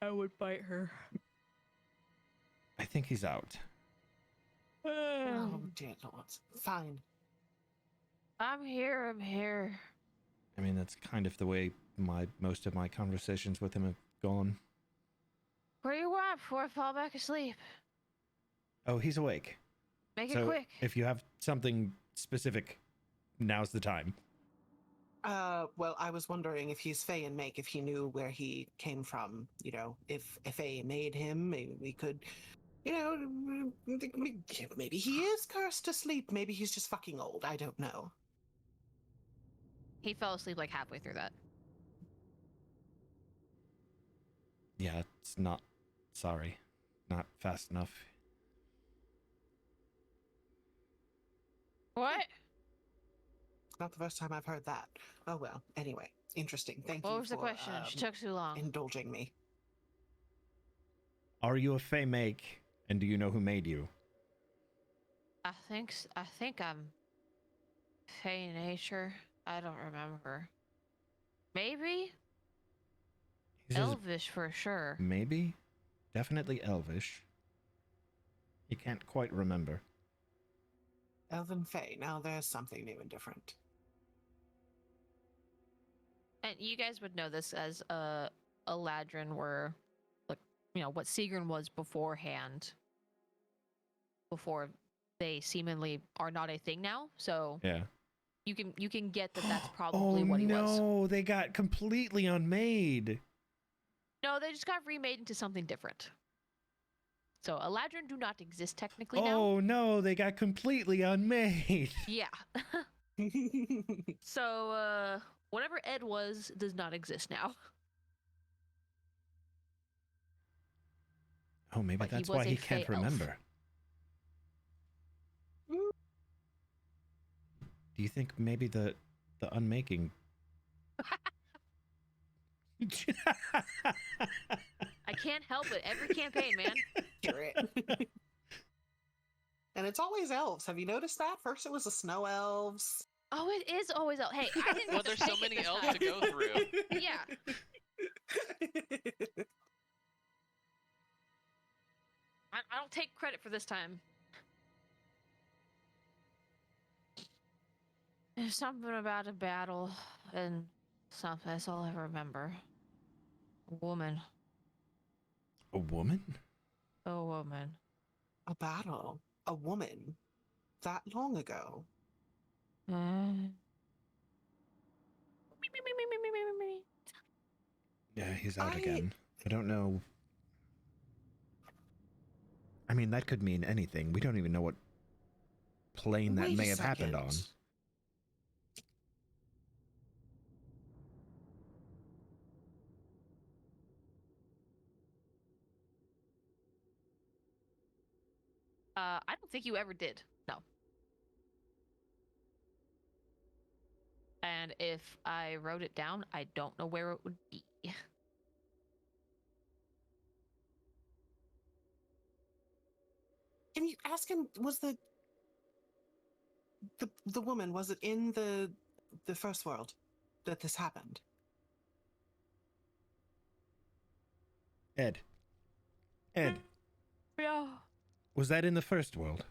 Speaker 1: I would bite her.
Speaker 2: I think he's out.
Speaker 3: Oh, dear Lord. Fine.
Speaker 1: I'm here. I'm here.
Speaker 2: I mean, that's kind of the way most of my conversations with him have gone.
Speaker 1: What do you want before I fall back asleep?
Speaker 2: Oh, he's awake.
Speaker 1: Make it
Speaker 2: So
Speaker 1: quick.
Speaker 2: if you have something specific, now's the time.
Speaker 3: Well, I was wondering if he's Fey and Make, if he knew where he came from. You know, if Fey made him, maybe we could, you know, maybe he is cursed to sleep. Maybe he's just fucking old. I don't know.
Speaker 1: He fell asleep like halfway through that.
Speaker 2: Yeah, it's not. Sorry, not fast enough.
Speaker 1: What?
Speaker 3: Not the first time I've heard that. Oh well. Anyway, interesting. Thank
Speaker 7: What
Speaker 3: you
Speaker 7: was the
Speaker 3: for
Speaker 7: question? She took too long.
Speaker 3: indulging me.
Speaker 2: Are you a Fey make, and do you know who made you?
Speaker 7: I think I'm Fey nature. I don't remember. Maybe
Speaker 2: He says,
Speaker 7: Elvish for sure.
Speaker 2: maybe? Definitely Elvish. He can't quite remember.
Speaker 3: Elven Fae. Now there's something new and different.
Speaker 1: And you guys would know this as Eladrin were, like, what Sigrun was beforehand. Before they seemingly are not a thing now. So
Speaker 2: Yeah.
Speaker 1: you can get that that's probably
Speaker 2: oh,
Speaker 1: what he was.
Speaker 2: no, they got completely unmade.
Speaker 1: No, they just got remade into something different. So Eladrin do not exist technically now.
Speaker 2: Oh, no, they got completely unmade.
Speaker 1: Yeah. So whatever Ed was does not exist now.
Speaker 2: Oh, maybe
Speaker 1: But he
Speaker 2: that's
Speaker 1: was
Speaker 2: why
Speaker 1: a
Speaker 2: he can't
Speaker 1: Fey elf.
Speaker 2: remember. Do you think maybe the unmaking?
Speaker 1: I can't help it. Every campaign, man.
Speaker 3: Hear it. And it's always elves. Have you noticed that? First it was the snow elves.
Speaker 1: Oh, it is always elf. Hey, I didn't.
Speaker 5: Well, there's so
Speaker 1: take it
Speaker 5: many
Speaker 1: this
Speaker 5: elves
Speaker 1: time.
Speaker 5: to go through.
Speaker 1: Yeah. I don't take credit for this time. There's something about a battle and something. That's all I remember. A woman.
Speaker 2: A woman?
Speaker 1: A woman.
Speaker 3: A battle. A woman. That long ago.
Speaker 2: Yeah, he's out
Speaker 3: I-
Speaker 2: again. I don't know. I mean, that could mean anything. We don't even know what plane that
Speaker 3: Wait a
Speaker 2: may have happened on.
Speaker 3: second.
Speaker 1: I don't think you ever did. No. And if I wrote it down, I don't know where it would be.
Speaker 3: Can you ask him? Was the woman? Was it in the first world that this happened?
Speaker 2: Ed. Ed,
Speaker 1: Yeah.
Speaker 2: was that in the first world?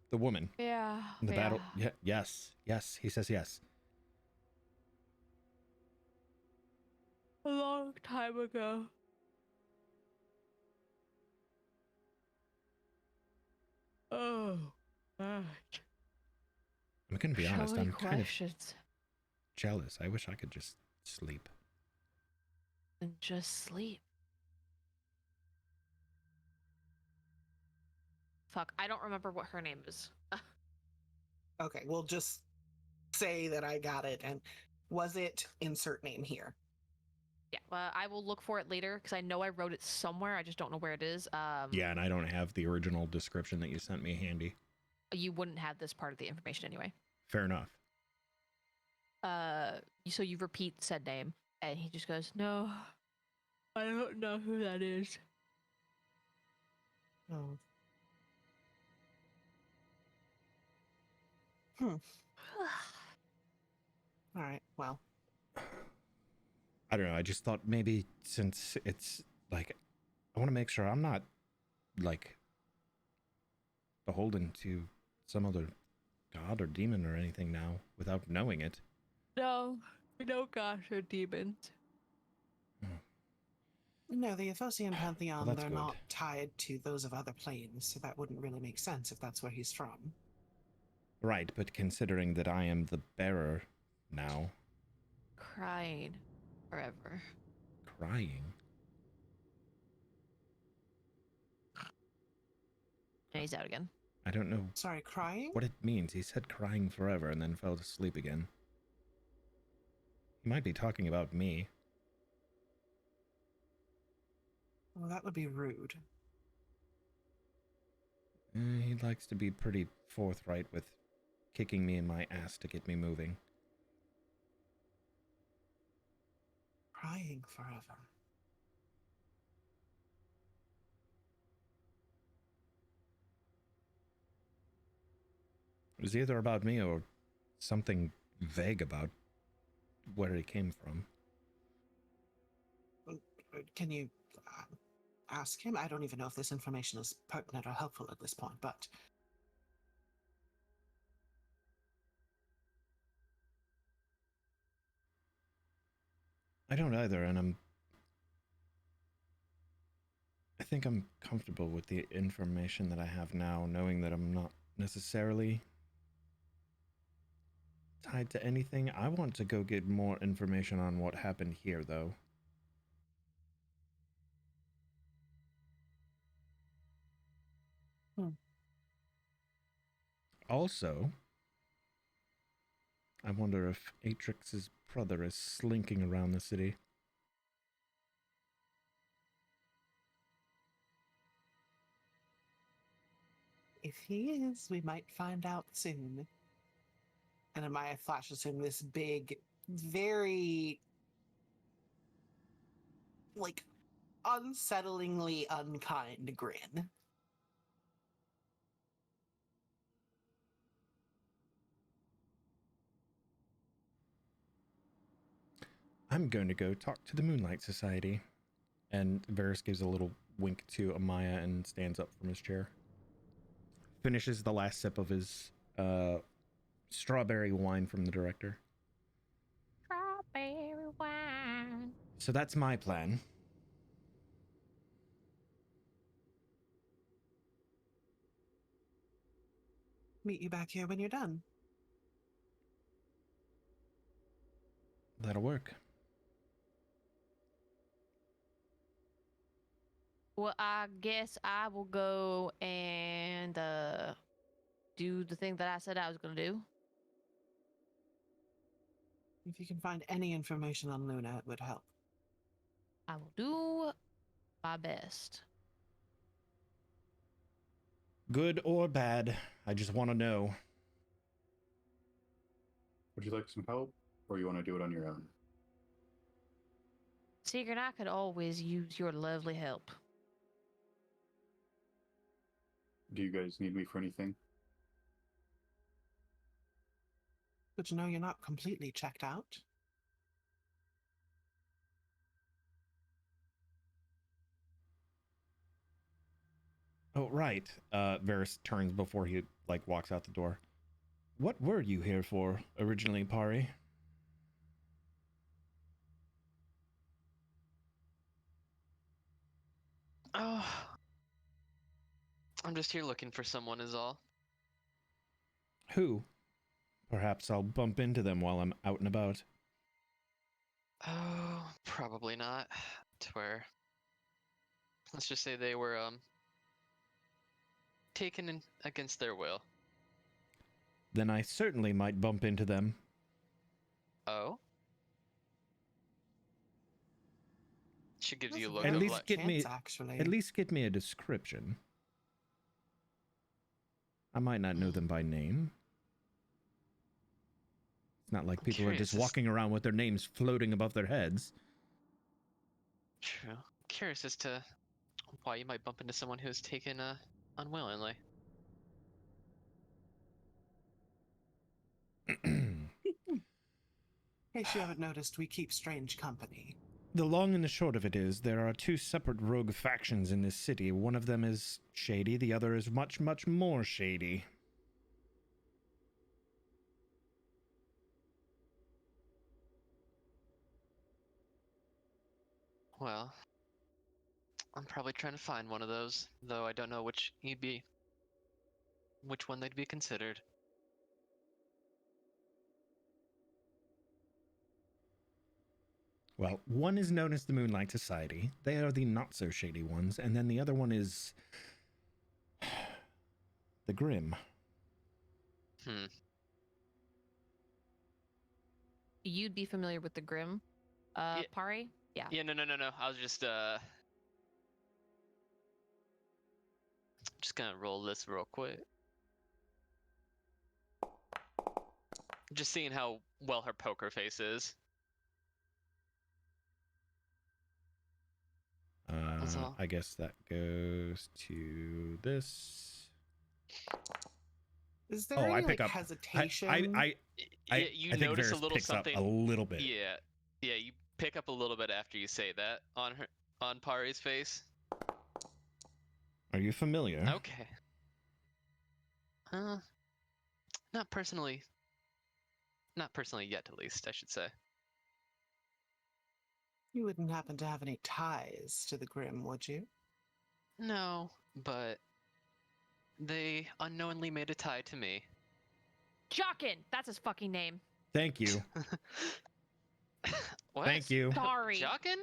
Speaker 2: The woman
Speaker 1: Yeah.
Speaker 2: in the battle? Yeah. Yes. Yes. He says yes.
Speaker 1: A long time ago. Oh.
Speaker 2: I'm gonna be honest. I'm kind of jealous. I wish I could just sleep.
Speaker 1: And just sleep. Fuck, I don't remember what her name is.
Speaker 3: Okay, we'll just say that I got it. And was it insert name here?
Speaker 1: Yeah, well, I will look for it later because I know I wrote it somewhere. I just don't know where it is.
Speaker 2: Yeah, and I don't have the original description that you sent me handy.
Speaker 1: You wouldn't have this part of the information anyway.
Speaker 2: Fair enough.
Speaker 1: So you repeat said name, and he just goes, "No, I don't know who that is."
Speaker 3: Oh. All right. Well,
Speaker 2: I don't know. I just thought maybe since it's like, I want to make sure I'm not like beholden to some other god or demon or anything now without knowing it.
Speaker 1: No, no gosh or demons.
Speaker 3: no, the Efosian pantheon,
Speaker 2: that's
Speaker 3: they're
Speaker 2: good.
Speaker 3: not tied to those of other planes, so that wouldn't really make sense if that's where he's from.
Speaker 2: Right, but considering that I am the bearer now,
Speaker 1: Crying forever.
Speaker 2: crying.
Speaker 1: And he's out again.
Speaker 2: I don't know
Speaker 3: Sorry, crying?
Speaker 2: what it means. He said crying forever and then fell asleep again. He might be talking about me.
Speaker 3: Well, that would be rude.
Speaker 2: He likes to be pretty forthright with kicking me in my ass to get me moving.
Speaker 3: crying forever.
Speaker 2: It was either about me or something vague about where he came from.
Speaker 3: Can you ask him? I don't even know if this information is pertinent or helpful at this point, but
Speaker 2: I don't either, and I think I'm comfortable with the information that I have now, knowing that I'm not necessarily tied to anything. I want to go get more information on what happened here, though. Also, I wonder if Atrix's brother is slinking around the city.
Speaker 3: if he is, we might find out soon. And Amaya flashes him this big, very, like, unsettlingly unkind grin.
Speaker 2: I'm going to go talk to the Moonlight Society. And Varys gives a little wink to Amaya and stands up from his chair. Finishes the last sip of his strawberry wine from the director.
Speaker 7: Strawberry wine.
Speaker 2: So that's my plan.
Speaker 3: Meet you back here when you're done.
Speaker 2: That'll work.
Speaker 1: Well, I guess I will go and do the thing that I said I was going to do.
Speaker 3: If you can find any information on Luna, it would help.
Speaker 1: I will do my best.
Speaker 2: Good or bad, I just want to know.
Speaker 4: Would you like some help, or you want to do it on your own?
Speaker 1: Secret, I could always use your lovely help.
Speaker 4: Do you guys need me for anything?
Speaker 3: Good to know you're not completely checked out.
Speaker 2: Oh, right. Varys turns before he, walks out the door. What were you here for, originally, Pari?
Speaker 5: Oh, I'm just here looking for someone is all.
Speaker 2: Who? Perhaps I'll bump into them while I'm out and about.
Speaker 5: Oh, probably not. To where, let's just say they were taken in against their will.
Speaker 2: Then I certainly might bump into them.
Speaker 5: Oh? She gives
Speaker 3: That's
Speaker 5: you a
Speaker 3: a
Speaker 5: look
Speaker 2: At
Speaker 3: very
Speaker 5: of
Speaker 2: least
Speaker 5: like,
Speaker 3: good
Speaker 2: get me-
Speaker 3: chance, actually.
Speaker 2: At least get me a description. I might not know them by name. It's not like people are
Speaker 5: Curious
Speaker 2: just
Speaker 5: as-
Speaker 2: walking around with their names floating above their heads.
Speaker 5: True. Curious as to why you might bump into someone who's taken unwillingly.
Speaker 3: In case you haven't noticed, we keep strange company.
Speaker 2: The long and the short of it is, there are two separate rogue factions in this city. One of them is shady, the other is much, much more shady.
Speaker 5: Well, I'm probably trying to find one of those, though I don't know which one they'd be considered.
Speaker 2: Well, one is known as the Moonlight Society. They are the not-so-shady ones. And then the other one is... the Grim.
Speaker 1: You'd be familiar with the Grim,
Speaker 5: Yeah.
Speaker 1: Pari? Yeah.
Speaker 5: Yeah, no. I was just gonna roll this real quick. Just seeing how well her poker face is. That's all.
Speaker 2: I guess that goes to this.
Speaker 3: Is there
Speaker 2: Oh,
Speaker 3: any
Speaker 2: I pick
Speaker 3: like
Speaker 2: up.
Speaker 3: hesitation?
Speaker 5: You
Speaker 2: I think
Speaker 5: notice a
Speaker 2: Varys
Speaker 5: little
Speaker 2: picks
Speaker 5: something.
Speaker 2: up a little bit.
Speaker 5: Yeah, yeah. You pick up a little bit after you say that on Pari's face.
Speaker 2: Are you familiar?
Speaker 5: Okay. Not personally. Not personally yet, at least I should say.
Speaker 3: You wouldn't happen to have any ties to the Grim, would you?
Speaker 5: No, but they unknowingly made a tie to me.
Speaker 1: Jockin! That's his fucking name.
Speaker 2: Thank you.
Speaker 5: What?
Speaker 2: Thank you.
Speaker 1: Sorry.
Speaker 5: Jockin?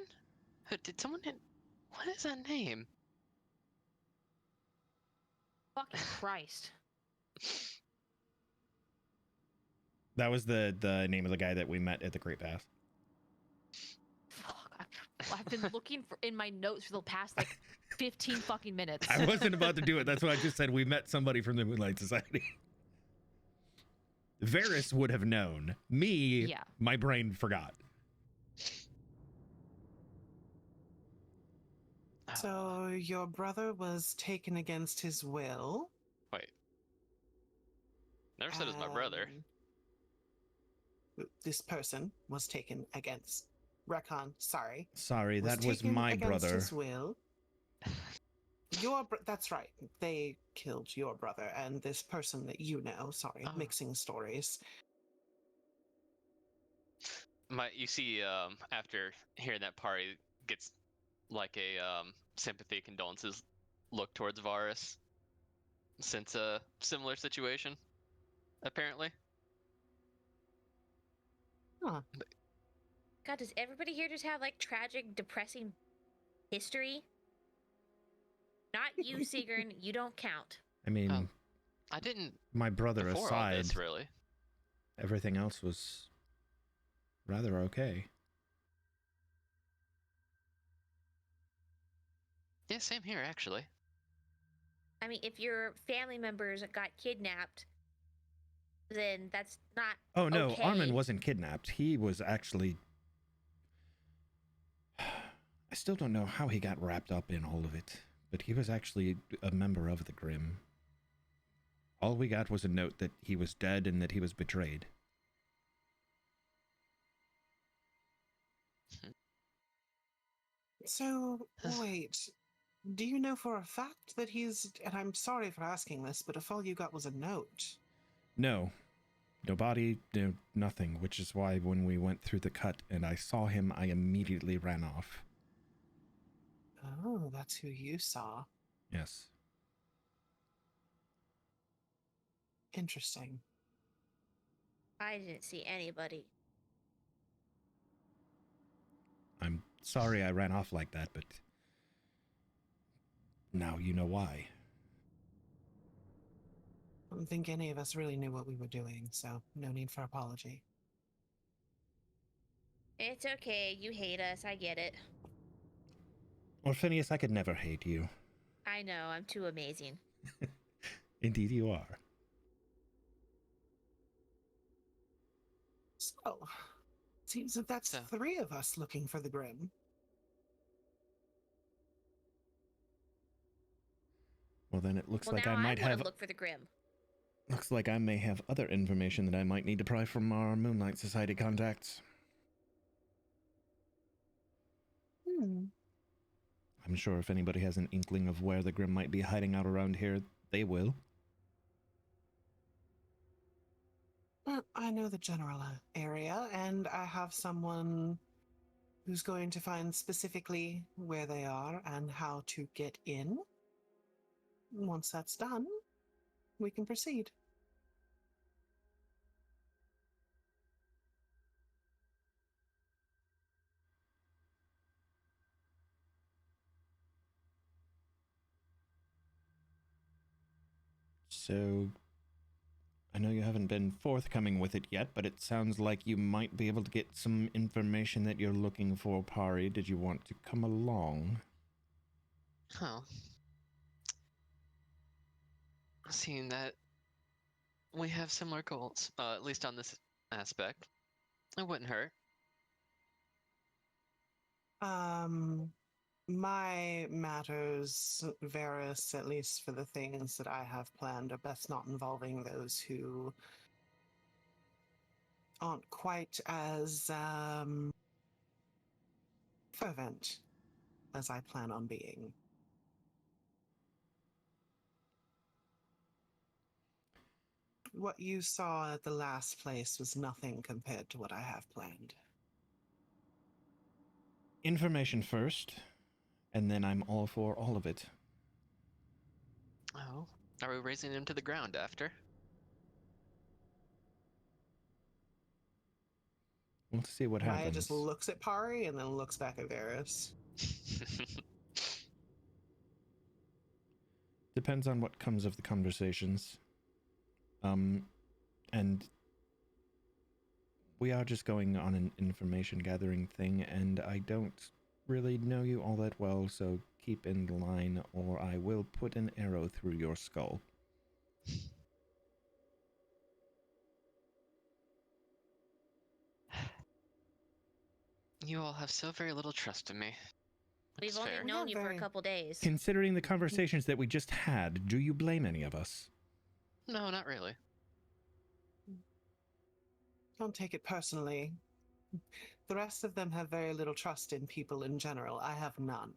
Speaker 5: Did someone hit? What is that name?
Speaker 1: Fucking Christ.
Speaker 2: That was the name of the guy that we met at the Great Pass.
Speaker 1: Fuck. I've been looking for in my notes for the past like 15 fucking minutes.
Speaker 2: I wasn't about to do it. That's why I just said we met somebody from the Moonlight Society. Varys would have known. Me,
Speaker 1: Yeah.
Speaker 2: my brain forgot.
Speaker 3: So your brother was taken against his will.
Speaker 5: Wait. Never said it was my brother.
Speaker 3: This person was taken against. Recon, sorry.
Speaker 2: Sorry, that was
Speaker 3: taken
Speaker 2: my
Speaker 3: against
Speaker 2: brother.
Speaker 3: His will. That's right. They killed your brother and this person that you know. Sorry,
Speaker 5: Oh.
Speaker 3: mixing stories.
Speaker 5: You see, after hearing that, Pari gets like a sympathy condolences look towards Varys, since a similar situation, apparently.
Speaker 3: Huh.
Speaker 7: God, does everybody here just have like tragic, depressing history? Not you, Sigrun. You don't count.
Speaker 2: I mean,
Speaker 5: I didn't
Speaker 2: my brother
Speaker 5: before all
Speaker 2: aside,
Speaker 5: this, really.
Speaker 2: everything else was rather okay.
Speaker 5: Yeah, same here, actually.
Speaker 7: I mean, if your family members got kidnapped, then that's not.
Speaker 2: Oh no,
Speaker 7: okay.
Speaker 2: Armin wasn't kidnapped. He was actually. I still don't know how he got wrapped up in all of it, but he was actually a member of the Grimm. All we got was a note that he was dead and that he was betrayed.
Speaker 3: So, wait. Do you know for a fact that he's... And I'm sorry for asking this, but if all you got was a note...
Speaker 2: No. No body, no nothing, which is why when we went through the cut and I saw him, I immediately ran off.
Speaker 3: Oh, that's who you saw.
Speaker 2: Yes.
Speaker 3: Interesting.
Speaker 7: I didn't see anybody.
Speaker 2: I'm sorry I ran off like that, but now you know why.
Speaker 3: I don't think any of us really knew what we were doing, so no need for apology.
Speaker 7: It's okay. You hate us. I get it.
Speaker 2: Well, Phineas, I could never hate you.
Speaker 7: I know. I'm too amazing.
Speaker 2: Indeed you are.
Speaker 3: So, seems that that's
Speaker 5: So-
Speaker 3: 3 of us looking for the Grim.
Speaker 2: Well, then it looks
Speaker 7: Well,
Speaker 2: like
Speaker 7: now
Speaker 2: I might
Speaker 7: wanna
Speaker 2: have...
Speaker 7: look for the Grim.
Speaker 2: Looks like I may have other information that I might need to pry from our Moonlight Society contacts. I'm sure if anybody has an inkling of where the Grim might be hiding out around here, they will.
Speaker 3: Well, I know the general area, and I have someone who's going to find specifically where they are and how to get in. Once that's done, we can proceed.
Speaker 2: So, I know you haven't been forthcoming with it yet, but it sounds like you might be able to get some information that you're looking for, Pari. Did you want to come along?
Speaker 5: Oh. Seeing that we have similar goals, at least on this aspect, it wouldn't hurt.
Speaker 3: My matters, Varus, at least for the things that I have planned, are best not involving those who aren't quite as fervent as I plan on being. What you saw at the last place was nothing compared to what I have planned.
Speaker 2: Information first, and then I'm all for all of it.
Speaker 5: Oh, are we raising him to the ground after?
Speaker 2: We'll see what
Speaker 3: Maya
Speaker 2: happens.
Speaker 3: just looks at Pari and then looks back at Varus.
Speaker 2: Depends on what comes of the conversations. And we are just going on an information gathering thing, and I don't really know you all that well, so keep in line or I will put an arrow through your skull.
Speaker 5: You all have so very little trust in me.
Speaker 7: We've
Speaker 5: That's
Speaker 7: only
Speaker 5: fair.
Speaker 7: known
Speaker 3: Yeah,
Speaker 7: you for a
Speaker 3: very.
Speaker 7: couple days.
Speaker 2: Considering the conversations that we just had, do you blame any of us?
Speaker 5: No, not really.
Speaker 3: Don't take it personally. The rest of them have very little trust in people in general. I have none.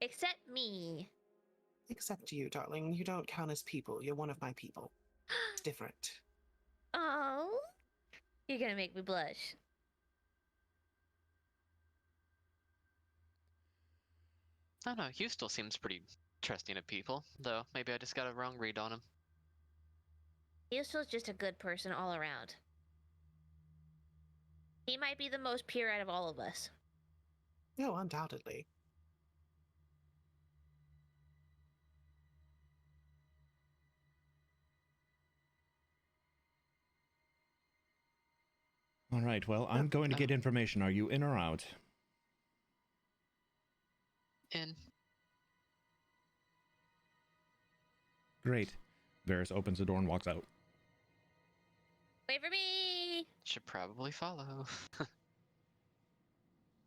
Speaker 7: Except me.
Speaker 3: Except you, darling. You don't count as people. You're one of my people. It's different.
Speaker 7: Oh, you're gonna make me blush.
Speaker 5: I don't know, Hugh still seems pretty trusting of people, though maybe I just got a wrong read on him.
Speaker 7: Yusuf's just a good person all around. He might be the most pure out of all of us.
Speaker 3: No, undoubtedly.
Speaker 2: All right, well, I'm going to get information. Are you in or out?
Speaker 5: In.
Speaker 2: Great. Varus opens the door and walks out.
Speaker 7: Wait for me!
Speaker 5: Should probably follow.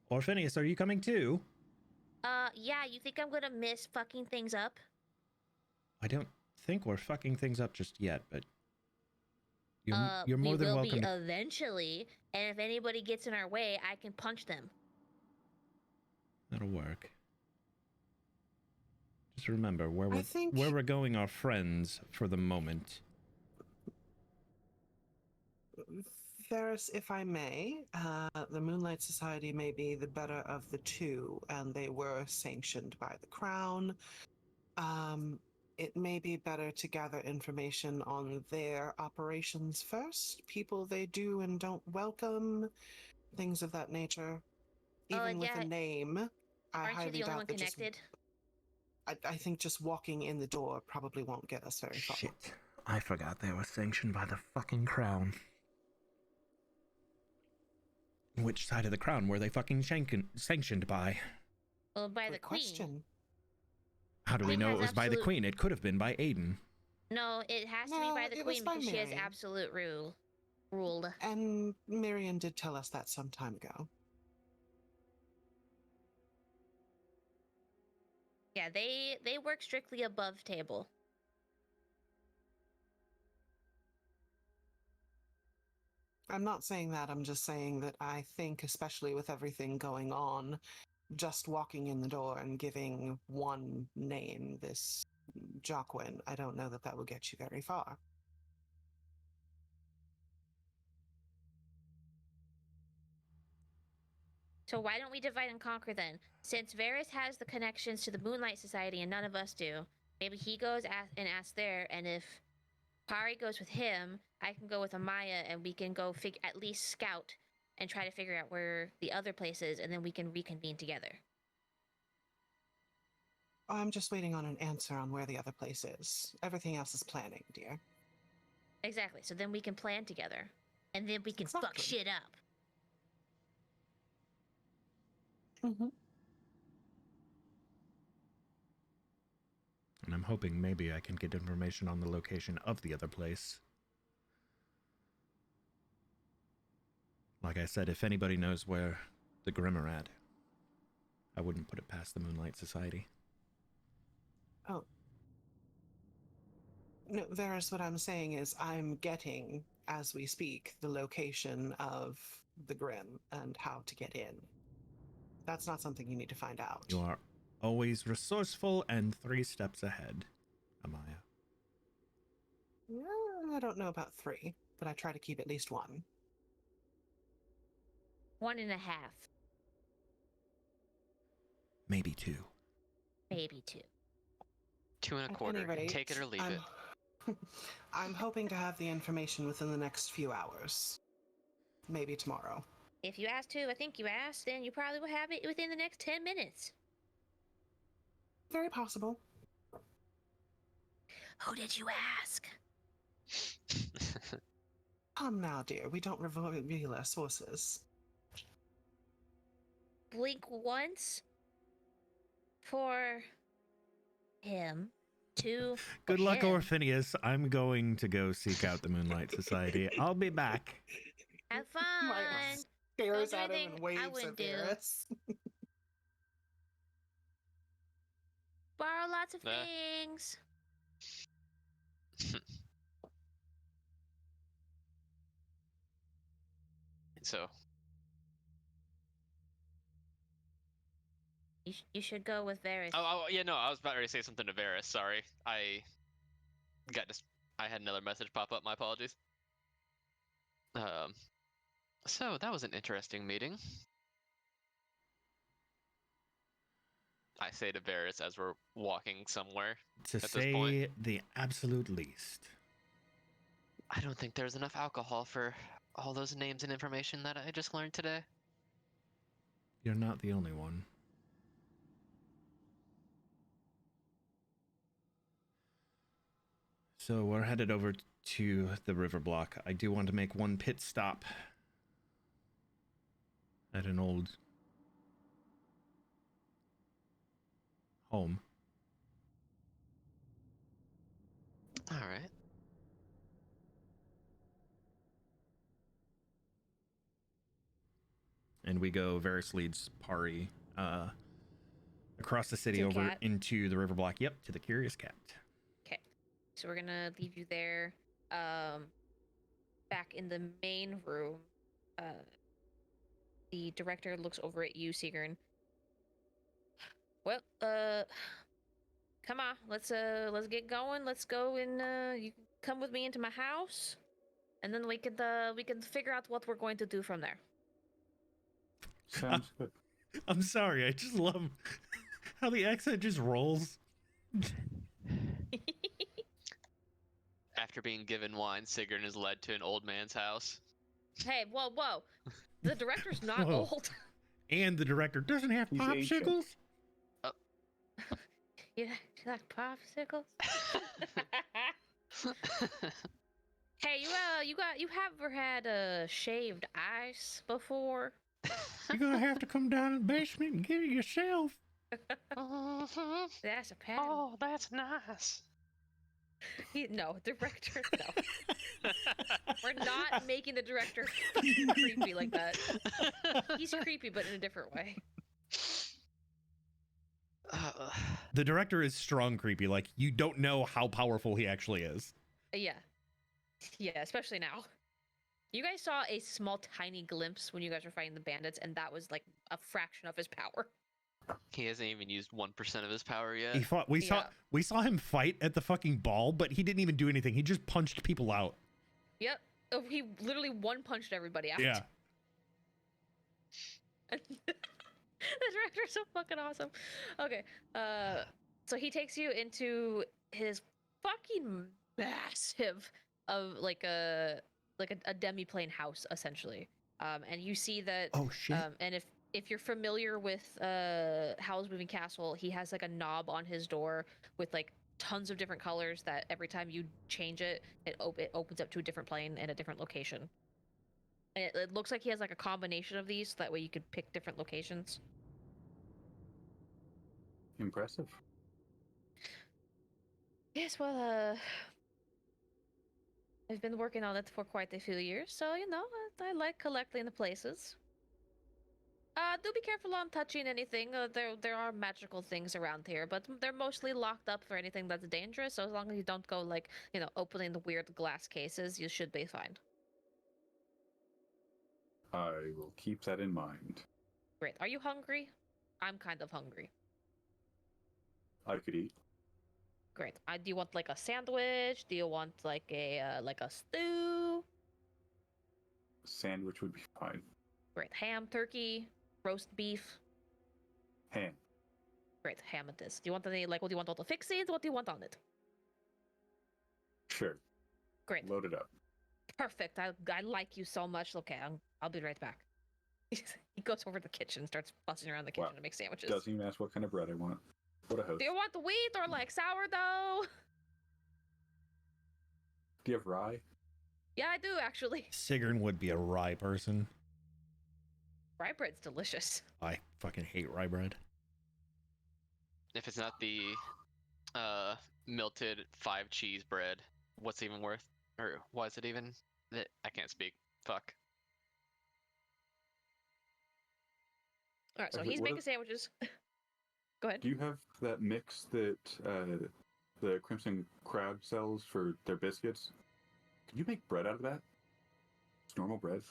Speaker 2: Orphinius, are you coming too?
Speaker 7: Yeah, you think I'm gonna miss fucking things up?
Speaker 2: I don't think we're fucking things up just yet, but you're more
Speaker 7: we
Speaker 2: than
Speaker 7: will
Speaker 2: welcome
Speaker 7: be
Speaker 2: to...
Speaker 7: eventually, and if anybody gets in our way, I can punch them.
Speaker 2: That'll work. Just remember, where
Speaker 3: I think-
Speaker 2: we're going are friends for the moment.
Speaker 3: Varus, if I may, the Moonlight Society may be the better of the two, and they were sanctioned by the Crown. It may be better to gather information on their operations first, people they do and don't welcome, things of that nature. Even with
Speaker 7: yeah.
Speaker 3: a name, I
Speaker 7: Aren't you
Speaker 3: highly
Speaker 7: the only
Speaker 3: doubt
Speaker 7: one
Speaker 3: that just...
Speaker 7: connected?
Speaker 3: I think just walking in the door probably won't get us very far.
Speaker 2: Shit. I forgot they were sanctioned by the fucking Crown. Which side of the Crown were they fucking sanctioned by?
Speaker 7: Well, by
Speaker 3: Good
Speaker 7: the Queen.
Speaker 3: question.
Speaker 2: How do we
Speaker 7: Queen
Speaker 2: know
Speaker 7: has
Speaker 2: it was by the
Speaker 7: absolute-
Speaker 2: Queen? It could have been by Aiden.
Speaker 7: No, it has to be
Speaker 3: No,
Speaker 7: by the
Speaker 3: it was
Speaker 7: Queen
Speaker 3: by
Speaker 7: because she has
Speaker 3: Marion.
Speaker 7: absolute ruled.
Speaker 3: And Marion did tell us that some time ago.
Speaker 7: Yeah, they work strictly above table.
Speaker 3: I'm not saying that, I'm just saying that I think, especially with everything going on, just walking in the door and giving one name, this Jacqueline, I don't know that that will get you very far.
Speaker 7: So why don't we divide and conquer then? Since Varys has the connections to the Moonlight Society and none of us do, maybe he goes and asks there, and if Pari goes with him, I can go with Amaya, and we can go at least scout and try to figure out where the other place is, and then we can reconvene together.
Speaker 3: I'm just waiting on an answer on where the other place is. Everything else is planning, dear.
Speaker 7: Exactly. So then we can plan together, and then we can fuck
Speaker 3: Exactly.
Speaker 7: shit up.
Speaker 3: Mm-hmm.
Speaker 2: And I'm hoping maybe I can get information on the location of the other place. Like I said, if anybody knows where the Grimm are at. I wouldn't put it past the Moonlight Society.
Speaker 3: Oh. No, Varys, what I'm saying is I'm getting, as we speak, the location of the Grim and how to get in. That's not something you need to find out.
Speaker 2: You are always resourceful and 3 steps ahead, Amaya.
Speaker 3: I don't know about 3, but I try to keep at least 1.
Speaker 7: 1.5,
Speaker 2: Maybe 2.
Speaker 7: maybe 2.
Speaker 5: 2 and a
Speaker 3: At
Speaker 5: quarter.
Speaker 3: any rate,
Speaker 5: Take it or leave it.
Speaker 3: I'm hoping to have the information within the next few hours. Maybe tomorrow.
Speaker 7: If you asked who I think you asked, then you probably will have it within the next 10 minutes.
Speaker 3: Very possible.
Speaker 7: Who did you ask?
Speaker 3: Come now, dear. We don't reveal our sources.
Speaker 7: Blink once for him. 2 for
Speaker 2: Good luck,
Speaker 7: him.
Speaker 2: Orphinius. I'm going to go seek out the Moonlight Society. I'll be back.
Speaker 7: Have
Speaker 3: Maya
Speaker 7: fun.
Speaker 3: stares
Speaker 7: do
Speaker 3: at him
Speaker 7: anything
Speaker 3: and
Speaker 7: I
Speaker 3: waves at
Speaker 7: wouldn't do.
Speaker 3: Varys.
Speaker 7: Borrow lots of
Speaker 5: Nah.
Speaker 7: things.
Speaker 5: So,
Speaker 7: You should go with Varys.
Speaker 5: yeah, no, I was about ready to say something to Varys. Sorry, I had another message pop up. My apologies. So that was an interesting meeting. I say to Varys as we're walking somewhere.
Speaker 2: To
Speaker 5: At this point.
Speaker 2: say the absolute least.
Speaker 5: I don't think there's enough alcohol for all those names and information that I just learned today.
Speaker 2: You're not the only one. So we're headed over to the river block. I do want to make one pit stop at an old home.
Speaker 5: All right.
Speaker 2: And we go, Varys leads Pari across the city
Speaker 6: To the
Speaker 2: over
Speaker 6: cat?
Speaker 2: into the river block. Yep, to the Curious Cat.
Speaker 6: Okay. So we're gonna leave you there. Back in the main room, the director looks over at you, Sigrun. Well, come on, let's get going. Let's go and you can come with me into my house, and then we can figure out what we're going to do from there.
Speaker 4: Sounds good.
Speaker 2: I'm sorry, I just love how the accent just rolls.
Speaker 5: After being given wine, Sigrun is led to an old man's house.
Speaker 6: Hey, whoa! The director's not
Speaker 2: Whoa.
Speaker 6: old.
Speaker 2: And the director doesn't have
Speaker 4: He's
Speaker 2: popsicles.
Speaker 7: You like popsicles?
Speaker 6: Hey, you ever had shaved ice before?
Speaker 2: You're gonna have to come down to the basement and get it yourself.
Speaker 6: That's a pattern.
Speaker 5: Oh, that's nice.
Speaker 6: No, director, no. We're not making the director creepy like that. He's creepy, but in a different way.
Speaker 2: The director is strong creepy. Like, you don't know how powerful he actually is.
Speaker 6: Yeah, especially now. You guys saw a small, tiny glimpse when you guys were fighting the bandits, and that was like a fraction of his power.
Speaker 5: He hasn't even used 1% of his power yet.
Speaker 2: He fought. We saw him fight at the fucking ball, but he didn't even do anything. He just punched people out.
Speaker 6: Yep. Oh, he literally one-punched everybody out.
Speaker 2: Yeah.
Speaker 6: The director's so fucking awesome. Okay. So he takes you into his fucking massive like a demi-plane house, essentially. And you see that.
Speaker 2: Oh shit.
Speaker 6: And if you're familiar with Howl's Moving Castle, he has like a knob on his door with like tons of different colors that every time you change it, it opens up to a different plane and a different location. And it looks like he has like a combination of these, so that way you could pick different locations.
Speaker 4: Impressive.
Speaker 6: Yes, well, I've been working on it for quite a few years, so I like collecting the places. Do be careful on touching anything. There are magical things around here, but they're mostly locked up for anything that's dangerous. So as long as you don't go like, opening the weird glass cases, you should be fine.
Speaker 4: I will keep that in mind.
Speaker 6: Great. Are you hungry? I'm kind of hungry.
Speaker 4: I could eat.
Speaker 6: Great. Do you want like a sandwich? Do you want like a stew?
Speaker 4: Sandwich would be fine.
Speaker 6: Great. Ham, turkey, roast beef.
Speaker 4: Ham.
Speaker 6: Great. Ham it is. Do you want any what do you want all the fixings? What do you want on it?
Speaker 4: Sure.
Speaker 6: Great.
Speaker 4: Load it up.
Speaker 6: Perfect. I like you so much. Okay, I'll be right back. He goes over to the kitchen and starts fussing around the kitchen to make sandwiches.
Speaker 4: Doesn't even ask what kind of bread I want. What a host.
Speaker 6: Do you want the wheat or like sourdough?
Speaker 4: Do you have rye?
Speaker 6: Yeah, I do actually.
Speaker 2: Sigrun would be a rye person.
Speaker 6: Rye bread's delicious.
Speaker 2: I fucking hate rye bread.
Speaker 5: If it's not the melted 5 cheese bread, what's it even worth? Or why is it even? I can't speak. Fuck.
Speaker 6: All right, so
Speaker 4: Okay,
Speaker 6: he's
Speaker 4: what
Speaker 6: making sandwiches. Go ahead.
Speaker 4: Do you have that mix that the Crimson Crab sells for their biscuits? Can you make bread out of that? It's normal bread.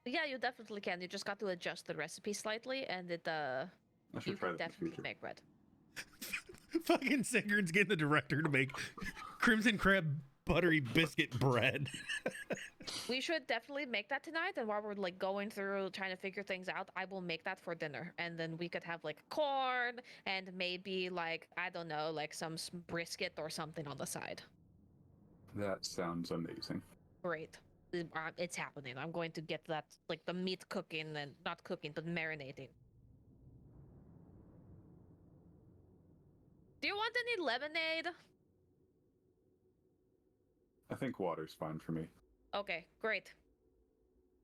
Speaker 6: Yeah, you definitely can. You just got to adjust the recipe slightly, and it
Speaker 4: I
Speaker 6: you
Speaker 4: should try
Speaker 6: can
Speaker 4: that in the
Speaker 6: definitely
Speaker 4: future.
Speaker 6: make bread.
Speaker 2: Fucking Sigrun's getting the director to make Crimson Crab buttery biscuit bread.
Speaker 6: We should definitely make that tonight, and while we're like going through trying to figure things out, I will make that for dinner, and then we could have like corn and maybe like I don't know, like some brisket or something on the side.
Speaker 4: That sounds amazing.
Speaker 6: Great. It's happening. I'm going to get that like the meat cooking and not cooking but marinating. Do you want any lemonade?
Speaker 4: I think water's fine for me.
Speaker 6: Okay, great.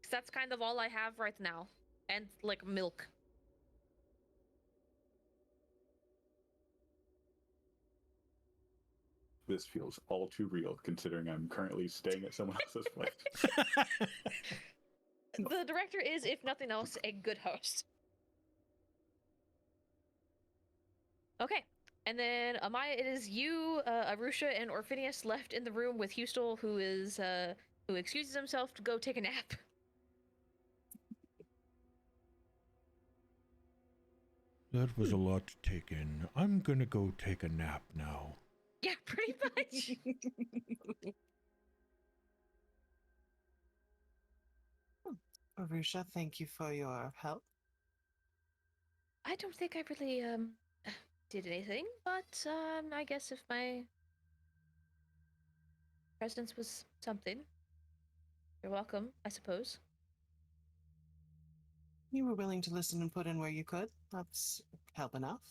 Speaker 6: 'Cause that's kind of all I have right now. And like milk.
Speaker 4: This feels all too real, considering I'm currently staying at someone else's place.
Speaker 6: The director is, if nothing else, a good host. Okay. And then Amaya, it is you, Arusha, and Orphinius left in the room with Hustel, who excuses himself to go take a nap.
Speaker 2: That was a lot to take in. I'm gonna go take a nap now.
Speaker 6: Yeah, pretty much.
Speaker 3: Arusha, thank you for your help.
Speaker 6: I don't think I really did anything, but I guess if my presence was something, you're welcome, I suppose.
Speaker 3: You were willing to listen and put in where you could. That's help enough.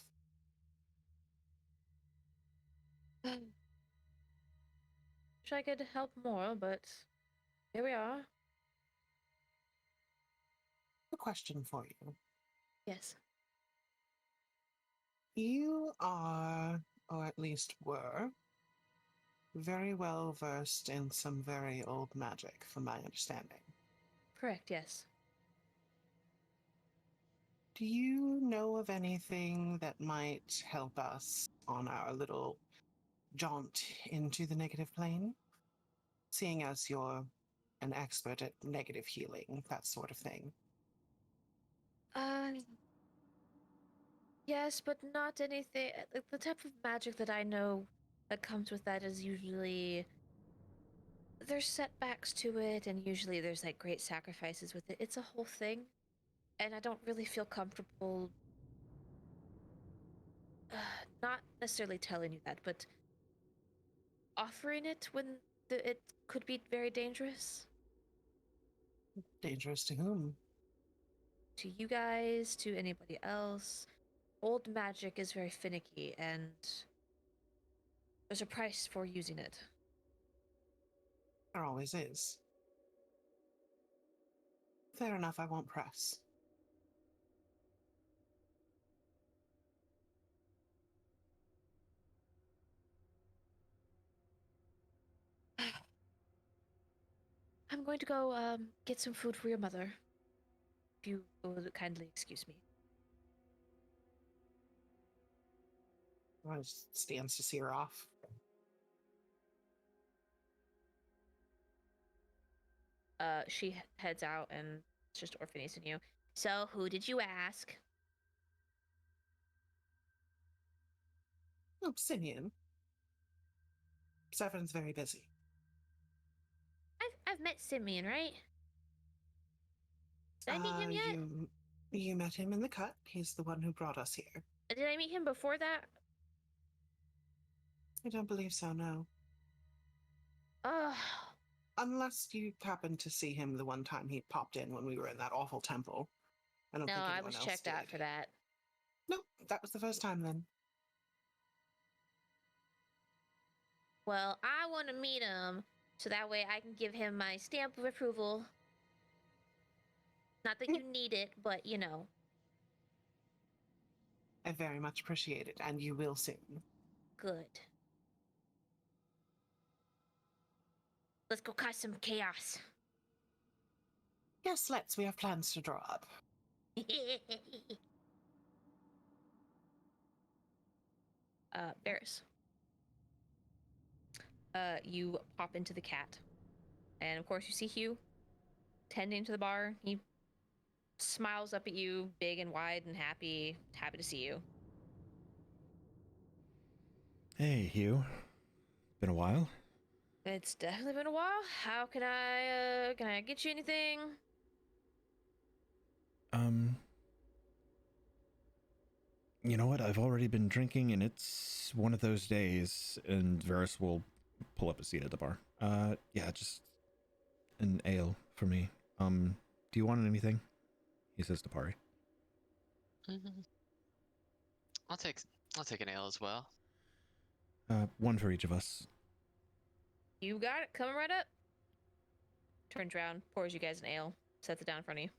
Speaker 6: Wish I could help more, but here we are.
Speaker 3: A question for you.
Speaker 6: Yes.
Speaker 3: You are, or at least were, very well versed in some very old magic, from my understanding.
Speaker 6: Correct, yes.
Speaker 3: Do you know of anything that might help us on our little jaunt into the negative plane? Seeing as you're an expert at negative healing, that sort of thing.
Speaker 6: Yes, but not anything. The type of magic that I know that comes with that is usually there's setbacks to it, and usually there's like great sacrifices with it. It's a whole thing, and I don't really feel comfortable not necessarily telling you that, but offering it when it could be very dangerous.
Speaker 3: Dangerous to whom?
Speaker 6: To you guys, to anybody else. Old magic is very finicky, and there's a price for using it.
Speaker 3: There always is. Fair enough, I won't press.
Speaker 6: I'm going to go get some food for your mother. If you would kindly excuse me.
Speaker 3: I just stands to see her off.
Speaker 6: She heads out, and it's just Orpheus and you. So, who did you ask?
Speaker 3: Oh, Simeon. Severin's very busy.
Speaker 7: I've met Simeon, right? Did I meet him yet?
Speaker 3: You met him in the cut. He's the one who brought us here.
Speaker 6: Did I meet him before that?
Speaker 3: I don't believe so, no.
Speaker 6: Ugh.
Speaker 3: Unless you happened to see him the one time he popped in when we were in that awful temple. I don't
Speaker 6: No,
Speaker 3: think
Speaker 6: I
Speaker 3: anyone
Speaker 6: was
Speaker 3: else
Speaker 6: checked
Speaker 3: did.
Speaker 6: out for that.
Speaker 3: No, that was the first time then.
Speaker 6: Well, I want to meet him so that way I can give him my stamp of approval. Not that you need it, but you know.
Speaker 3: I very much appreciate it, and you will soon.
Speaker 6: Good. Let's go cause some chaos.
Speaker 3: Yes, let's. We have plans to draw up.
Speaker 6: Varys. You pop into the cat. And of course you see Hugh tending to the bar. He smiles up at you, big and wide and happy to see you.
Speaker 2: Hey, Hugh. Been a while?
Speaker 6: It's definitely been a while. How can I get you anything?
Speaker 2: You know what? I've already been drinking, and it's one of those days, and Varys will pull up a seat at the bar. Yeah, just an ale for me. Do you want anything? He says to Pari.
Speaker 5: Mm-hmm. I'll take an ale as well.
Speaker 2: One for each of us.
Speaker 6: You got it. Coming right up. Turns around, pours you guys an ale, sets it down in front of you.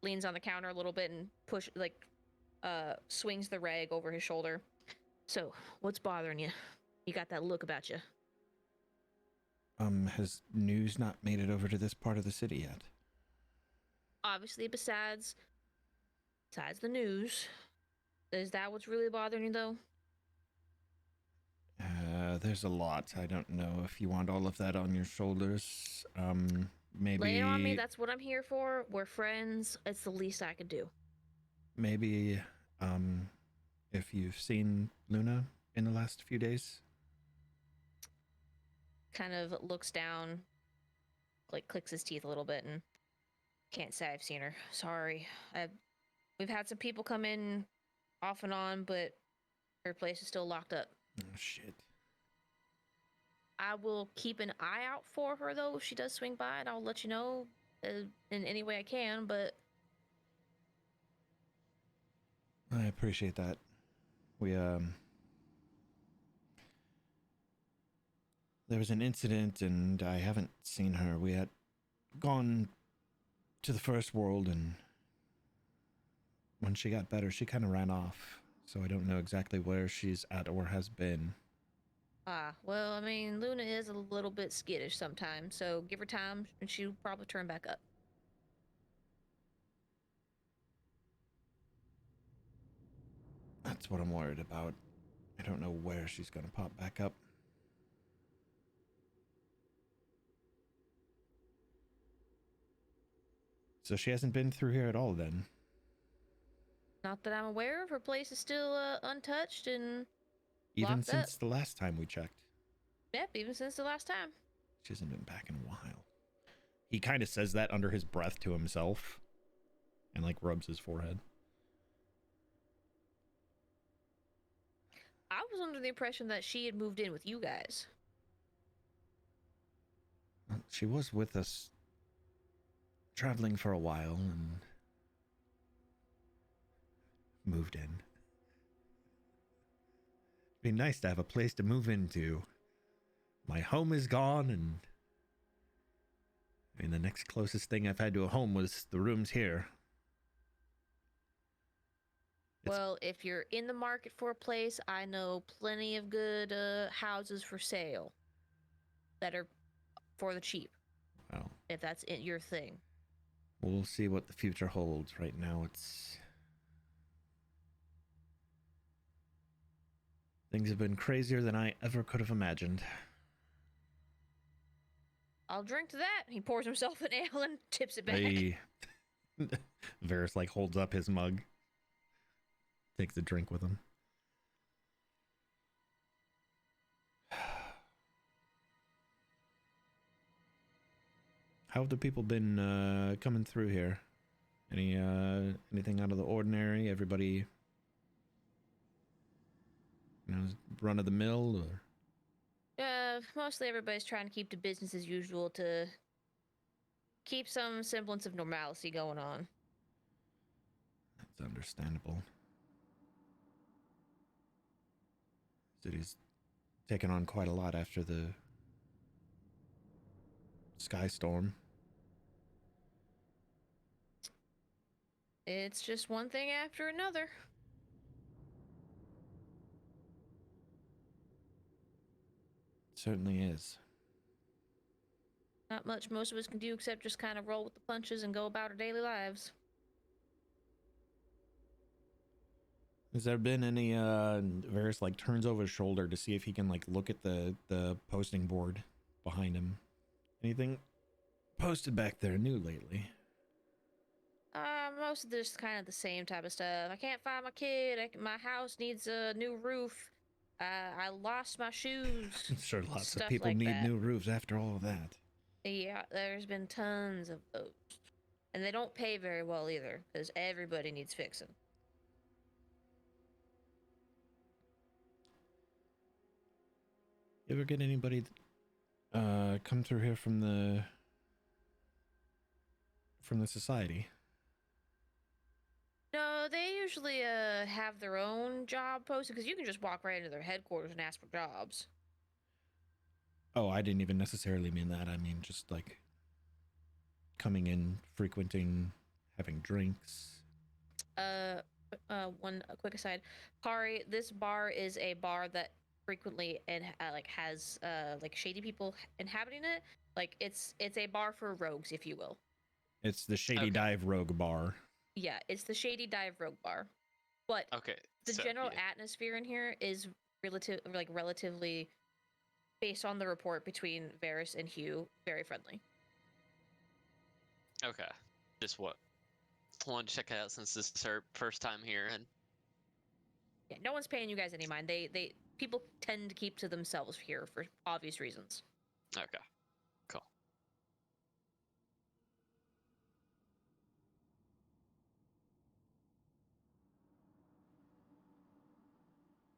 Speaker 6: Leans on the counter a little bit and swings the rag over his shoulder. So, what's bothering you? You got that look about you.
Speaker 2: Has news not made it over to this part of the city yet?
Speaker 6: Obviously, besides the news, is that what's really bothering you, though?
Speaker 2: There's a lot. I don't know if you want all of that on your shoulders. Maybe...
Speaker 6: Lay it on me, that's what I'm here for. We're friends. It's the least I could do.
Speaker 2: Maybe, if you've seen Luna in the last few days?
Speaker 6: Kind of looks down, clicks his teeth a little bit, and can't say I've seen her. Sorry. We've had some people come in off and on, but her place is still locked up.
Speaker 2: Oh, shit.
Speaker 6: I will keep an eye out for her, though, if she does swing by, and I'll let you know in any way I can, but...
Speaker 2: I appreciate that. We, there was an incident, and I haven't seen her. We had gone to the first world, and when she got better, she kind of ran off. So I don't know exactly where she's at or has been.
Speaker 6: Well, I mean, Luna is a little bit skittish sometimes, so give her time, and she'll probably turn back up.
Speaker 2: That's what I'm worried about. I don't know where she's gonna pop back up. So she hasn't been through here at all, then?
Speaker 6: Not that I'm aware of. Her place is still untouched and
Speaker 2: Even
Speaker 6: locked
Speaker 2: since
Speaker 6: up.
Speaker 2: the last time we checked?
Speaker 6: Yep, even since the last time.
Speaker 2: She hasn't been back in a while. He kind of says that under his breath to himself and, like, rubs his forehead.
Speaker 6: I was under the impression that she had moved in with you guys.
Speaker 2: She was with us traveling for a while and moved in. Be nice to have a place to move into. My home is gone, and I mean, the next closest thing I've had to a home was the rooms here.
Speaker 6: Well, if you're in the market for a place, I know plenty of good houses for sale that are for the cheap.
Speaker 2: Well,
Speaker 6: If that's your thing.
Speaker 2: We'll see what the future holds. Right now, things have been crazier than I ever could have imagined.
Speaker 6: I'll drink to that. He pours himself an ale and tips it back.
Speaker 2: Hey. Varys like holds up his mug, takes a drink with him. How have the people been coming through here? Anything out of the ordinary? Everybody, run of the mill, or?
Speaker 6: Mostly everybody's trying to keep the business as usual to keep some semblance of normalcy going on.
Speaker 2: That's understandable. City's taken on quite a lot after the sky storm.
Speaker 6: It's just one thing after another.
Speaker 2: Certainly is.
Speaker 6: Not much most of us can do except just kind of roll with the punches and go about our daily lives.
Speaker 2: Has there been any Varys like turns over his shoulder to see if he can like look at the posting board behind him? Anything posted back there new lately?
Speaker 6: Most of this kind of the same type of stuff. I can't find my kid. My house needs a new roof. I lost my shoes.
Speaker 2: Sure, lots of
Speaker 6: stuff
Speaker 2: people
Speaker 6: like
Speaker 2: need
Speaker 6: that.
Speaker 2: new roofs after all of that.
Speaker 6: Yeah, there's been tons of those. And they don't pay very well either, because everybody needs fixing.
Speaker 2: You ever get anybody come through here from the society?
Speaker 6: No, they usually have their own job posted, because you can just walk right into their headquarters and ask for jobs.
Speaker 2: Oh, I didn't even necessarily mean that. I mean just like coming in, frequenting, having drinks.
Speaker 6: One quick aside. Pari, this bar is a bar that frequently and like has like shady people inhabiting it. Like it's a bar for rogues, if you will.
Speaker 2: It's the Shady
Speaker 5: Okay.
Speaker 2: Dive Rogue Bar.
Speaker 6: Yeah, it's the Shady Dive Rogue Bar. But
Speaker 5: Okay.
Speaker 6: the
Speaker 5: so,
Speaker 6: general
Speaker 5: yeah.
Speaker 6: atmosphere in here is relatively, based on the report between Varys and Hugh, very friendly.
Speaker 5: Okay. Just what? Wanted to check it out since this is our first time here, and
Speaker 6: Yeah, no one's paying you guys any mind. They people tend to keep to themselves here for obvious reasons.
Speaker 5: okay. Cool.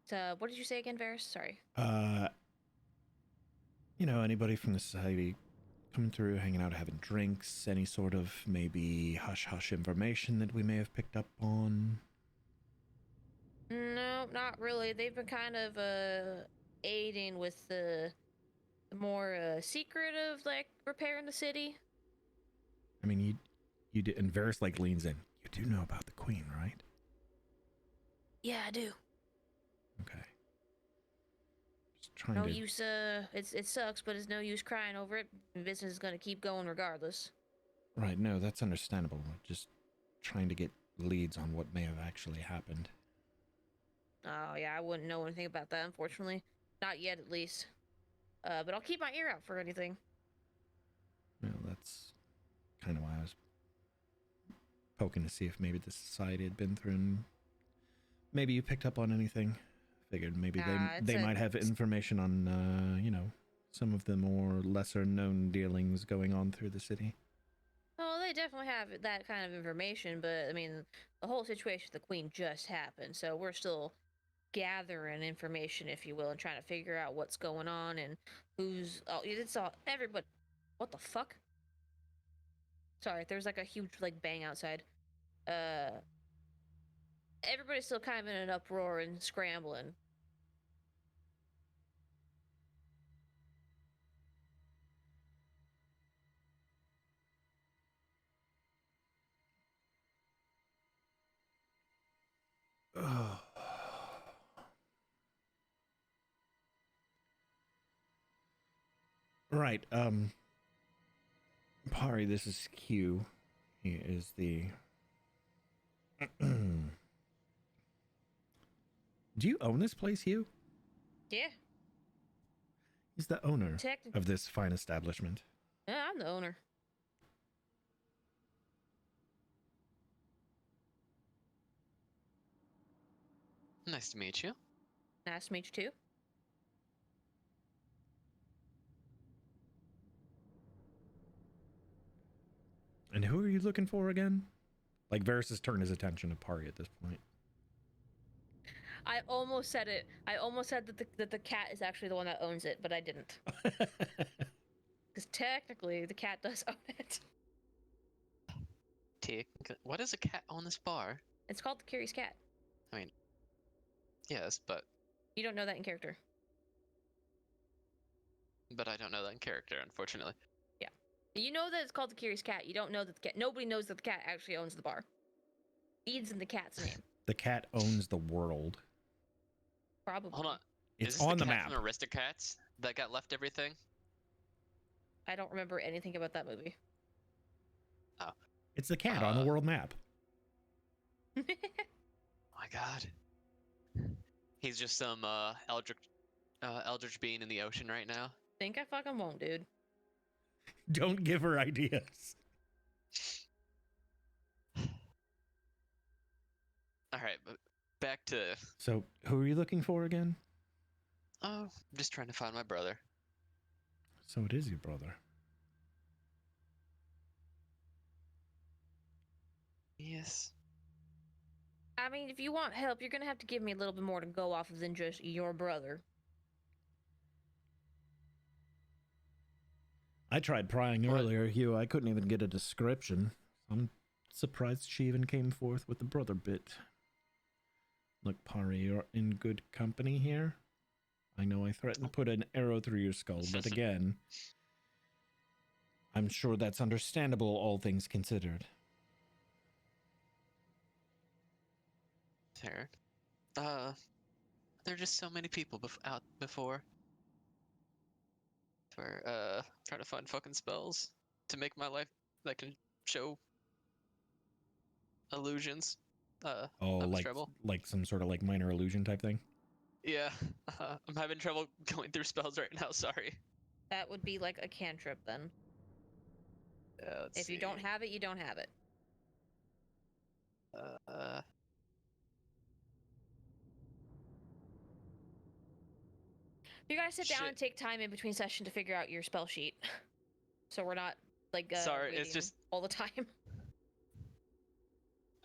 Speaker 6: So, what did you say again, Varys? Sorry.
Speaker 2: Anybody from the society coming through, hanging out, having drinks, any sort of maybe hush-hush information that we may have picked up on?
Speaker 6: No, not really. They've been kind of aiding with the more secretive like repairing the city.
Speaker 2: I mean, you did, and Varys like leans in. You do know about the Queen, right?
Speaker 6: Yeah, I do.
Speaker 2: Okay. Just trying
Speaker 6: No
Speaker 2: to.
Speaker 6: use. It sucks, but it's no use crying over it. Business is gonna keep going regardless.
Speaker 2: Right, no, that's understandable. Just trying to get leads on what may have actually happened.
Speaker 6: Oh yeah, I wouldn't know anything about that, unfortunately. Not yet, at least. But I'll keep my ear out for anything.
Speaker 2: Well, that's kind of why I was poking to see if maybe the society had been through and maybe you picked up on anything. Figured maybe they might have information on, some of the more lesser known dealings going on through the city.
Speaker 6: Oh, they definitely have that kind of information, but I mean, the whole situation with the Queen just happened, so we're still gathering information, if you will, and trying to figure out what's going on and who's. Oh, it's all everybody. What the fuck? Sorry, there's like a huge like bang outside. Everybody's still kind of in an uproar and scrambling.
Speaker 2: Right, Pari, this is Q. He is the. Do you own this place, Hugh?
Speaker 6: Yeah,
Speaker 2: He's the owner
Speaker 6: technically.
Speaker 2: of this fine establishment.
Speaker 6: Yeah, I'm the owner.
Speaker 5: Nice to meet you.
Speaker 6: Nice to meet you too.
Speaker 2: And who are you looking for again? Like, Varys has turned his attention to Pari at this point.
Speaker 6: I almost said it. I almost said that the cat is actually the one that owns it, but I didn't. Because technically, the cat does own it.
Speaker 5: What does a cat own this bar?
Speaker 6: It's called the Curious Cat.
Speaker 5: Yes, but
Speaker 6: You don't know that in character.
Speaker 5: I don't know that in character, unfortunately.
Speaker 6: You know that it's called the Curious Cat. You don't know that the cat. Nobody knows that the cat actually owns the bar. Ede's in the cat's name.
Speaker 2: The cat owns the world.
Speaker 6: Probably.
Speaker 5: Hold on.
Speaker 2: It's
Speaker 5: Is this
Speaker 2: on the
Speaker 5: cat
Speaker 2: map.
Speaker 5: from Aristocats that got left everything?
Speaker 6: I don't remember anything about that movie.
Speaker 2: It's the cat on the world map.
Speaker 5: Oh my god. He's just some eldritch being in the ocean right now.
Speaker 6: Think I fucking won't, dude.
Speaker 2: Don't give her ideas.
Speaker 5: All right, but back to.
Speaker 2: So, who are you looking for again?
Speaker 5: Oh, I'm just trying to find my brother.
Speaker 2: So it is your brother.
Speaker 5: Yes.
Speaker 6: I mean, if you want help, you're gonna have to give me a little bit more to go off of than just your brother.
Speaker 2: I tried prying earlier, Hugh. I couldn't even get a description. I'm surprised she even came forth with the brother bit. Look, Pari, you're in good company here. I know I threatened to put an arrow through your skull, but again, I'm sure that's understandable, all things considered.
Speaker 5: Fair. There are just so many people out before. For trying to find fucking spells to make my life that can show illusions.
Speaker 2: Oh,
Speaker 5: I'm
Speaker 2: like
Speaker 5: trouble.
Speaker 2: like some sort of like minor illusion type thing?
Speaker 5: Yeah, I'm having trouble going through spells right now. Sorry.
Speaker 6: That would be like a cantrip then. If you don't have it, you don't have it. You gotta sit down and take time in between session to figure out your spell sheet, so we're not like
Speaker 5: sorry, it's
Speaker 6: waiting
Speaker 5: just
Speaker 6: all the time.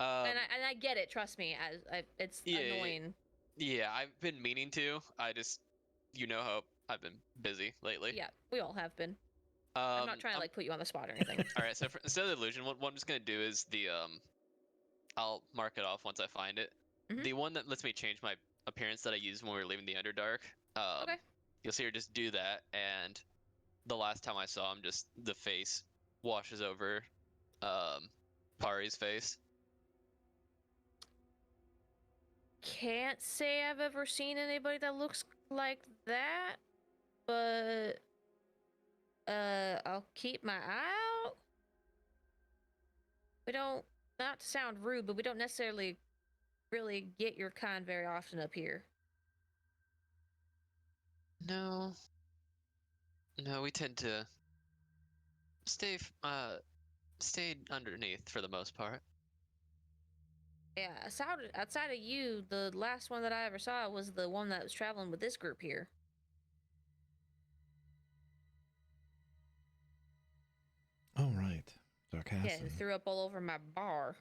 Speaker 6: And I get it. Trust me, it's annoying.
Speaker 5: Yeah, I've been meaning to. I just, how I've been busy lately.
Speaker 6: Yeah, we all have been. I'm not trying to like put you on the spot or anything.
Speaker 5: All right, so instead of the illusion, what I'm just gonna do is I'll mark it off once I find it.
Speaker 6: Mhm.
Speaker 5: The one that lets me change my appearance that I used when we were leaving the Underdark.
Speaker 6: Okay.
Speaker 5: You'll see her just do that, and the last time I saw him, just the face washes over Pari's face.
Speaker 6: Can't say I've ever seen anybody that looks like that, but I'll keep my eye out. We don't, not to sound rude, but we don't necessarily really get your kind very often up here.
Speaker 5: No, we tend to stay underneath for the most part.
Speaker 6: Yeah, outside of you, the last one that I ever saw was the one that was traveling with this group here.
Speaker 2: Oh, right. Sarcasm.
Speaker 6: Yeah, who threw up all over my bar.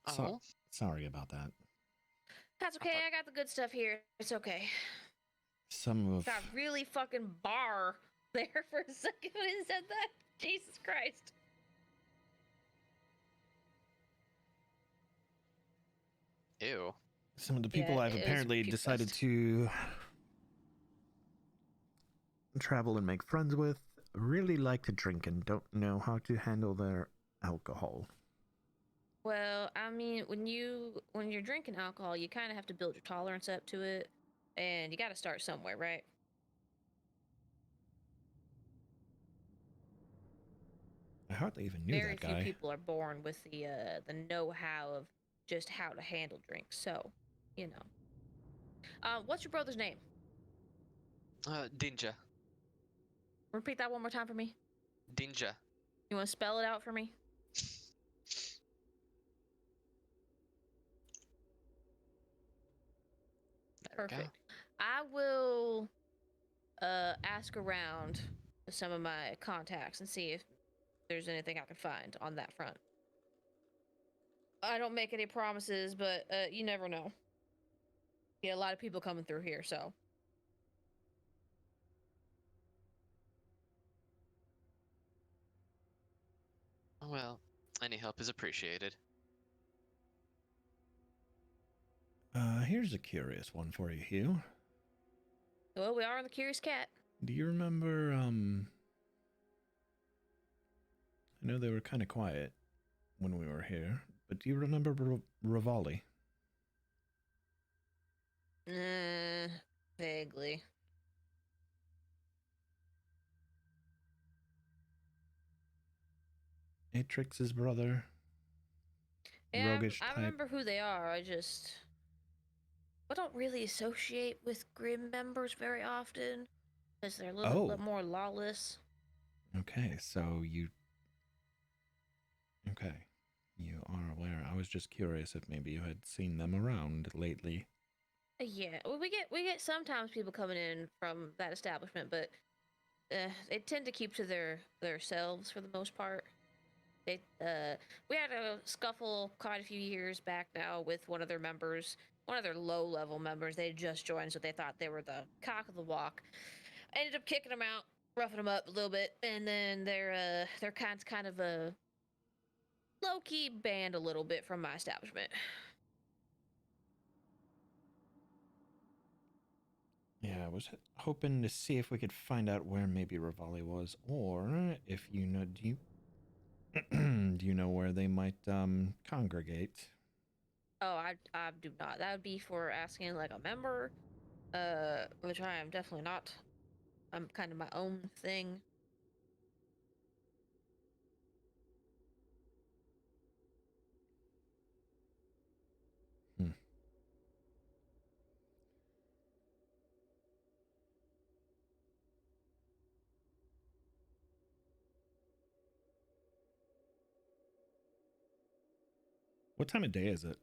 Speaker 5: Oh,
Speaker 2: Sorry about that.
Speaker 6: That's okay, I got the good stuff here. It's okay.
Speaker 2: Some of...
Speaker 6: Got really fucking bar there for a second when he said that. Jesus Christ.
Speaker 5: ew.
Speaker 2: Some of the people
Speaker 6: Yeah,
Speaker 2: I've
Speaker 6: it was
Speaker 2: apparently
Speaker 6: puke
Speaker 2: decided
Speaker 6: fest.
Speaker 2: to travel and make friends with really like to drink and don't know how to handle their alcohol.
Speaker 6: Well, I mean, when you're drinking alcohol, you kind of have to build your tolerance up to it, and you got to start somewhere, right?
Speaker 2: hardly even knew
Speaker 6: Very
Speaker 2: that
Speaker 6: few
Speaker 2: guy.
Speaker 6: people are born with the know-how of just how to handle drinks. So, you know. What's your brother's name?
Speaker 5: Dinja.
Speaker 6: Repeat that one more time for me.
Speaker 5: Dinja.
Speaker 6: You want to spell it out for me?
Speaker 5: There we go.
Speaker 6: Perfect. I will ask around to some of my contacts and see if there's anything I can find on that front. I don't make any promises, but you never know. Yeah, a lot of people coming through here, so.
Speaker 5: Well, any help is appreciated.
Speaker 2: Here's a curious one for you, Hugh.
Speaker 6: Well, we are on the Curious Cat.
Speaker 2: Do you remember, I know they were kind of quiet when we were here, but do you remember Rivali?
Speaker 6: Vaguely.
Speaker 2: Atrix's brother?
Speaker 6: Yeah,
Speaker 2: Roguish
Speaker 6: I
Speaker 2: type?
Speaker 6: remember who they are. I don't really associate with Grim members very often because they're a little bit more lawless.
Speaker 2: Okay, so you... Okay. You are aware. I was just curious if maybe you had seen them around lately.
Speaker 6: Yeah, well, we get sometimes people coming in from that establishment, but they tend to keep to themselves for the most part. They we had a scuffle quite a few years back now with one of their members, one of their low-level members. They just joined, so they thought they were the cock of the walk. I ended up kicking them out, roughing them up a little bit, and then they're kind of a low-key banned a little bit from my establishment.
Speaker 2: Yeah, I was hoping to see if we could find out where maybe Rivali was, or if you know, do you know where they might congregate?
Speaker 6: Oh, I do not. That would be for asking like a member, which I am definitely not. I'm kind of my own thing.
Speaker 2: Hmm. What time of day is it?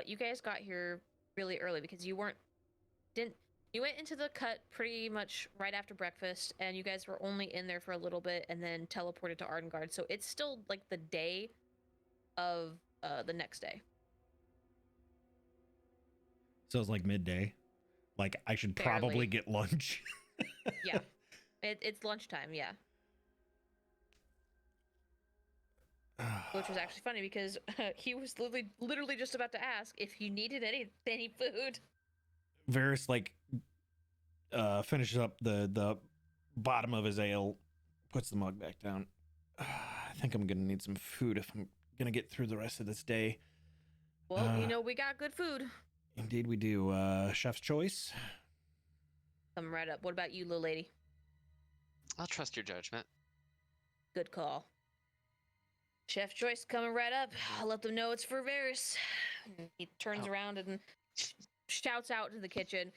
Speaker 6: You guys got here really early because you went into the cut pretty much right after breakfast, and you guys were only in there for a little bit and then teleported to Ardengard. So it's still like the day of the next day.
Speaker 2: So it's like midday. Like I should
Speaker 6: Barely.
Speaker 2: probably get lunch.
Speaker 6: Yeah, it's lunchtime. Yeah. Which was actually funny because he was literally just about to ask if you needed any food.
Speaker 2: Varys like finishes up the bottom of his ale, puts the mug back down. I think I'm gonna need some food if I'm gonna get through the rest of this day.
Speaker 6: Well, you know, we got good food.
Speaker 2: Indeed we do. Chef's choice.
Speaker 6: Coming right up. What about you, little lady?
Speaker 5: I'll trust your judgment.
Speaker 6: Good call. Chef Joyce coming right up. I'll let them know it's for Varys. He turns around and shouts out to the kitchen,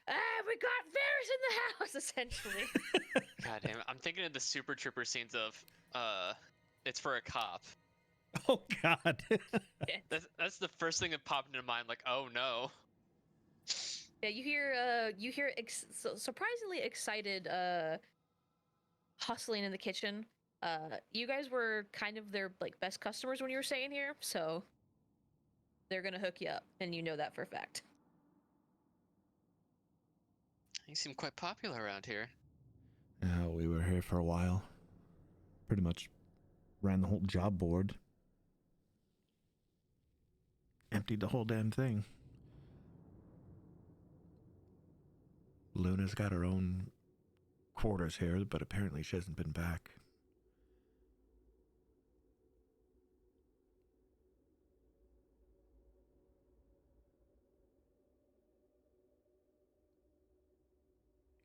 Speaker 6: we got Varys in the house, essentially.
Speaker 5: God damn it. I'm thinking of the Super Trooper scenes of, it's for a cop.
Speaker 2: Oh, God.
Speaker 5: That's the first thing that popped into mind, like, oh no.
Speaker 6: Yeah, you hear surprisingly excited hustling in the kitchen. You guys were kind of their like best customers when you were staying here, so they're gonna hook you up, and you know that for a fact.
Speaker 5: You seem quite popular around here.
Speaker 2: We were here for a while. Pretty much ran the whole job board. Emptied the whole damn thing. Luna's got her own quarters here, but apparently she hasn't been back.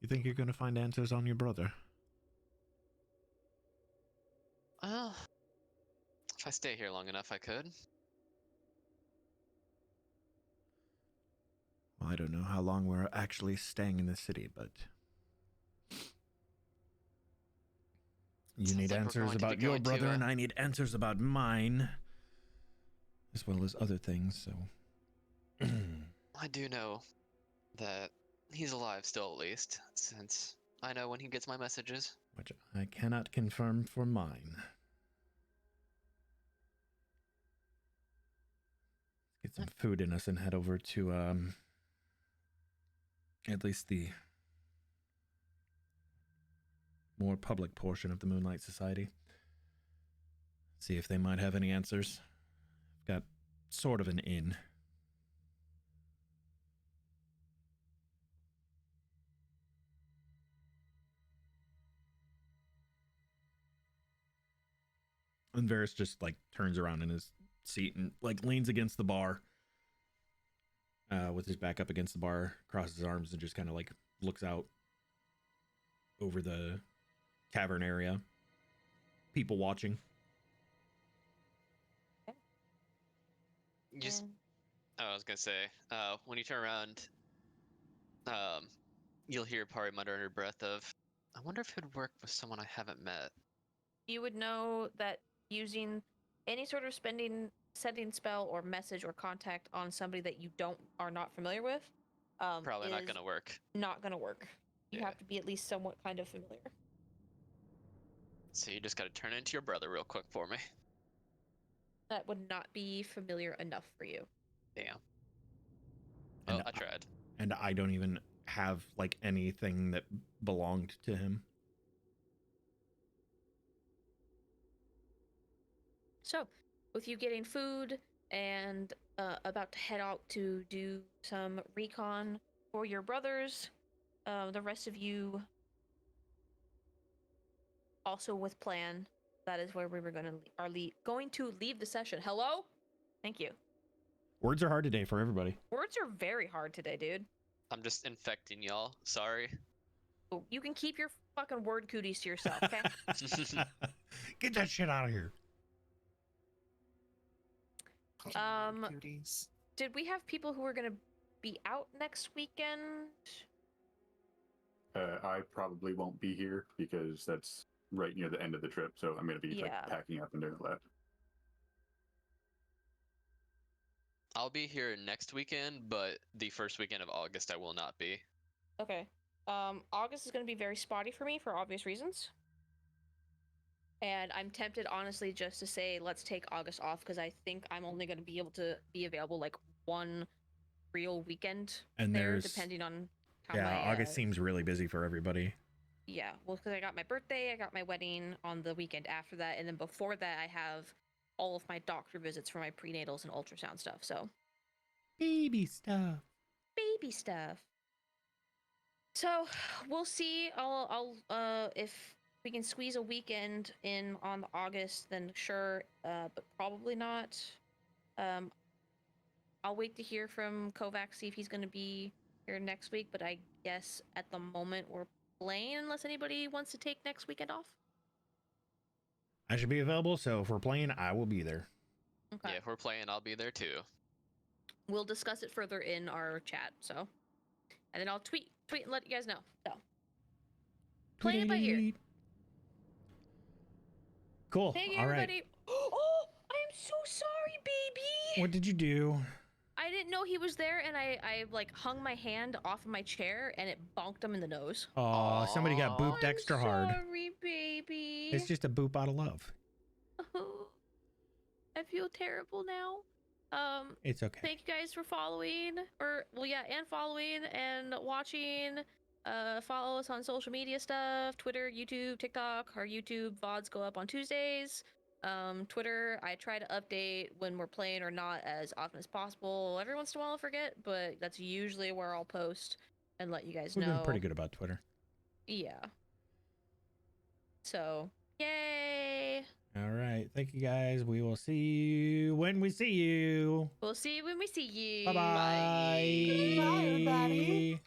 Speaker 2: You think you're going to find answers on your brother?
Speaker 5: Well, if I stay here long enough, I could.
Speaker 2: Well, I don't know how long we're actually staying in the city, but you
Speaker 5: Sounds
Speaker 2: need
Speaker 5: like we're
Speaker 2: answers
Speaker 5: going to be
Speaker 2: about your
Speaker 5: going to,
Speaker 2: brother, and I need answers about mine, as well as other things, so.
Speaker 5: I do know that he's alive still, at least, since I know when he gets my messages.
Speaker 2: Which I cannot confirm for mine. Get some food in us and head over to, at least the more public portion of the Moonlight Society. See if they might have any answers. Got sort of an inn. And Varys just like turns around in his seat and like leans against the bar, with his back up against the bar, crosses his arms, and just kind of like looks out over the tavern area. People watching.
Speaker 5: You just,
Speaker 6: And
Speaker 5: I was gonna say, when you turn around, you'll hear Pari mutter under her breath of, I wonder if it would work with someone I haven't met.
Speaker 6: you would know that using any sort of sending spell or message or contact on somebody that you are not familiar with,
Speaker 5: Probably not
Speaker 6: is
Speaker 5: gonna work.
Speaker 6: not gonna work. You
Speaker 5: Yeah.
Speaker 6: have to be at least somewhat kind of familiar.
Speaker 5: So you just gotta turn into your brother real quick for me.
Speaker 6: That would not be familiar enough for you.
Speaker 5: Damn.
Speaker 2: And
Speaker 5: Well, I tried.
Speaker 2: And I don't even have like anything that belonged to him.
Speaker 6: So, with you getting food and about to head out to do some recon for your brothers, the rest of you also with plan. That is where we were going to leave the session. Hello? Thank you.
Speaker 2: Words are hard today for everybody.
Speaker 6: Words are very hard today, dude.
Speaker 5: I'm just infecting y'all. Sorry.
Speaker 6: Oh, you can keep your fucking word cooties to yourself, okay?
Speaker 2: Get that shit out of here.
Speaker 3: Cuties.
Speaker 6: Did we have people who were going to be out next weekend?
Speaker 4: I probably won't be here because that's right near the end of the trip, so I'm going to be
Speaker 6: Yeah.
Speaker 4: like packing up and doing all that.
Speaker 5: I'll be here next weekend, but the first weekend of August I will not be.
Speaker 6: Okay. August is going to be very spotty for me for obvious reasons. And I'm tempted, honestly, just to say let's take August off because I think I'm only going to be able to be available like one real weekend
Speaker 2: And
Speaker 6: there,
Speaker 2: there's
Speaker 6: depending on how
Speaker 2: yeah,
Speaker 6: my
Speaker 2: August seems really busy for everybody.
Speaker 6: yeah, well, because I got my birthday, I got my wedding on the weekend after that, and then before that, I have all of my doctor visits for my prenatals and ultrasound stuff. So
Speaker 2: Baby stuff.
Speaker 6: baby stuff. So we'll see. I'll if we can squeeze a weekend in on the August, then sure. But probably not. I'll wait to hear from Kovac, see if he's going to be here next week. But I guess at the moment we're playing unless anybody wants to take next weekend off.
Speaker 2: I should be available, so if we're playing, I will be there.
Speaker 6: Okay.
Speaker 5: Yeah, if we're playing, I'll be there too.
Speaker 6: We'll discuss it further in our chat. So, and then I'll tweet and let you guys know. So, playing it by ear.
Speaker 2: Cool.
Speaker 6: Thank you,
Speaker 2: All right.
Speaker 6: everybody. Oh, I am so sorry, baby.
Speaker 2: What did you do?
Speaker 6: I didn't know he was there, and I like hung my hand off of my chair, and it bonked him in the nose.
Speaker 2: Oh, somebody got booped
Speaker 6: I'm
Speaker 2: extra hard.
Speaker 6: Sorry, baby.
Speaker 2: It's just a boop out of love.
Speaker 6: I feel terrible now.
Speaker 2: It's okay.
Speaker 6: Thank you guys for following, and following and watching. Follow us on social media stuff: Twitter, YouTube, TikTok. Our YouTube VODs go up on Tuesdays. Twitter, I try to update when we're playing or not as often as possible. Every once in a while I forget, but that's usually where I'll post and let you guys
Speaker 2: We've
Speaker 6: know.
Speaker 2: been pretty good about Twitter.
Speaker 6: Yeah. So, yay!
Speaker 2: All right. Thank you, guys. We will see you when we see you.
Speaker 6: We'll see you when we see you.
Speaker 2: Bye-bye.
Speaker 3: Bye, everybody.